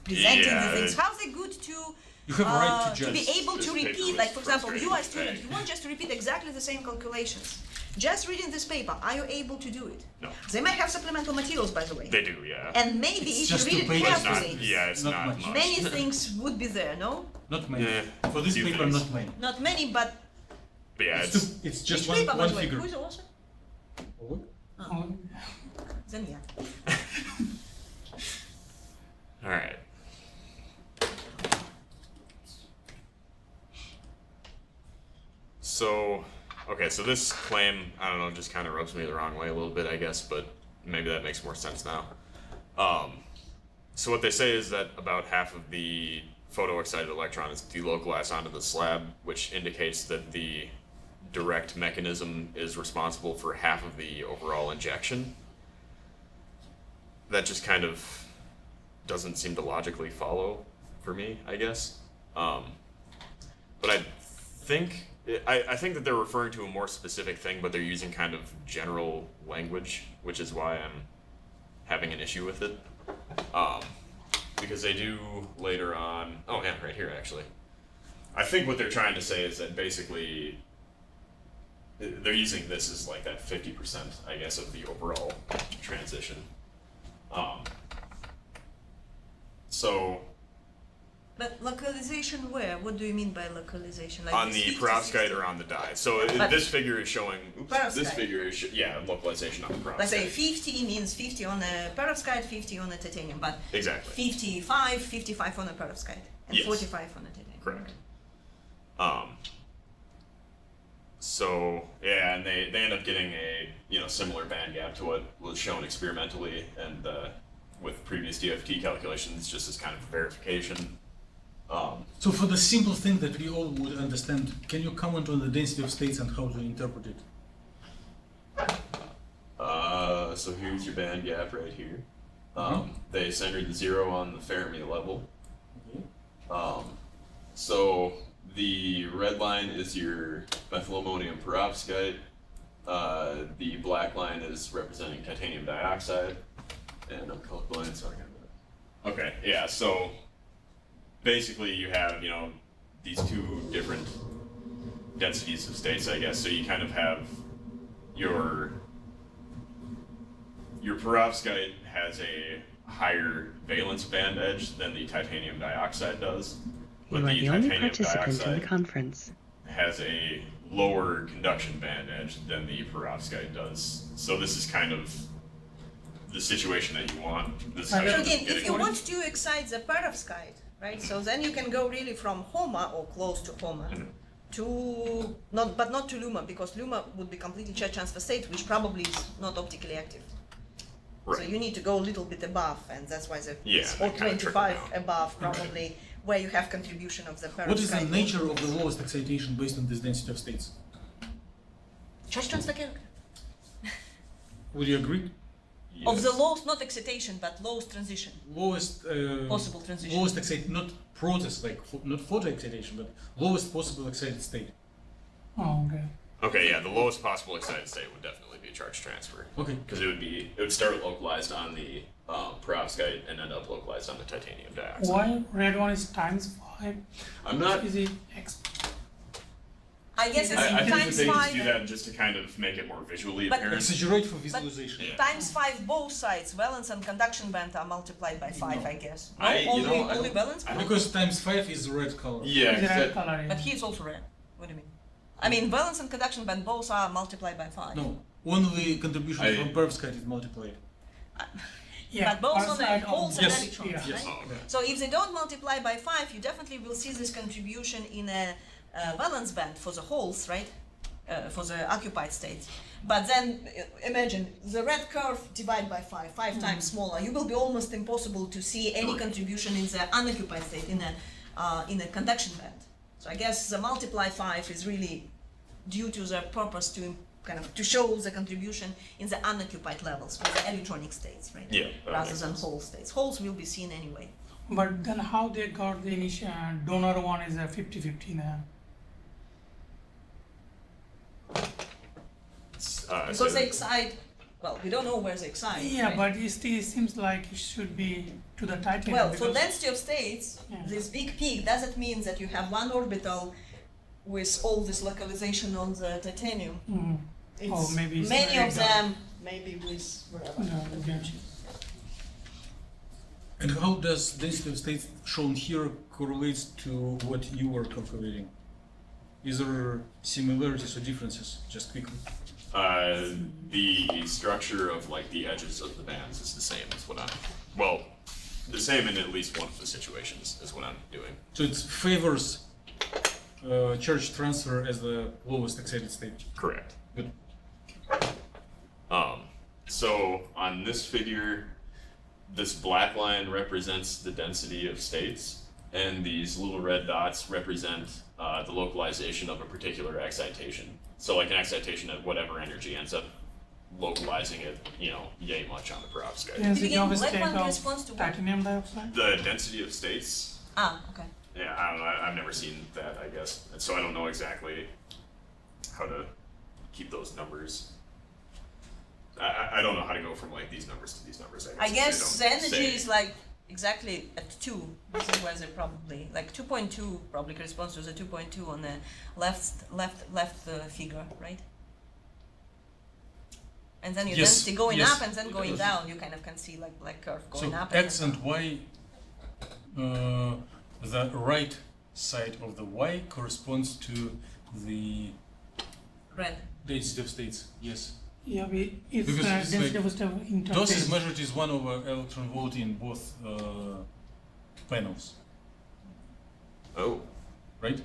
presenting the things, how they good to you have a right to be able to repeat. Like for example, you are a student, you want just to repeat exactly the same calculations. Just reading this paper, are you able to do it? No. They might have supplemental materials, by the way. They do, yeah. And maybe It's if you read it carefully, it's not much. many things would be there, no? Not many. Yeah, For this few paper, things. not many. Not many, but Yeah, It's just which paper, by one the way? figure. Who is the author? Oh, Then yeah. all right. So, okay, so this claim, I don't know, just kind of rubs me the wrong way a little bit, I guess, but maybe that makes more sense now. So what they say is that about half of the photoexcited electron is delocalized onto the slab, which indicates that the direct mechanism is responsible for half of the overall injection. That just kind of doesn't seem to logically follow for me, I guess. But I think that they're referring to a more specific thing, but they're using kind of general language, which is why I'm having an issue with it. Because they do later on. Oh yeah, right here actually. I think what they're trying to say is that basically they're using this as like that 50%, I guess, of the overall transition. So. But localization where? What do you mean by localization? Like on the perovskite or on the dye. So this figure is showing. Oops, this figure is localization on the perovskite. Let's say 50 means 50 on the perovskite, 50 on the titanium, but exactly 55 on the perovskite, and 45 on the titanium. Correct. So yeah, and they end up getting a similar band gap to what was shown experimentally and with previous DFT calculations, just as kind of verification. So for the simple thing that we all would understand, can you comment on the density of states and how to interpret it? So here's your band gap right here. They centered the 0 on the Fermi level. So the red line is your methylammonium perovskite. The black line is representing titanium dioxide. And I'm colorblind, so I got that. Okay, yeah, so basically you have, these two different densities of states, I guess. So you kind of have your perovskite has a higher valence band edge than the titanium dioxide does. But the titanium dioxide has a lower conduction band edge than the perovskite does. So this is kind of the situation that you want. This So again, if you want to excite the perovskite, right? So then you can go really from HOMA or close to HOMA to not to LUMA, because LUMA would be completely charge transfer state, which probably is not optically active. Right. So you need to go a little bit above, and that's why or 25 above probably, where you have contribution of the perovskite. What is the nature of the lowest excitation based on this density of states? Charge transfer character. Would you agree? Yes. Of the lowest, not excitation, but lowest transition. Lowest possible transition. Lowest excitation, not process, like not photo excitation, but lowest possible excited state. Oh, okay. Okay, yeah, the lowest possible excited state would definitely be charge transfer. Okay. Because it would start localized on the perovskite and end up localized on the titanium dioxide. Why red one is ×5? I'm not. Is it X? I guess it's I think that they ×5. just do that just to kind of make it more visually apparent. Exaggerate for visualization. ×5 both sides, valence and conduction band are multiplied by 5, I guess. No, only valence band? Because ×5 is red color. Yeah, red color, but here's also red. What do you mean? I mean, valence and conduction band both are multiplied by 5. No, only contribution from perovskite is multiplied. But both on the holes and electrons, right? Yes. So if they don't multiply by 5, you definitely will see this contribution in a valence band for the holes, right? For the occupied states. But then imagine the red curve divided by 5 times smaller. You will be almost impossible to see any contribution in the unoccupied state in a conduction band. So I guess the multiply 5 is really due to the purpose to to show the contribution in the unoccupied levels for the electronic states, right? Yeah. Rather than hole states. Holes will be seen anyway. But then how they got the initial donor one is a 50-50 now? Because they excite, well, we don't know where they excite. Yeah, right? but it still seems like it should be to the titanium. Well, for density of states, this big peak doesn't mean that you have one orbital with all this localization on the titanium. It's maybe it's many of them, maybe with whatever. And how does density of states shown here correlates to what you were calculating? Is there similarities or differences? Just quickly. The structure of the edges of the bands is the same as what the same in at least one of the situations is what I'm doing. So it favors charge transfer as the lowest excited state. Correct. Good. So on this figure, this black line represents the density of states, and these little red dots represent the localization of a particular excitation. So like an excitation at whatever energy ends up localizing it, yay much on the perovskite. Is it of black state one of corresponds to what? titanium dioxide? The density of states? Okay. Yeah, I don't know. I've never seen that, I guess. And so I don't know exactly how to keep those numbers. I don't know how to go from like these numbers to these numbers. I guess the They don't energy say. is like exactly at 2. This is where they probably like 2.2 probably corresponds to the 2.2 on the left figure, right? And then your density going up and then going down. You kind of can see like black curve going so up. X and Y, the right side of the Y corresponds to the red density of states. Yes. Yeah, it's Because it's density like of state interface. Dose is measured is 1 over electron volt in both panels. Oh. Right?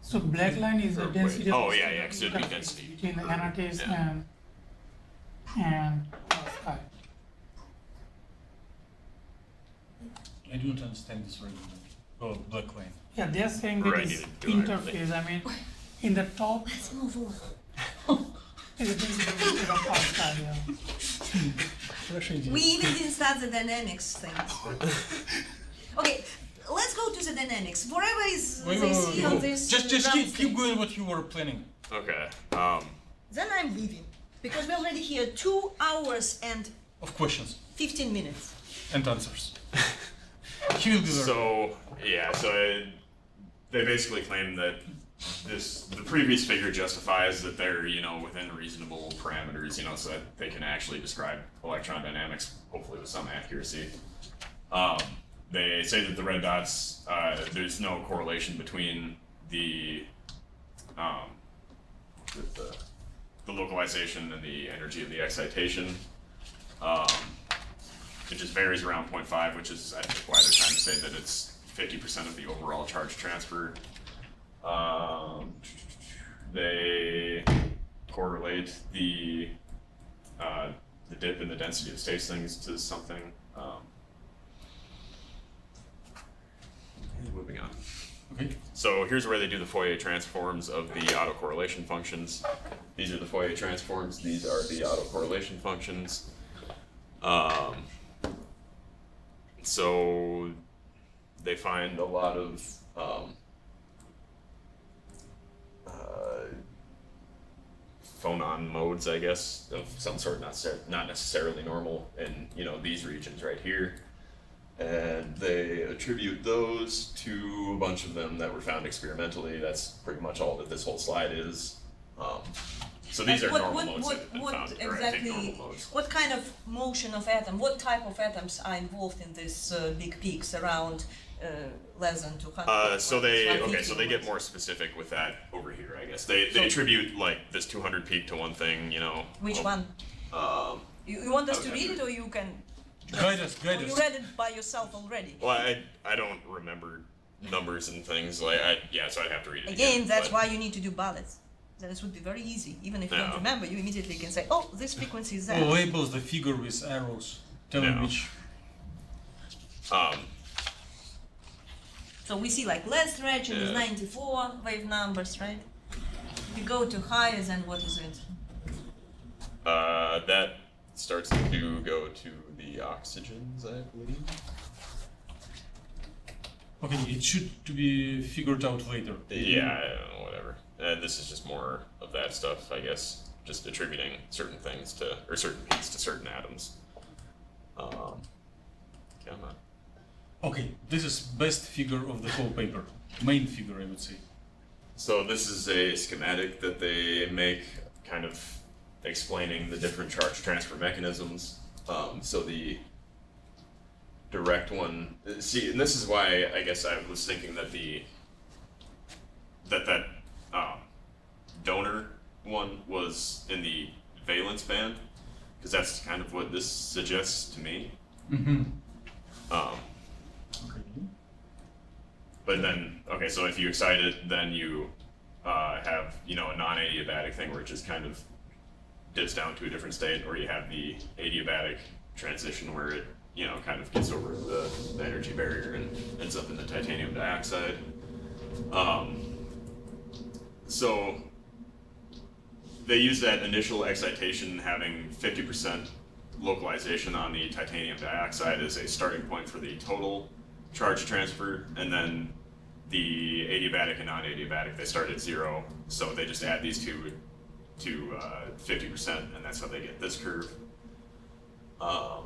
So black line is the Or density wait. of Oh, the yeah, state yeah, 'cause it'd be interface density. between the anatase Yeah. and sky. I don't understand this right. Oh, black line. Yeah, they're saying that Right, it's you didn't do it, interface. I mean, in the top Let's move on. is the density of the state of sky. Yeah. We even didn't start the dynamics things. Okay, let's go to the dynamics. Whatever is they see on this. Just graph keep thing. going what you were planning. Okay. Then I'm leaving because we're already here 2 hours and Of questions 15 minutes. and answers. He will be there. So yeah, they basically claim that the previous figure justifies that they're within reasonable parameters, so that they can actually describe electron dynamics, hopefully with some accuracy. They say that the red dots, there's no correlation between the localization and the energy of the excitation. It just varies around 0.5, which is I think why they're trying to say that it's 50% of the overall charge transfer. They correlate the dip in the density of states things to something. Moving on. Okay. So here's where they do the Fourier transforms of the autocorrelation functions. These are the Fourier transforms. These are the autocorrelation functions. So they find a lot of phonon modes, I guess, of some sort, not necessarily normal in these regions right here. And they attribute those to a bunch of them that were found experimentally. That's pretty much all that this whole slide is. So these are normal modes that have been found, or I think normal modes. What kind of motion of atom, what type of atoms are involved in these big peaks around less than 200? So they get more specific with that over here, I guess. They attribute like this 200 peak to one thing, Which one? You want us to read it, or you can? Guide us. Or you read it by yourself already? Well, I don't remember numbers and things so I'd have to read it again. That's why you need to do bullets. Then it would be very easy. Even if you don't remember, you immediately can say, "Oh, this frequency is that." Or labels the figure with arrows, telling which. So we see like less stretching is 94 wave numbers, right? If you go to higher, then what is it? That starts to go to the oxygens, I believe. Okay, it should to be figured out later. Yeah, whatever. This is just more of that stuff, I guess. Just attributing certain things to, or certain peaks to certain atoms. Come on. Okay, this is best figure of the whole paper. Main figure, I would say. So this is a schematic that they make, kind of explaining the different charge transfer mechanisms. So the direct one, see, and this is why I guess I was thinking that that donor one was in the valence band, because that's kind of what this suggests to me. Mm-hmm. But then, okay, so if you excite it, then you have, a non-adiabatic thing where it just kind of dips down to a different state, or you have the adiabatic transition where it, kind of gets over the energy barrier and ends up in the titanium dioxide. So they use that initial excitation having 50% localization on the titanium dioxide as a starting point for the total charge transfer, and then the adiabatic and non-adiabatic, they start at 0, so they just add these two to 50%, and that's how they get this curve. I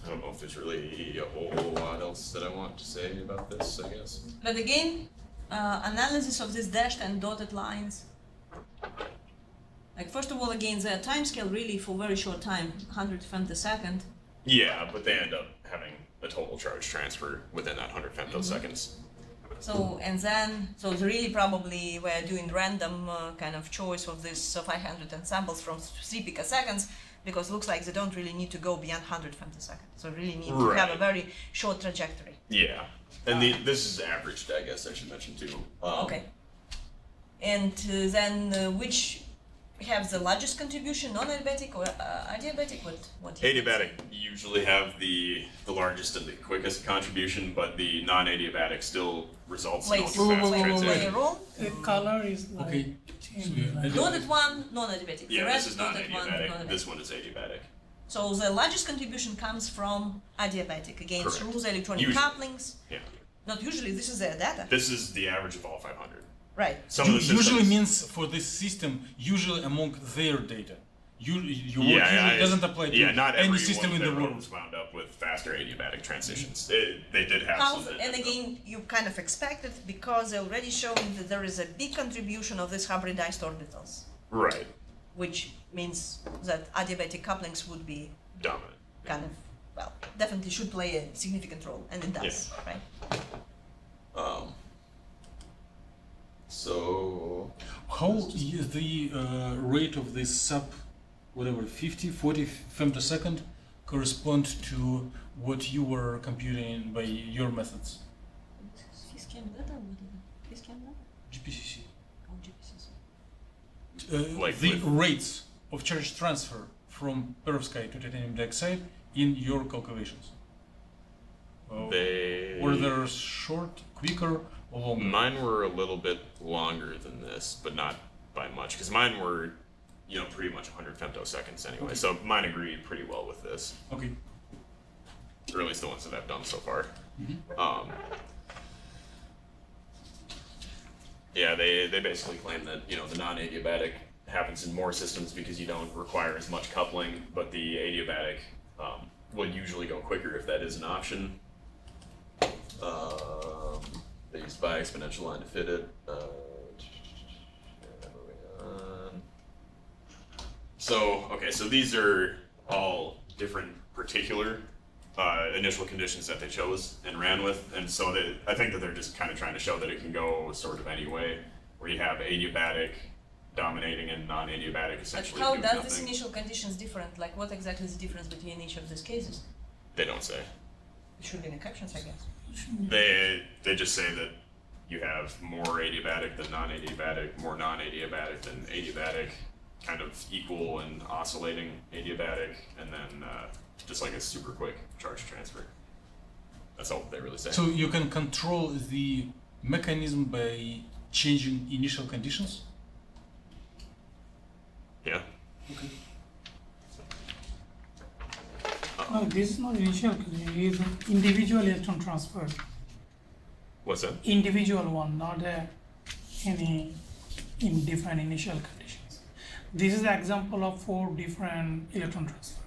don't know if there's really a whole lot else that I want to say about this, I guess. But again, analysis of these dashed and dotted lines. Like, first of all, again, the time scale really for very short time, 100 femtosecond. Yeah, but they end up having a total charge transfer within that 100 femtoseconds. So, and then, so it's really probably we're doing random kind of choice of this 500 ensembles from 3 picoseconds, because it looks like they don't really need to go beyond 100 femtoseconds. So really need to have a very short trajectory. Yeah, and this is averaged, I guess I should mention too. Okay. And then which have the largest contribution, non-adiabatic or adiabatic? What Adiabatic usually have the largest and the quickest contribution, but the non-adiabatic still results in ultra-fast transition. The color is like Okay. Dotted one, non-adiabatic. Yeah, the this is dotted one, non-adiabatic. This one is adiabatic. So the largest contribution comes from adiabatic, again, Correct. through the electronic Usually. couplings. Yeah. Not usually, this is their data. This is the average of all 500. Right. Some of the systems, Usually means for this system, usually among their data. Your work usually doesn't apply to not any every system one in the of their world. roads wound up with faster adiabatic transitions. They did have some that And didn't, again, you kind of expect it because they already showing that there is a big contribution of these hybridized orbitals. though. Right. Which means that adiabatic couplings would be Dominant. kind of, well, definitely should play a significant role, and it does, right? So How is the rate of this whatever, 50, 40 femtosecond correspond to what you were computing by your methods? Phys Chem data, what is it? Phys Chem data? GPCC. Oh, GPCC. Like The with- rates of charge transfer from perovskite to titanium dioxide in your calculations. they Were they short, quicker, or longer? Mine were a little bit longer than this, but not by much, because mine were, pretty much 100 femtoseconds anyway. So mine agreed pretty well with this, Okay. or at least the ones that I've done so far. Yeah, they basically claim that the non-adiabatic happens in more systems because you don't require as much coupling, but the adiabatic would usually go quicker if that is an option. They use bi-exponential line to fit it. So these are all different particular initial conditions that they chose and ran with, and so I think that they're just kind of trying to show that it can go sort of any way, where you have adiabatic dominating and non-adiabatic But essentially how do does nothing. this initial conditions different? Like, what exactly is the difference between each of these cases? They don't say. It should be in the captions, I guess. They just say that you have more adiabatic than non-adiabatic, more non-adiabatic than adiabatic, kind of equal and oscillating adiabatic, and then just like a super quick charge transfer. That's all they really say. So you can control the mechanism by changing initial conditions? Yeah. Okay. No, this is not initial condition, it is individual electron transfer. What's that? Individual one, not any in different initial conditions. This is an example of 4 different electron transfer.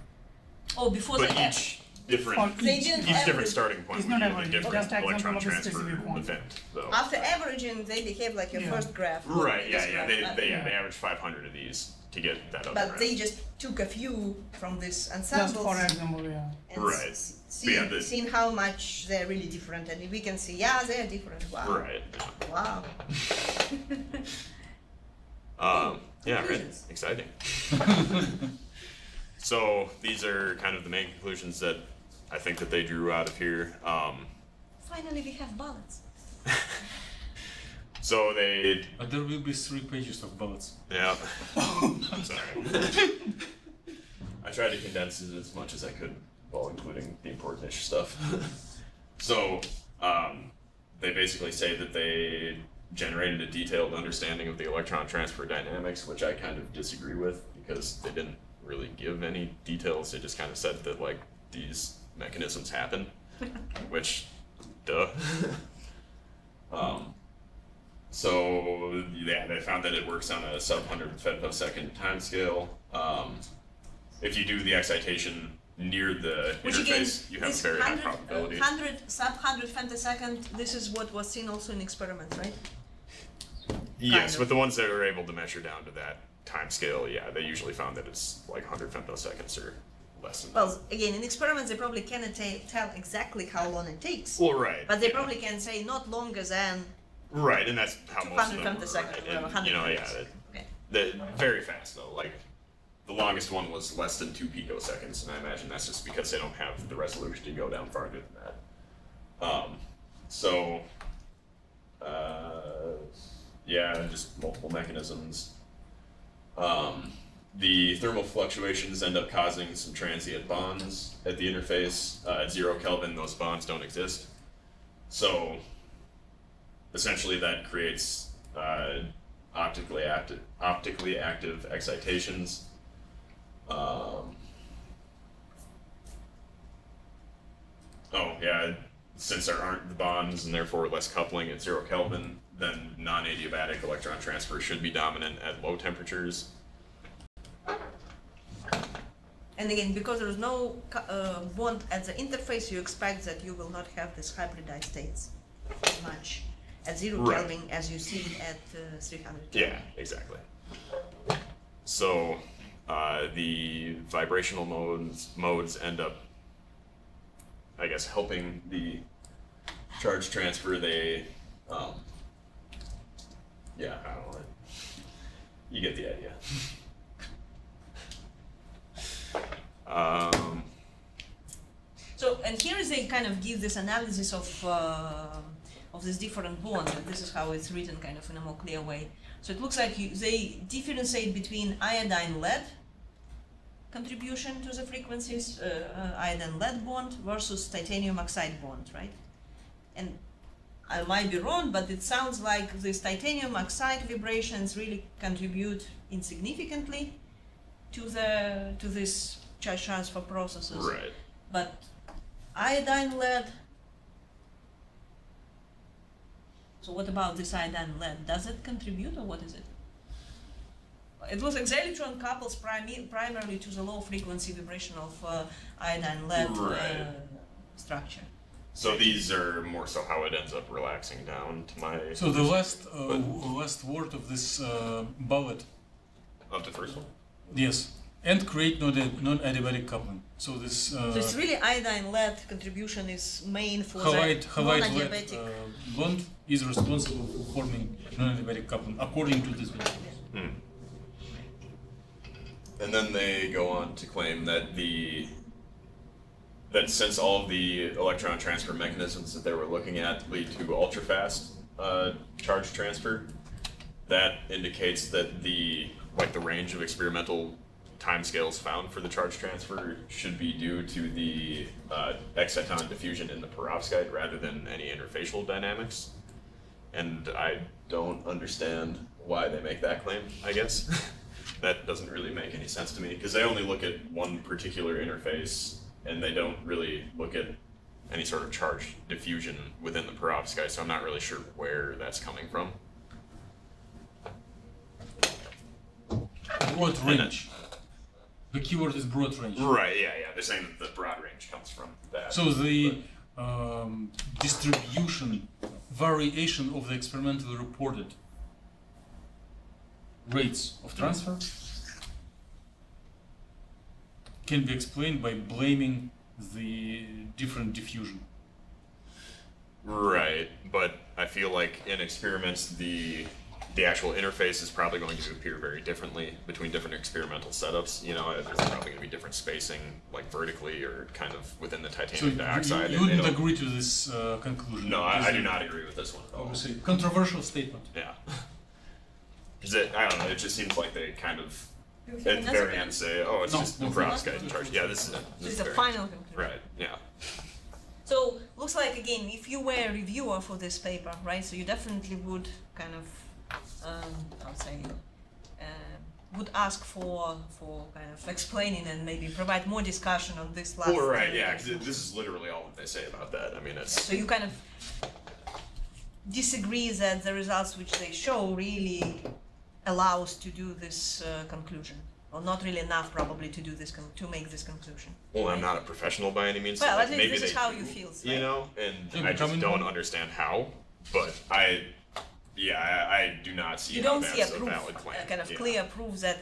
Oh, before But the each different, For They each- didn't each different average. starting point It's would not yield a average, different just example electron of a transfer specific one. event. So. After averaging, they behave like your Yeah. first graph. Right, This yeah, graph. they averaged 500 of these to get that other But graph. they just took a few from this Just ensemble for example, yeah. and Right. seeing how much they're really different, and we can see, yeah, they're different. Wow. Right. Wow. Yeah, right. Conclusions. Exciting. So these are kind of the main conclusions that I think that they drew out of here. Finally, we have balance. So they, But there will be 3 pages of bullets. yeah. I'm sorry. I tried to condense it as much as I could while including the important-ish stuff. So they basically say that they generated a detailed understanding of the electron transfer dynamics, which I kind of disagree with because they didn't really give any details. They just kind of said that like these mechanisms happen, which, duh. So yeah, they found that it works on a sub 100 femtosecond timescale. If you do the excitation near the interface, you have a very high probability. 100 sub 100 femtosecond. This is what was seen also in experiments, right? Yes, but the ones that are able to measure down to that timescale, yeah, they usually found that it's like 100 femtoseconds or less than that. Well, again, in experiments, they probably cannot tell exactly how long it takes. Well, right. But they probably can say not longer than. Right, and that's how most of them. 100 femtoseconds, right. whatever, You know, 100 yeah, okay. they're very fast though. Like the longest one was less than 2 picoseconds, and I imagine that's just because they don't have the resolution to go down farther than that. Yeah, just multiple mechanisms. The thermal fluctuations end up causing some transient bonds at the interface. At 0 Kelvin, those bonds don't exist. So essentially that creates optically active excitations. Oh yeah, since there aren't the bonds and therefore less coupling at 0 Kelvin, then non-adiabatic electron transfer should be dominant at low temperatures. And again, because there is no bond at the interface, you expect that you will not have this hybridized states as much at 0 Kelvin as you see at 300 Kelvin. Yeah, exactly. So the vibrational modes end up, I guess, helping the charge transfer. They, yeah, I don't know. You get the idea. So, and here is they kind of give this analysis of this different bonds, and this is how it's written kind of in a more clear way. So it looks like they differentiate between iodine-lead contribution to the frequencies, iodine-lead bond versus titanium oxide bond, right? And I might be wrong, but it sounds like these titanium oxide vibrations really contribute insignificantly to this charge transfer processes. Right. But iodine-lead. So what about this iodine-lead? Does it contribute, or what is it? It was electron couples primarily to the low frequency vibration of iodine-lead structure. So these are more so how it ends up relaxing down to my. So the last word of this bullet. Of the first one. Yes, and create non-adiabatic coupling. So this. So it's really iodine-lead contribution is main for halide the non-adiabatic. Bond is responsible for forming non-adiabatic coupling according to this method. And then they go on to claim that that since all of the electron transfer mechanisms that they were looking at lead to ultrafast charge transfer, that indicates that the range of experimental timescales found for the charge transfer should be due to the exciton diffusion in the perovskite rather than any interfacial dynamics. And I don't understand why they make that claim, I guess. That doesn't really make any sense to me, because they only look at one particular interface, and they don't really look at any sort of charge diffusion within the perovskite, so I'm not really sure where that's coming from. Broad range. The keyword is broad range. Right, yeah. They're saying that the broad range comes from that. So the distribution, variation of the experimentally reported rates of transfer can be explained by blaming the different diffusion. Right, but I feel like in experiments the actual interface is probably going to appear very differently between different experimental setups. You know, there's probably going to be different spacing, like vertically or kind of within the titanium dioxide. You wouldn't agree to this conclusion? No, I do not agree with this one at all. Obviously, controversial statement. Yeah. I don't know, it just seems like they kind of, at the very end, say, oh, it's just perovskite charge. Yeah, this is the final conclusion. Right, yeah. So, looks like, again, if you were a reviewer for this paper, right, so you definitely would kind of, I would say, would ask for kind of explaining and maybe provide more discussion on this last. Well, right, yeah, because this is literally all that they say about that. I mean, it's. So you kind of disagree that the results which they show really allow us to do this conclusion, or not really enough probably to do this to make this conclusion. Well, I'm not a professional by any means. Well, so at least maybe this is they how do, you feel, right? You know, and I just don't understand how. But I do not see you how don't that's see a a proof, valid claim. a kind of clear proof that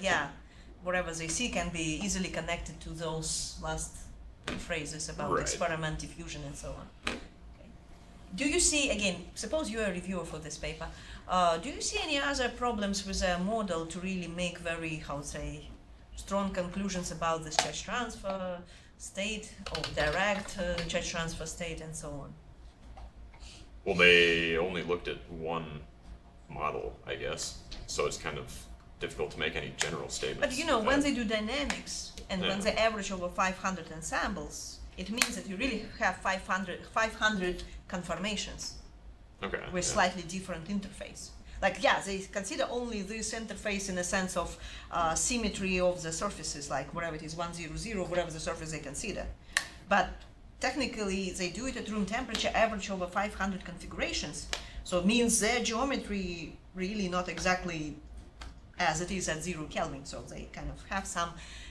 whatever they see can be easily connected to those last phrases about experiment, diffusion, and so on. Okay. Do you see, again, suppose you're a reviewer for this paper, do you see any other problems with a model to really make very, how to say, strong conclusions about this charge transfer state, or direct charge transfer state, and so on? Well, they only looked at one model, I guess, so it's kind of difficult to make any general statements. But you know, when they do dynamics, and when they average over 500 ensembles, it means that you really have 500 conformations with slightly different interface. Like, they consider only this interface in a sense of symmetry of the surfaces, like whatever it is, 100, whatever the surface they consider. But technically, they do it at room temperature, average over 500 configurations. So it means their geometry really not exactly as it is at 0 Kelvin. So they kind of have some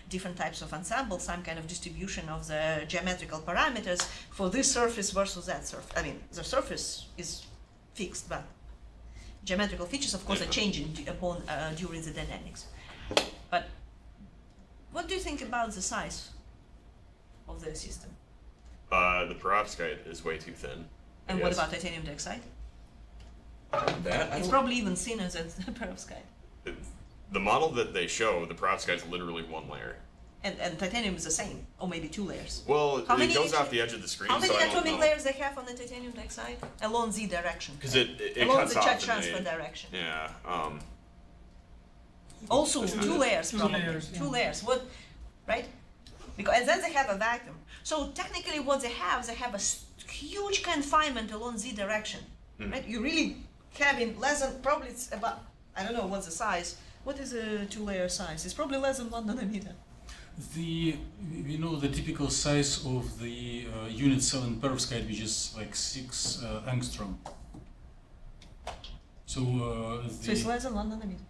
different types of ensembles, some kind of distribution of the geometrical parameters for this surface versus that surface. I mean, the surface is fixed, but geometrical features, of course, are changing during the dynamics. But what do you think about the size of the system? The perovskite is way too thin. And what about titanium dioxide? That it's probably even thinner than the perovskite. The model that they show, the perovskite is literally one layer. And titanium is the same, or maybe 2 layers. Well, it goes off the edge of the screen. How many so atomic layers they have on the titanium dioxide? Along Z direction. Because it along cuts the off charge transfer direction. Yeah. Also 2 layers, probably. 2 layers. What? Right? Because and then they have a vacuum. So technically, what they have a huge confinement along Z direction. Right? You really have in less than, probably it's about, I don't know what's the size. What is a 2-layer size? It's probably less than 1 nanometer. The typical size of the unit cell in perovskite, which is like 6 angstrom. So it's less than 1 nanometer.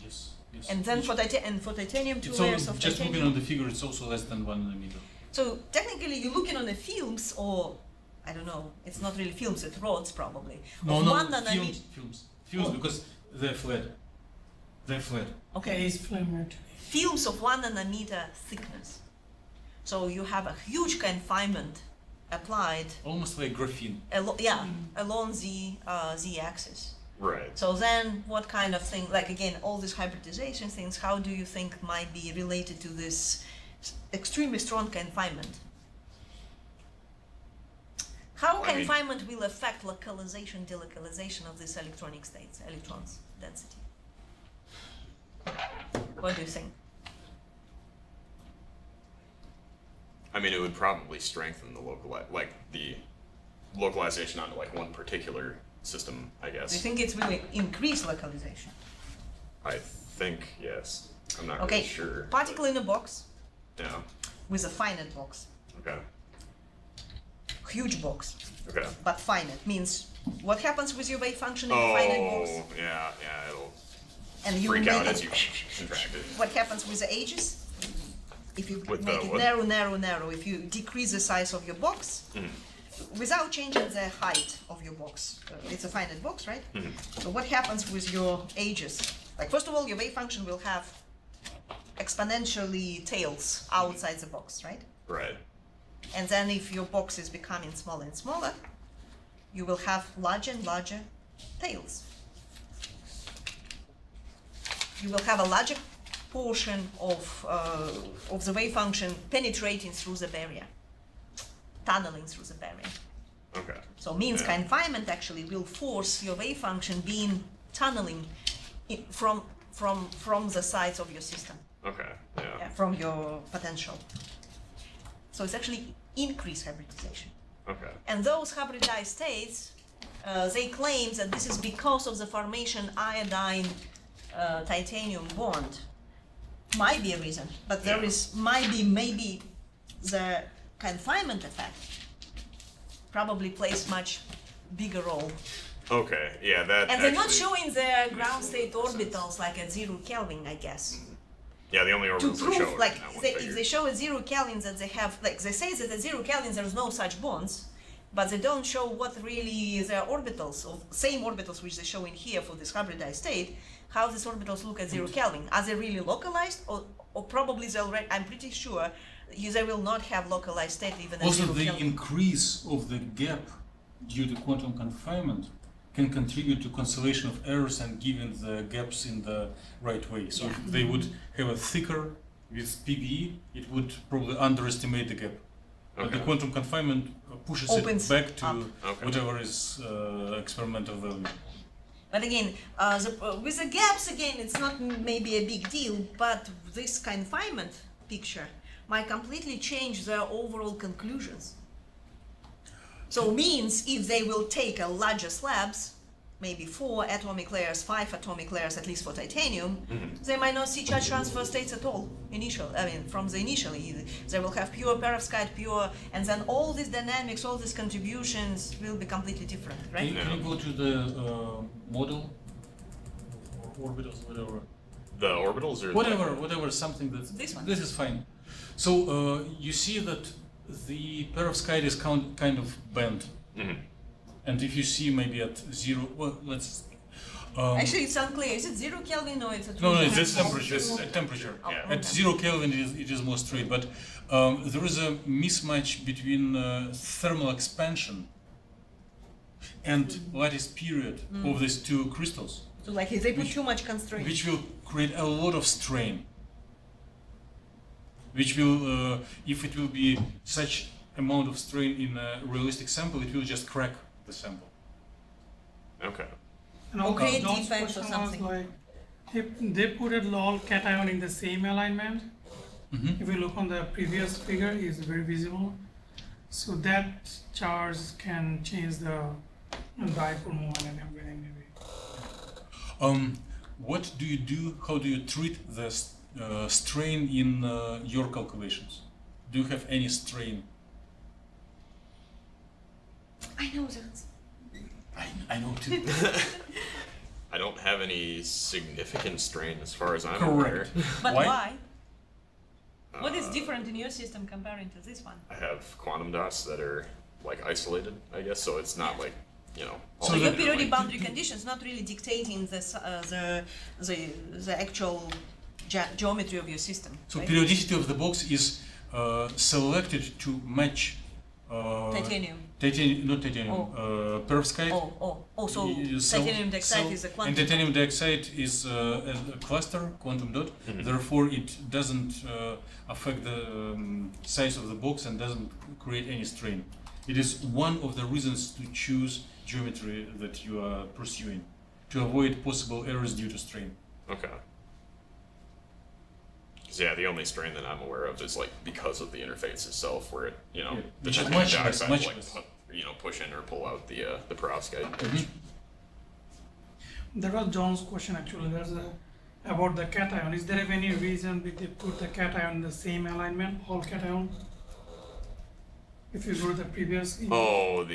Yes. And then for titanium, 2 so layers of just titanium. looking on the figure, it's also less than 1 nanometer. So technically, you're looking on the films, or I don't know. It's not really films; it's rods, probably. No, 1 nanometer. Films, because they're flat. They're flat. Okay. It's flat. Films of 1 nanometer thickness. So you have a huge confinement applied. Almost like graphene. Along the z-axis. Right. So then, what kind of thing? Like again, all these hybridization things. How do you think might be related to this extremely strong confinement? How confinement will affect localization, delocalization of these electronic states, electrons density? What do you think? I mean, it would probably strengthen the localization onto like one particular system, I guess. Do you think it's really increase localization? I think yes. I'm not really sure. Particle in a box. Yeah. With a finite box. Okay. Huge box. Okay. But finite means what happens with your wave function in a finite box? Oh, yeah, it'll and you freak out as you contract it. What happens with the edges? If you with make it narrow, if you decrease the size of your box, without changing the height of your box, it's a finite box, right? So what happens with your edges? Like, first of all, your wave function will have exponentially tails outside the box, right? Right. And then if your box is becoming smaller and smaller, you will have larger and larger tails. You will have a larger portion of the wave function penetrating through the barrier, tunneling through the barrier. Okay. So means confinement actually will force your wave function being tunneling from the sides of your system. Okay. Yeah. From your potential. So it's actually increased hybridization. Okay. And those hybridized states, they claim that this is because of the formation iodine titanium bond. Might be a reason, but there is maybe the confinement effect probably plays much bigger role Okay, yeah, that. And they're not actually- showing the ground state orbitals like at 0 Kelvin, I guess. Yeah, the only To orbitals they show prove, are like, in that one if figure. they show at 0 Kelvin that they have, like, they say that at 0 Kelvin there's no such bonds, but they don't show what really the orbitals, of same orbitals which they show in here for this hybridized state, how these orbitals look at 0 Kelvin. Are they really localized, or probably they already, I'm pretty sure they will not have localized state even at Also, 0 the Kelvin. increase of the gap due to quantum confinement can contribute to cancellation of errors and giving the gaps in the right way. So if they would have a thicker with PBE, it would probably underestimate the gap. But the Okay. quantum confinement pushes Opens it back to up. Okay. whatever is experimental value. But again, with the gaps, again, it's not maybe a big deal, but this confinement picture might completely change their overall conclusions. So means if they will take a larger slabs, maybe 4 atomic layers, 5 atomic layers, at least for titanium, they might not see charge transfer states at all. From the initially, they will have pure perovskite, pure, and then all these dynamics, all these contributions will be completely different, right? Can you go to the model or orbitals, whatever? The orbitals or Whatever, something that's This one. This is fine. So you see that the perovskite is kind of bent, and if you see maybe at 0, well, let's. Actually, it's unclear. Is it 0 Kelvin or it's a No, it's it's temperature. Temperature. Yeah. At 0 Kelvin, it is more straight, but there is a mismatch between thermal expansion and lattice period of these two crystals, So like if they put too much constraint. which will create a lot of strain. Which will, if it will be such amount of strain in a realistic sample, it will just crack the sample. Okay. And Or also create John's defects or question was something. like, if they put a lol cation in the same alignment, if you look on the previous figure, it's very visible. So that charge can change the dipole moment and everything maybe. What do you do? How do you treat the strain in your calculations? Do you have any strain? I know that. I know too. I don't have any significant strain as far as I'm Correct. But Why? why? What is different in your system comparing to this one? I have quantum dots that are like isolated, I guess, so it's not like, you know. all So So your together, periodic like- boundary conditions not really dictating the actual geometry of your system. So right? periodicity of the box is selected to match Titanium. not titanium, perovskite. So Cell- titanium dioxide cell- is a And quantum. titanium dioxide is a cluster, quantum dot. Therefore, it doesn't affect the size of the box and doesn't create any strain. It is one of the reasons to choose geometry that you are pursuing, to avoid possible errors due to strain. Okay. 'Cause, yeah, the only strain that I'm aware of is like because of the interface itself, where it, you know, Yeah, the which is titanium much less, dioxide much will, like, less. you know, push in or pull out the perovskite. That was John's question actually. There's about the cation. Is there any reason that they put the cation in the same alignment, all cation? If you go to the previous image. Oh,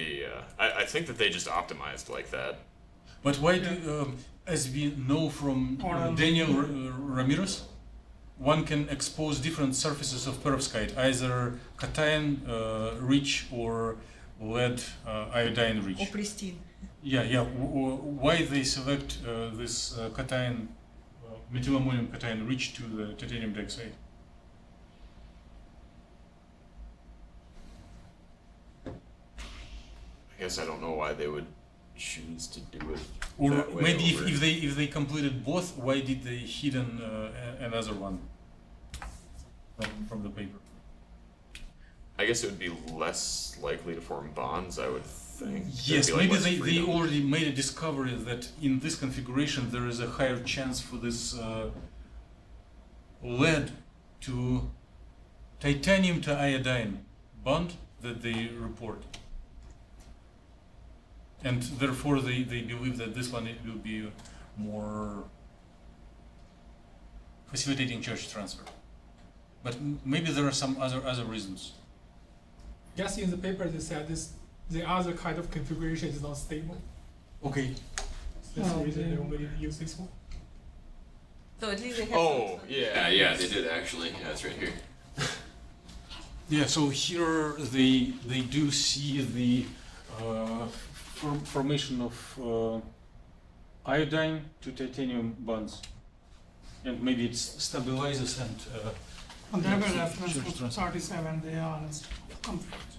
I think that they just optimized like that. But why do, as we know from Daniel Ramirez, one can expose different surfaces of perovskite, either cation rich or lead iodine rich. Or pristine. Yeah. Why they select this cation, methylammonium cation rich to the titanium dioxide? I guess I don't know why they would choose to do it. Or that way maybe over. if they completed both, why did they hidden another one from the paper? I guess it would be less likely to form bonds, I would think. There'd Yes, be, like, maybe less they freedom. already made a discovery that in this configuration there is a higher chance for this lead to titanium to iodine bond that they report. And therefore they believe that this one it will be more facilitating charge transfer. But maybe there are some other reasons. Just in the paper they said the other kind of configuration is not stable. Okay. That's the reason they only use this one. So at least they have Oh, yeah, they did actually. Yeah, it's right here. Yeah, so here they do see the formation of iodine to titanium bonds, and maybe it stabilizes and. And they have a Yeah, reference sure, to 37, they are conflict.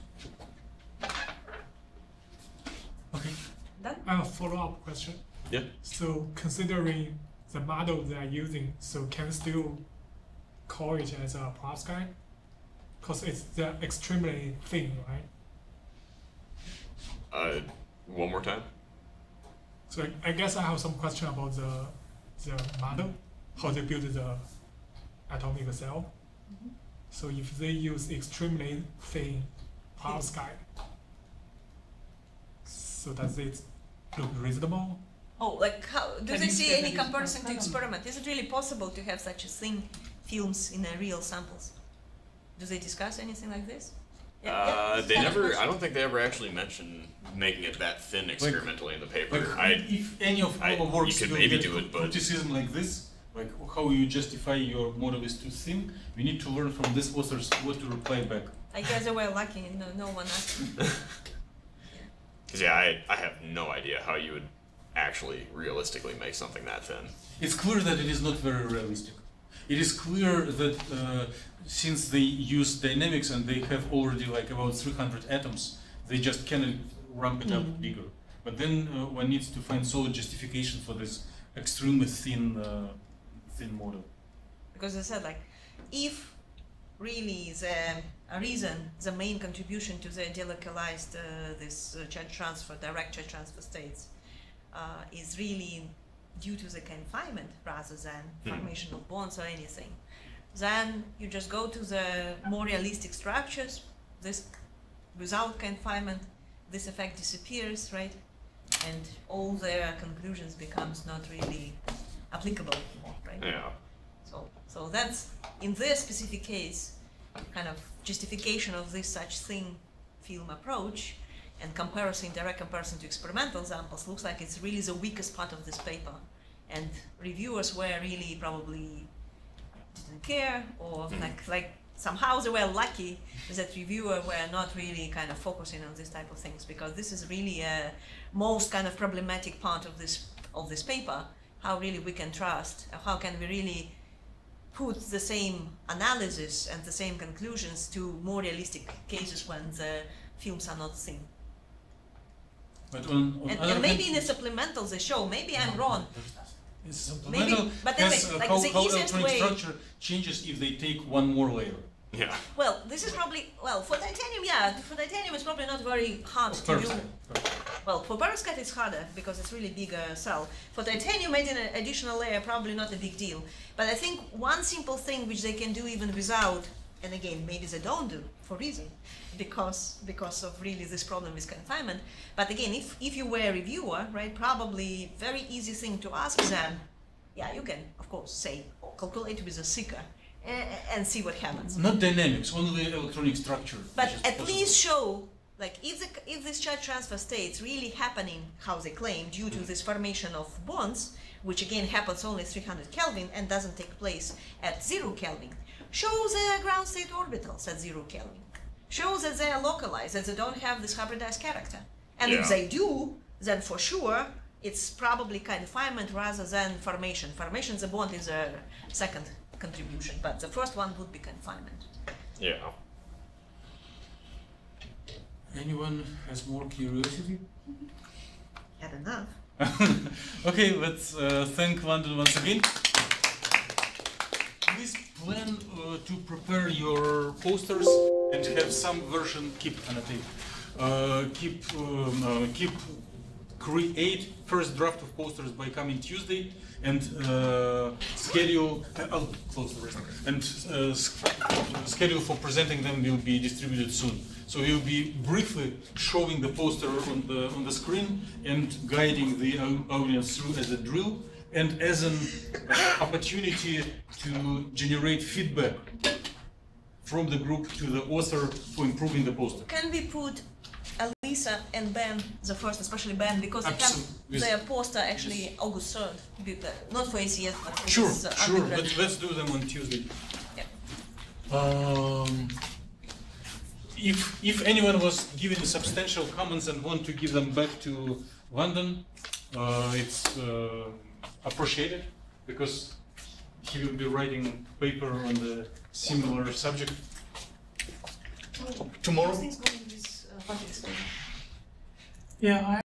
Okay. I have a follow-up question. Yeah. So considering the model they are using, so can we still call it as a perovskite? Because it's extremely thin, right? One more time. So I guess I have some question about the model, how they build the atomic cell. So if they use extremely thin perovskite, so does it look reasonable? Oh, like how do Can they you see say any that it's comparison to possible? experiment? Is it really possible to have such a thin films in a real samples? Do they discuss anything like this? They never. I don't think they ever actually mentioned making it that thin experimentally in the paper. If any of our works you could will maybe get do it, but criticism like this, like how you justify your model is too thin, we need to learn from these authors what to reply back. I guess they were lucky. No one asked. because I have no idea how you would actually realistically make something that thin. It's clear that it is not very realistic. It is clear that since they use dynamics and they have already like about 300 atoms, they just cannot ramp it up bigger. But then one needs to find solid justification for this extremely thin model. Because I said, like, if really the main contribution to the delocalized this charge transfer, direct charge transfer states, is really due to the confinement rather than formation of bonds or anything, then you just go to the more realistic structures. This without confinement, this effect disappears, right? And all their conclusions becomes not really applicable anymore, right? Yeah. So that's in this specific case, kind of justification of this such thin film approach and comparison, direct comparison to experimental samples looks like it's really the weakest part of this paper. And reviewers were really probably didn't care, or like somehow they were lucky that reviewers were not really kind of focusing on this type of things, because this is really a most kind of problematic part of this paper. How really we can trust, how can we really put the same analysis and the same conclusions to more realistic cases when the films are not thin. But on And maybe in the supplementals they show, maybe I'm wrong. Supplemental but has anyway, like how the easiest electronic way- structure changes if they take one more layer. Yeah. Well, this is probably, well, for titanium, yeah, for titanium it's probably not very hard to do. Perovskite. Well, for perovskite it's harder because it's really bigger cell. For titanium, adding an additional layer probably not a big deal. But I think one simple thing which they can do even without, and again, maybe they don't do for reason, because of really this problem with confinement. But again, if you were a reviewer, right, probably very easy thing to ask them, yeah, you can, of course, say, calculate with a seeker and see what happens. Not dynamics, only electronic structure. But which is at possible. least show, like, if this charge transfer states really happening, how they claim, due to this formation of bonds, which again happens only 300 Kelvin and doesn't take place at 0 Kelvin, show the ground state orbitals at 0 Kelvin. Show that they are localized, that they don't have this hybridized character. And if they do, then for sure, it's probably confinement rather than formation. Formation, the bond is a second contribution, but the first one would be confinement. Yeah. Anyone has more curiosity? Had enough. Okay, let's thank Landon once again. Please plan to prepare your posters and have some version, create first draft of posters by coming Tuesday, and schedule schedule for presenting them will be distributed soon. So we'll be briefly showing the poster on the screen and guiding the audience through as a drill and as an opportunity to generate feedback from the group to the author for improving the poster. Can we put Elisa and Ben, the first, especially Ben, because they have their poster actually August 3rd, not for ACS, but for Sure, this, sure. undergraduate. Let's do them on Tuesday. Yeah. If anyone was giving substantial comments and want to give them back to Landon, it's appreciated because he will be writing a paper on the similar subject tomorrow. Things going with this project. Yeah,